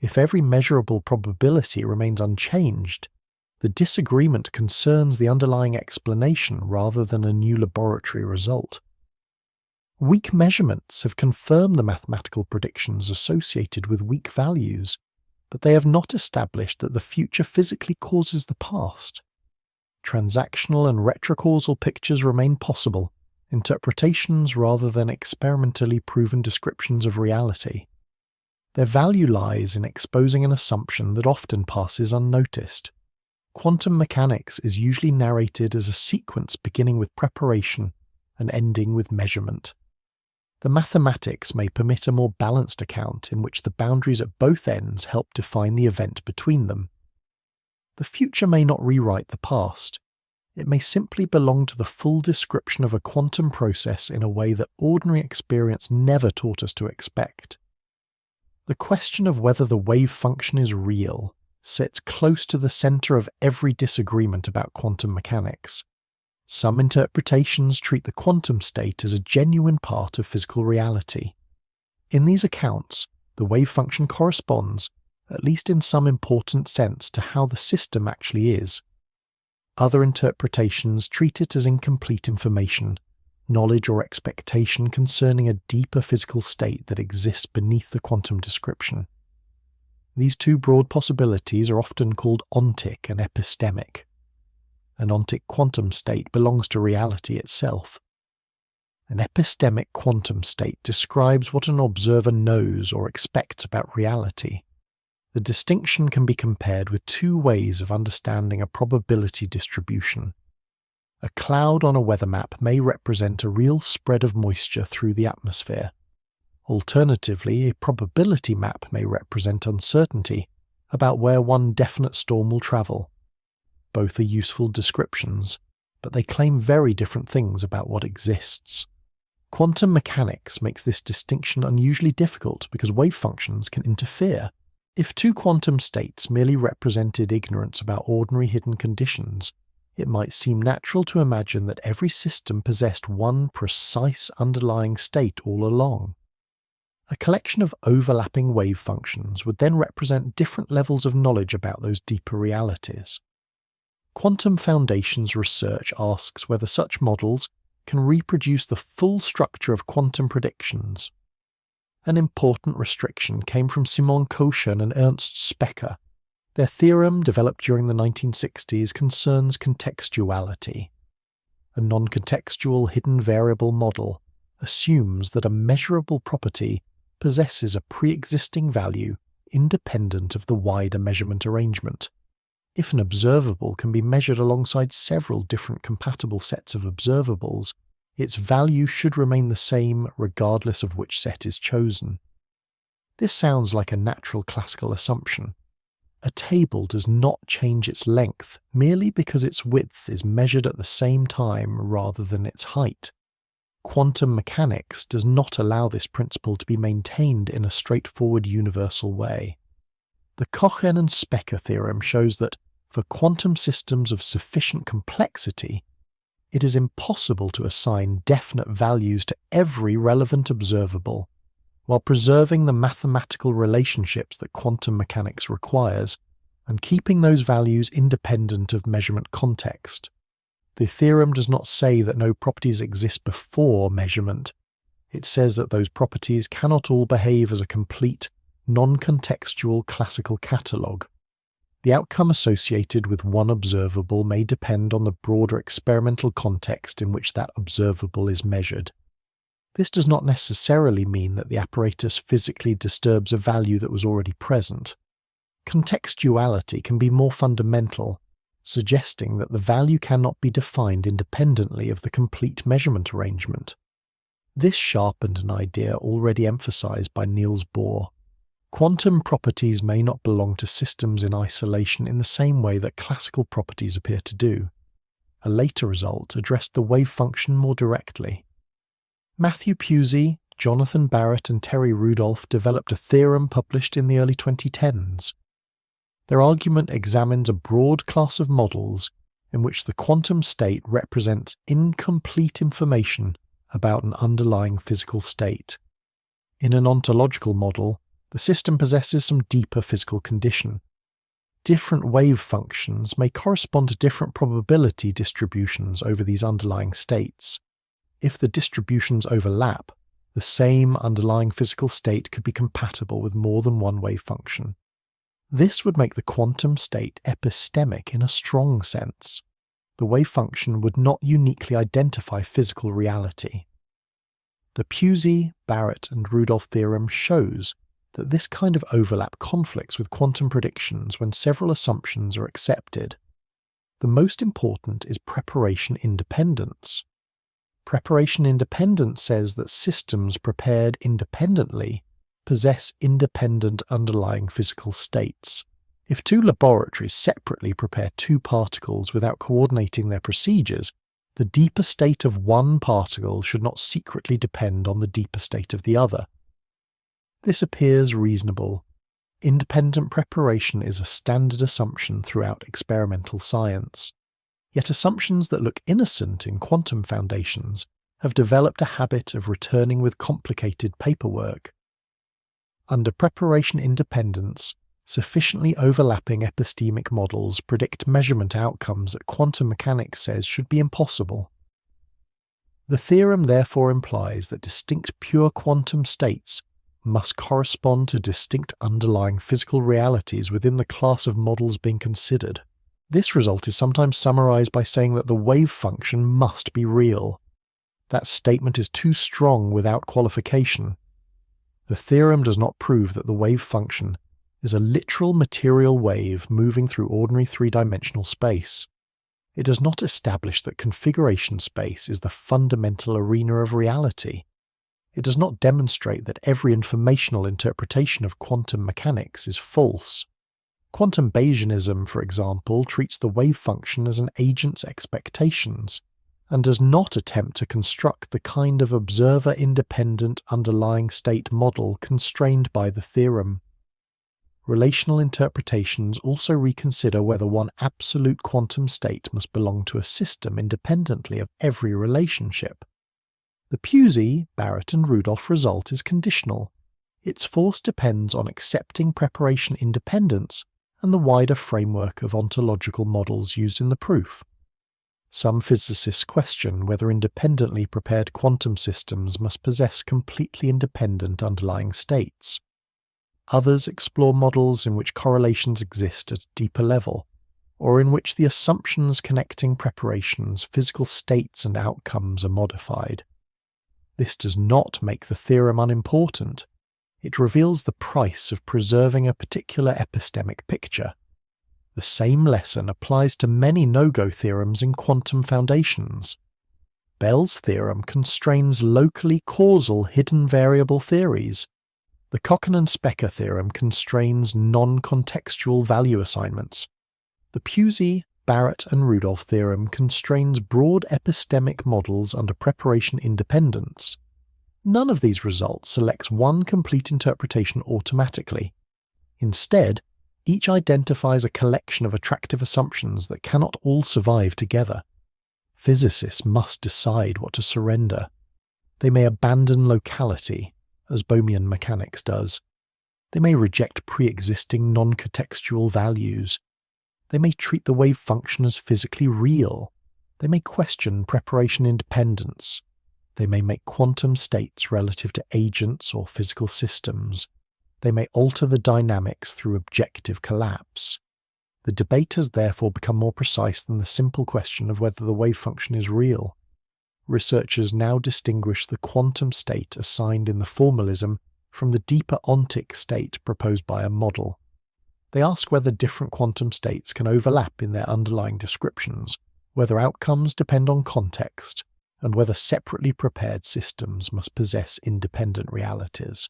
If every measurable probability remains unchanged, the disagreement concerns the underlying explanation rather than a new laboratory result. Weak measurements have confirmed the mathematical predictions associated with weak values, but they have not established that the future physically causes the past. Transactional and retrocausal pictures remain possible, interpretations rather than experimentally proven descriptions of reality. Their value lies in exposing an assumption that often passes unnoticed. Quantum mechanics is usually narrated as a sequence beginning with preparation and ending with measurement. The mathematics may permit a more balanced account in which the boundaries at both ends help define the event between them. The future may not rewrite the past. It may simply belong to the full description of a quantum process in a way that ordinary experience never taught us to expect. The question of whether the wave function is real sits close to the center of every disagreement about quantum mechanics. Some interpretations treat the quantum state as a genuine part of physical reality. In these accounts, the wave function corresponds, at least in some important sense, to how the system actually is. Other interpretations treat it as incomplete information, knowledge or expectation concerning a deeper physical state that exists beneath the quantum description. These two broad possibilities are often called ontic and epistemic. An ontic quantum state belongs to reality itself. An epistemic quantum state describes what an observer knows or expects about reality. The distinction can be compared with two ways of understanding a probability distribution. A cloud on a weather map may represent a real spread of moisture through the atmosphere. Alternatively, a probability map may represent uncertainty about where one definite storm will travel. Both are useful descriptions, but they claim very different things about what exists. Quantum mechanics makes this distinction unusually difficult because wave functions can interfere. If two quantum states merely represented ignorance about ordinary hidden conditions, it might seem natural to imagine that every system possessed one precise underlying state all along. A collection of overlapping wave functions would then represent different levels of knowledge about those deeper realities. Quantum Foundations research asks whether such models can reproduce the full structure of quantum predictions. An important restriction came from Simon Kochen and Ernst Specker. Their theorem, developed during the 1960s, concerns contextuality. A non-contextual hidden variable model assumes that a measurable property possesses a pre-existing value independent of the wider measurement arrangement. If an observable can be measured alongside several different compatible sets of observables, its value should remain the same regardless of which set is chosen. This sounds like a natural classical assumption. A table does not change its length merely because its width is measured at the same time rather than its height. Quantum mechanics does not allow this principle to be maintained in a straightforward universal way. The Kochen and Specker theorem shows that, for quantum systems of sufficient complexity, it is impossible to assign definite values to every relevant observable, while preserving the mathematical relationships that quantum mechanics requires, and keeping those values independent of measurement context. The theorem does not say that no properties exist before measurement. It says that those properties cannot all behave as a complete, non-contextual classical catalogue. The outcome associated with one observable may depend on the broader experimental context in which that observable is measured. This does not necessarily mean that the apparatus physically disturbs a value that was already present. Contextuality can be more fundamental, suggesting that the value cannot be defined independently of the complete measurement arrangement. This sharpened an idea already emphasized by Niels Bohr. Quantum properties may not belong to systems in isolation in the same way that classical properties appear to do. A later result addressed the wave function more directly. Matthew Pusey, Jonathan Barrett and Terry Rudolph developed a theorem published in the early 2010s. Their argument examines a broad class of models in which the quantum state represents incomplete information about an underlying physical state. In an ontological model, the system possesses some deeper physical condition. Different wave functions may correspond to different probability distributions over these underlying states. If the distributions overlap, the same underlying physical state could be compatible with more than one wave function. This would make the quantum state epistemic in a strong sense. The wave function would not uniquely identify physical reality. The Pusey, Barrett, and Rudolph theorem shows that this kind of overlap conflicts with quantum predictions when several assumptions are accepted. The most important is preparation independence. Preparation independence says that systems prepared independently possess independent underlying physical states. If two laboratories separately prepare two particles without coordinating their procedures, the deeper state of one particle should not secretly depend on the deeper state of the other. This appears reasonable. Independent preparation is a standard assumption throughout experimental science. Yet assumptions that look innocent in quantum foundations have developed a habit of returning with complicated paperwork. Under preparation independence, sufficiently overlapping epistemic models predict measurement outcomes that quantum mechanics says should be impossible. The theorem therefore implies that distinct pure quantum states must correspond to distinct underlying physical realities within the class of models being considered. This result is sometimes summarized by saying that the wave function must be real. That statement is too strong without qualification. The theorem does not prove that the wave function is a literal material wave moving through ordinary three-dimensional space. It does not establish that configuration space is the fundamental arena of reality. It does not demonstrate that every informational interpretation of quantum mechanics is false. Quantum Bayesianism, for example, treats the wave function as an agent's expectations, and does not attempt to construct the kind of observer-independent underlying state model constrained by the theorem. Relational interpretations also reconsider whether one absolute quantum state must belong to a system independently of every relationship. The Pusey, Barrett and Rudolph result is conditional. Its force depends on accepting preparation independence and the wider framework of ontological models used in the proof. Some physicists question whether independently prepared quantum systems must possess completely independent underlying states. Others explore models in which correlations exist at a deeper level, or in which the assumptions connecting preparations, physical states and outcomes are modified. This does not make the theorem unimportant. It reveals the price of preserving a particular epistemic picture. The same lesson applies to many no-go theorems in quantum foundations. Bell's theorem constrains locally causal hidden variable theories. The Kochen-Specker theorem constrains non-contextual value assignments. The Pusey, Barrett and Rudolph theorem constrains broad epistemic models under preparation independence. None of these results selects one complete interpretation automatically. Instead, each identifies a collection of attractive assumptions that cannot all survive together. Physicists must decide what to surrender. They may abandon locality, as Bohmian mechanics does. They may reject pre-existing non-contextual values. They may treat the wave function as physically real. They may question preparation independence. They may make quantum states relative to agents or physical systems. They may alter the dynamics through objective collapse. The debate has therefore become more precise than the simple question of whether the wave function is real. Researchers now distinguish the quantum state assigned in the formalism from the deeper ontic state proposed by a model. They ask whether different quantum states can overlap in their underlying descriptions, whether outcomes depend on context, and whether separately prepared systems must possess independent realities.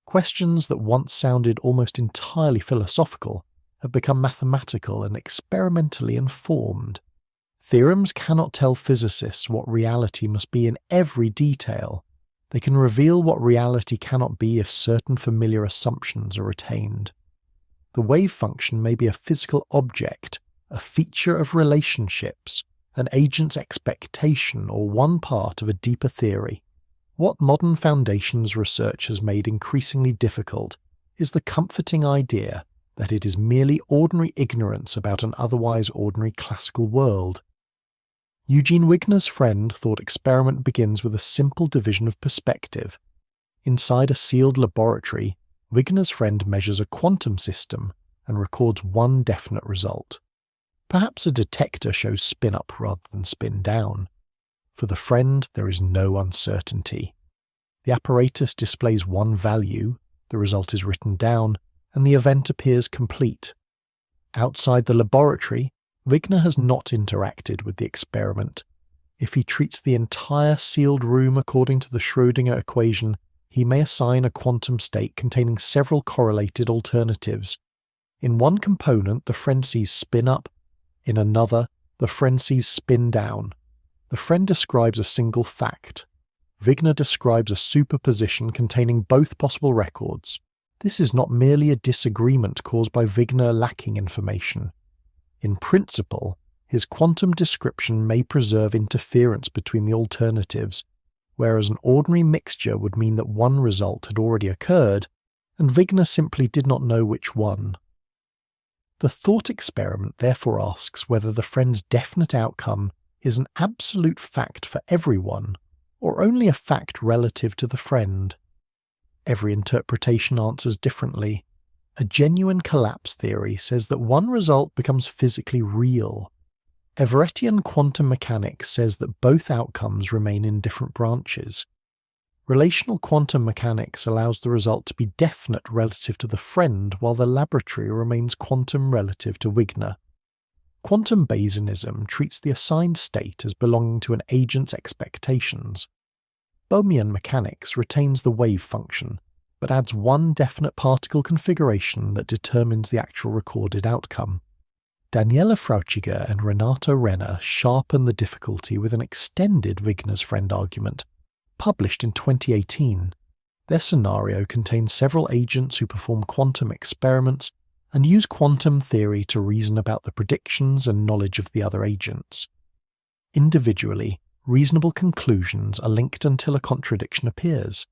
Questions that once sounded almost entirely philosophical have become mathematical and experimentally informed. Theorems cannot tell physicists what reality must be in every detail. They can reveal what reality cannot be if certain familiar assumptions are retained. The wave function may be a physical object, a feature of relationships, an agent's expectation, or one part of a deeper theory. What modern foundations research has made increasingly difficult is the comforting idea that it is merely ordinary ignorance about an otherwise ordinary classical world. Eugene Wigner's friend thought experiment begins with a simple division of perspective. Inside a sealed laboratory, Wigner's friend measures a quantum system and records one definite result. Perhaps a detector shows spin up rather than spin down. For the friend, there is no uncertainty. The apparatus displays one value, the result is written down, and the event appears complete. Outside the laboratory, Wigner has not interacted with the experiment. If he treats the entire sealed room according to the Schrödinger equation, he may assign a quantum state containing several correlated alternatives. In one component, the friend sees spin up. In another, the friend sees spin down. The friend describes a single fact. Wigner describes a superposition containing both possible records. This is not merely a disagreement caused by Wigner lacking information. In principle, his quantum description may preserve interference between the alternatives, whereas an ordinary mixture would mean that one result had already occurred, and Wigner simply did not know which one. The thought experiment therefore asks whether the friend's definite outcome is an absolute fact for everyone, or only a fact relative to the friend. Every interpretation answers differently. A genuine collapse theory says that one result becomes physically real. Everettian quantum mechanics says that both outcomes remain in different branches. Relational quantum mechanics allows the result to be definite relative to the friend, while the laboratory remains quantum relative to Wigner. Quantum Bayesianism treats the assigned state as belonging to an agent's expectations. Bohmian mechanics retains the wave function, but adds one definite particle configuration that determines the actual recorded outcome. Daniela Frauchiger and Renato Renner sharpen the difficulty with an extended Wigner's friend argument, published in 2018. Their scenario contains several agents who perform quantum experiments and use quantum theory to reason about the predictions and knowledge of the other agents. Individually, reasonable conclusions are linked until a contradiction appears.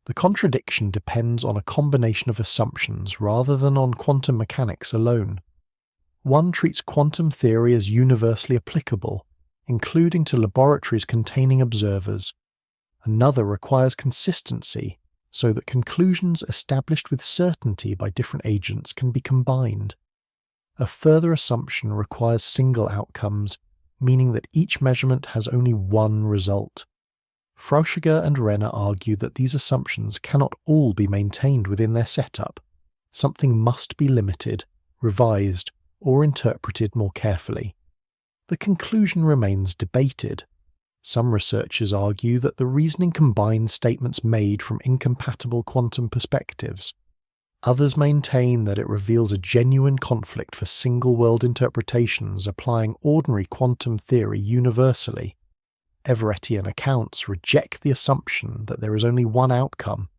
The contradiction depends on a combination of assumptions rather than on quantum mechanics alone. One treats quantum theory as universally applicable, including to laboratories containing observers. Another requires consistency, so that conclusions established with certainty by different agents can be combined. A further assumption requires single outcomes, meaning that each measurement has only one result. Frauchiger and Renner argue that these assumptions cannot all be maintained within their setup. Something must be limited, revised, or interpreted more carefully? The conclusion remains debated. Some researchers argue that the reasoning combines statements made from incompatible quantum perspectives. Others maintain that it reveals a genuine conflict for single-world interpretations applying ordinary quantum theory universally. Everettian accounts reject the assumption that there is only one outcome.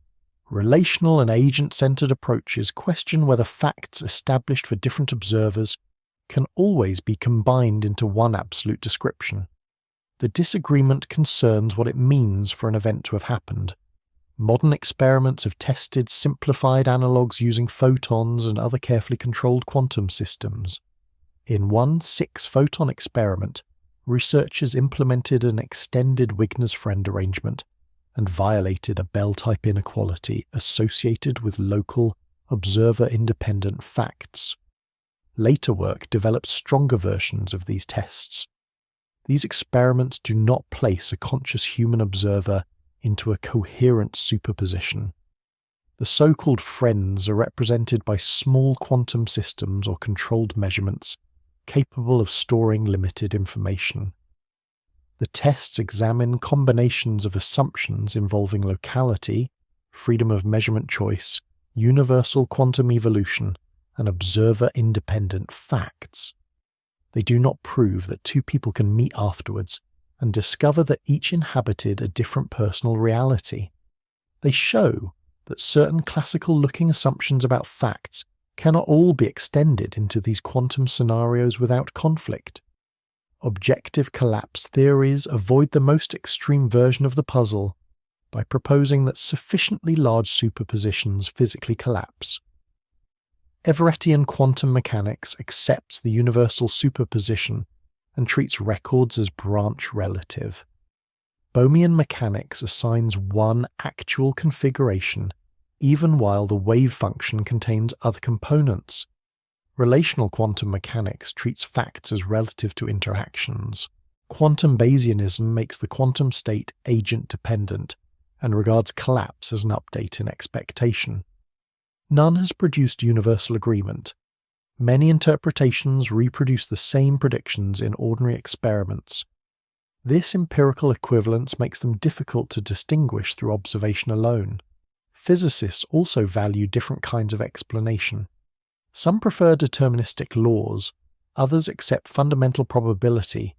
Relational and agent-centered approaches question whether facts established for different observers can always be combined into one absolute description. The disagreement concerns what it means for an event to have happened. Modern experiments have tested simplified analogues using photons and other carefully controlled quantum systems. In one 6-photon experiment, researchers implemented an extended Wigner's friend arrangement and violated a Bell-type inequality associated with local, observer-independent facts. Later work developed stronger versions of these tests. These experiments do not place a conscious human observer into a coherent superposition. The so-called friends are represented by small quantum systems or controlled measurements capable of storing limited information. The tests examine combinations of assumptions involving locality, freedom of measurement choice, universal quantum evolution, and observer-independent facts. They do not prove that two people can meet afterwards and discover that each inhabited a different personal reality. They show that certain classical-looking assumptions about facts cannot all be extended into these quantum scenarios without conflict. Objective collapse theories avoid the most extreme version of the puzzle by proposing that sufficiently large superpositions physically collapse. Everettian quantum mechanics accepts the universal superposition and treats records as branch relative. Bohmian mechanics assigns one actual configuration even while the wavefunction contains other components. Relational quantum mechanics treats facts as relative to interactions. Quantum Bayesianism makes the quantum state agent-dependent and regards collapse as an update in expectation. None has produced universal agreement. Many interpretations reproduce the same predictions in ordinary experiments. This empirical equivalence makes them difficult to distinguish through observation alone. Physicists also value different kinds of explanation. Some prefer deterministic laws, others accept fundamental probability.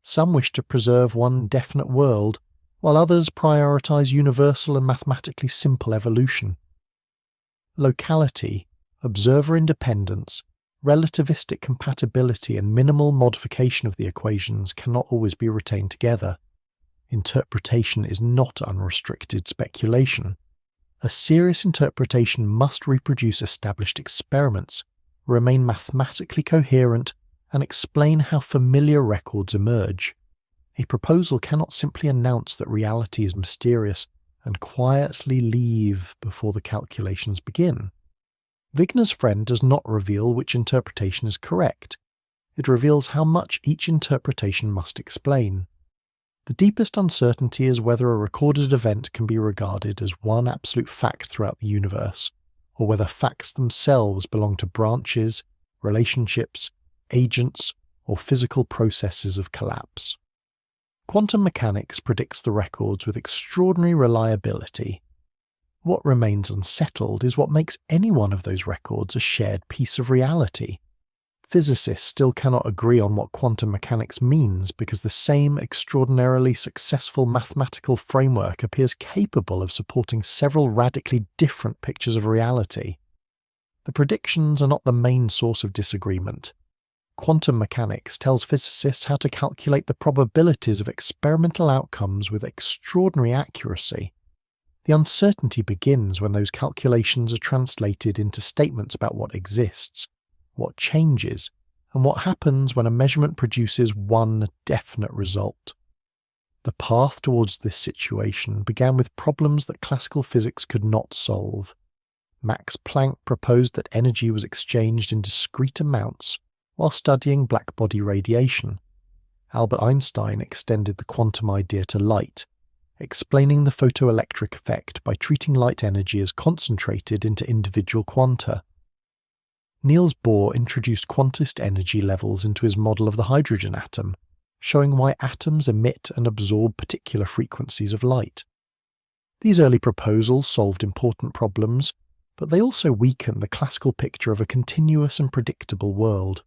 Some wish to preserve one definite world, while others prioritize universal and mathematically simple evolution. Locality, observer independence, relativistic compatibility and minimal modification of the equations cannot always be retained together. Interpretation is not unrestricted speculation. A serious interpretation must reproduce established experiments, remain mathematically coherent, and explain how familiar records emerge. A proposal cannot simply announce that reality is mysterious and quietly leave before the calculations begin. Wigner's friend does not reveal which interpretation is correct. It reveals how much each interpretation must explain. The deepest uncertainty is whether a recorded event can be regarded as one absolute fact throughout the universe, or whether facts themselves belong to branches, relationships, agents, or physical processes of collapse. Quantum mechanics predicts the records with extraordinary reliability. What remains unsettled is what makes any one of those records a shared piece of reality. Physicists still cannot agree on what quantum mechanics means because the same extraordinarily successful mathematical framework appears capable of supporting several radically different pictures of reality. The predictions are not the main source of disagreement. Quantum mechanics tells physicists how to calculate the probabilities of experimental outcomes with extraordinary accuracy. The uncertainty begins when those calculations are translated into statements about what exists, what changes, and what happens when a measurement produces one definite result. The path towards this situation began with problems that classical physics could not solve. Max Planck proposed that energy was exchanged in discrete amounts while studying blackbody radiation. Albert Einstein extended the quantum idea to light, explaining the photoelectric effect by treating light energy as concentrated into individual quanta. Niels Bohr introduced quantist energy levels into his model of the hydrogen atom, showing why atoms emit and absorb particular frequencies of light. These early proposals solved important problems, but they also weakened the classical picture of a continuous and predictable world.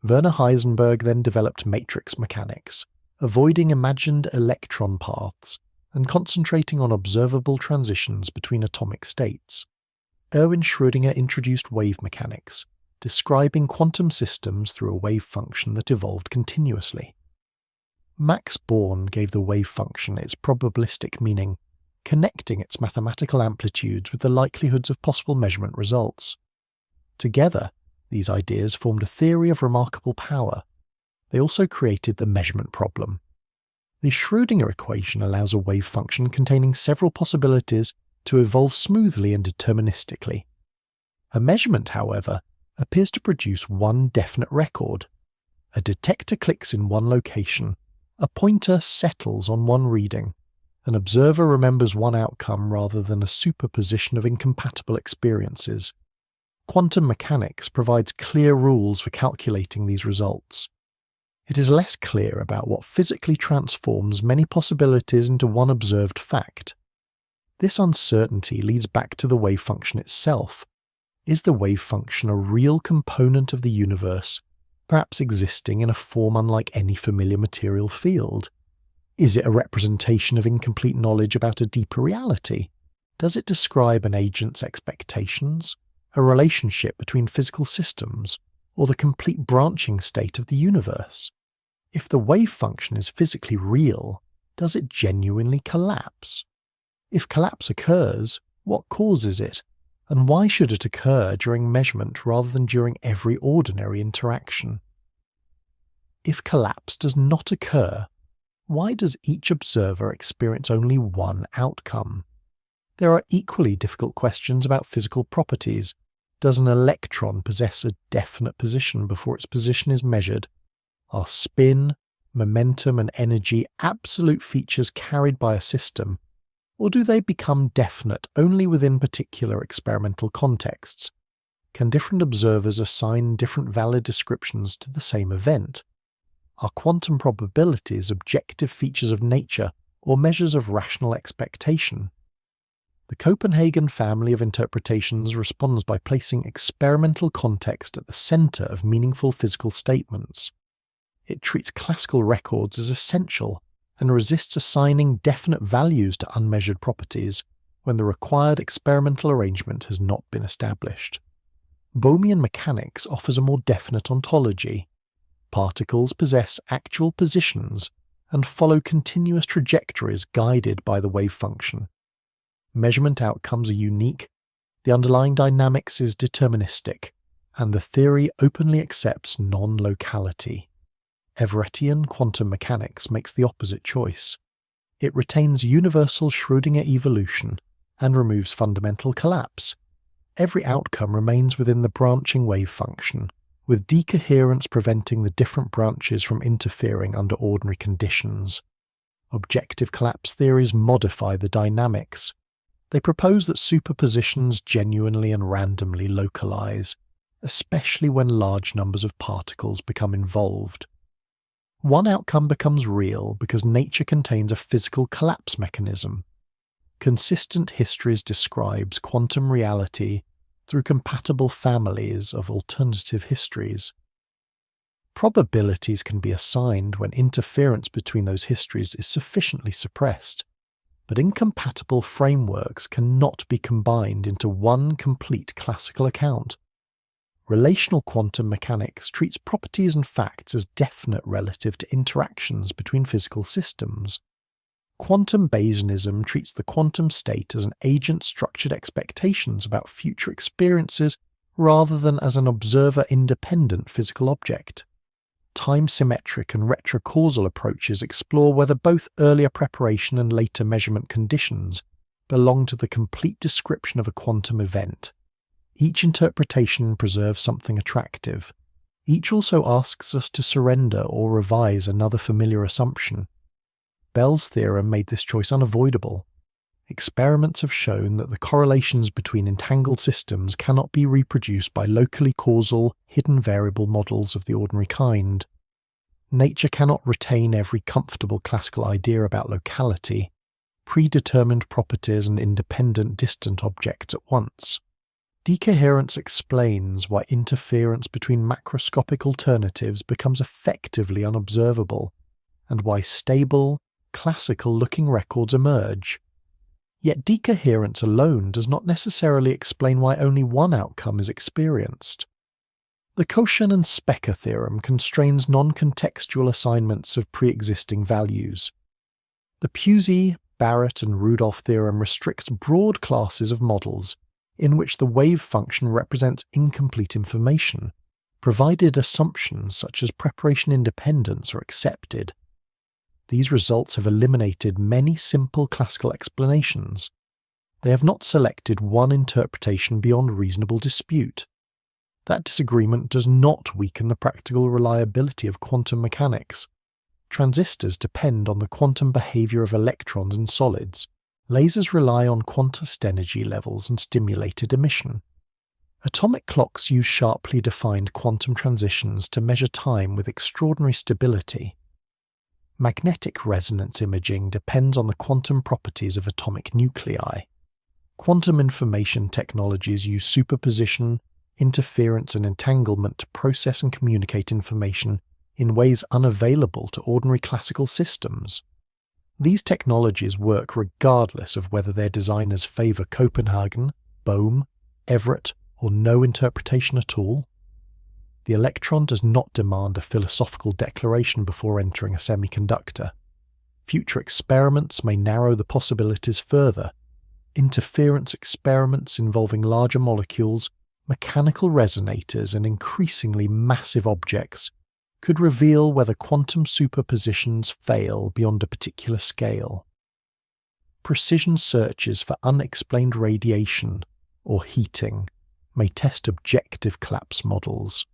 Werner Heisenberg then developed matrix mechanics, avoiding imagined electron paths and concentrating on observable transitions between atomic states. Erwin Schrödinger introduced wave mechanics, describing quantum systems through a wave function that evolved continuously. Max Born gave the wave function its probabilistic meaning, connecting its mathematical amplitudes with the likelihoods of possible measurement results. Together, these ideas formed a theory of remarkable power. They also created the measurement problem. The Schrödinger equation allows a wave function containing several possibilities to evolve smoothly and deterministically. A measurement, however, appears to produce one definite record. A detector clicks in one location, a pointer settles on one reading, an observer remembers one outcome rather than a superposition of incompatible experiences. Quantum mechanics provides clear rules for calculating these results. It is less clear about what physically transforms many possibilities into one observed fact. This uncertainty leads back to the wave function itself. Is the wave function a real component of the universe, perhaps existing in a form unlike any familiar material field? Is it a representation of incomplete knowledge about a deeper reality? Does it describe an agent's expectations, a relationship between physical systems, or the complete branching state of the universe? If the wave function is physically real, does it genuinely collapse? If collapse occurs, what causes it, and why should it occur during measurement rather than during every ordinary interaction? If collapse does not occur, why does each observer experience only one outcome? There are equally difficult questions about physical properties. Does an electron possess a definite position before its position is measured? Are spin, momentum, and energy absolute features carried by a system, or do they become definite only within particular experimental contexts? Can different observers assign different valid descriptions to the same event? Are quantum probabilities objective features of nature or measures of rational expectation? The Copenhagen family of interpretations responds by placing experimental context at the center of meaningful physical statements. It treats classical records as essential and resists assigning definite values to unmeasured properties when the required experimental arrangement has not been established. Bohmian mechanics offers a more definite ontology. Particles possess actual positions and follow continuous trajectories guided by the wave function. Measurement outcomes are unique, the underlying dynamics is deterministic, and the theory openly accepts non-locality. Everettian quantum mechanics makes the opposite choice. It retains universal Schrödinger evolution and removes fundamental collapse. Every outcome remains within the branching wave function, with decoherence preventing the different branches from interfering under ordinary conditions. Objective collapse theories modify the dynamics. They propose that superpositions genuinely and randomly localize, especially when large numbers of particles become involved. One outcome becomes real because nature contains a physical collapse mechanism. Consistent histories describes quantum reality through compatible families of alternative histories. Probabilities can be assigned when interference between those histories is sufficiently suppressed, but incompatible frameworks cannot be combined into one complete classical account. Relational quantum mechanics treats properties and facts as definite relative to interactions between physical systems. Quantum Bayesianism treats the quantum state as an agent's structured expectations about future experiences rather than as an observer-independent physical object. Time-symmetric and retrocausal approaches explore whether both earlier preparation and later measurement conditions belong to the complete description of a quantum event. Each interpretation preserves something attractive. Each also asks us to surrender or revise another familiar assumption. Bell's theorem made this choice unavoidable. experiments have shown that the correlations between entangled systems cannot be reproduced by locally causal, hidden variable models of the ordinary kind. Nature cannot retain every comfortable classical idea about locality, predetermined properties and independent distant objects at once. Decoherence explains why interference between macroscopic alternatives becomes effectively unobservable, and why stable, classical-looking records emerge. Yet decoherence alone does not necessarily explain why only one outcome is experienced. The Cauchy and Specker theorem constrains non-contextual assignments of pre-existing values. The Pusey, Barrett and Rudolph theorem restricts broad classes of models in which the wave function represents incomplete information, provided assumptions such as preparation independence are accepted. These results have eliminated many simple classical explanations. They have not selected one interpretation beyond reasonable dispute. That disagreement does not weaken the practical reliability of quantum mechanics. Transistors depend on the quantum behavior of electrons in solids. Lasers rely on quantized energy levels and stimulated emission. Atomic clocks use sharply defined quantum transitions to measure time with extraordinary stability. Magnetic resonance imaging depends on the quantum properties of atomic nuclei. Quantum information technologies use superposition, interference and entanglement to process and communicate information in ways unavailable to ordinary classical systems. These technologies work regardless of whether their designers favour Copenhagen, Bohm, Everett, or no interpretation at all. The electron does not demand a philosophical declaration before entering a semiconductor. Future experiments may narrow the possibilities further. Interference experiments involving larger molecules, mechanical resonators, and increasingly massive objects could reveal whether quantum superpositions fail beyond a particular scale. Precision searches for unexplained radiation or heating may test objective collapse models.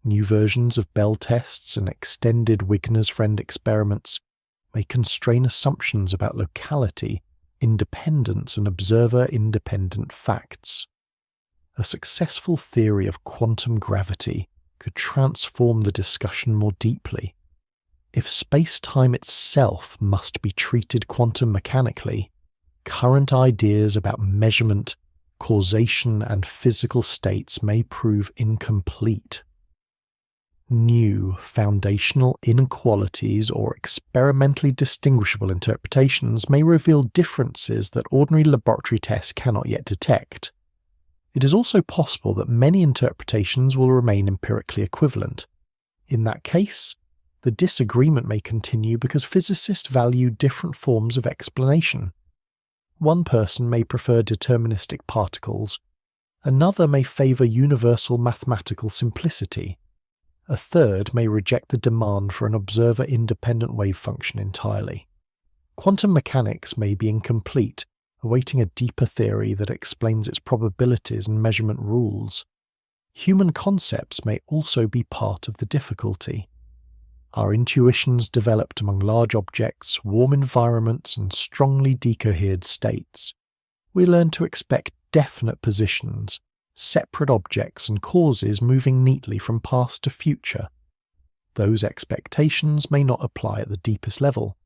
New versions of Bell tests and extended Wigner's friend experiments may constrain assumptions about locality, independence, and observer-independent facts. A successful theory of quantum gravity could transform the discussion more deeply. If space-time itself must be treated quantum mechanically, current ideas about measurement, causation, and physical states may prove incomplete. New foundational inequalities or experimentally distinguishable interpretations may reveal differences that ordinary laboratory tests cannot yet detect. It is also possible that many interpretations will remain empirically equivalent. In that case, the disagreement may continue because physicists value different forms of explanation. One person may prefer deterministic particles, another may favour universal mathematical simplicity, a third may reject the demand for an observer-independent wave function entirely. Quantum mechanics may be incomplete, awaiting a deeper theory that explains its probabilities and measurement rules. Human concepts may also be part of the difficulty. Our intuitions developed among large objects, warm environments, and strongly decohered states. We learn to expect definite positions, separate objects and causes moving neatly from past to future. Those expectations may not apply at the deepest level.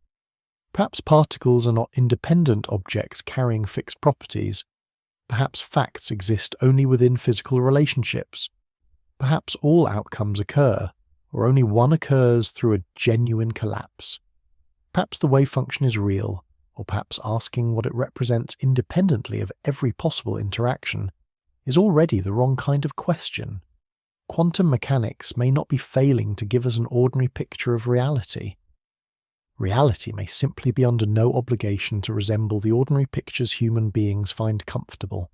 Perhaps particles are not independent objects carrying fixed properties. Perhaps facts exist only within physical relationships. Perhaps all outcomes occur, or only one occurs through a genuine collapse. Perhaps the wave function is real, or perhaps asking what it represents independently of every possible interaction is already the wrong kind of question. Quantum mechanics may not be failing to give us an ordinary picture of reality. Reality may simply be under no obligation to resemble the ordinary pictures human beings find comfortable.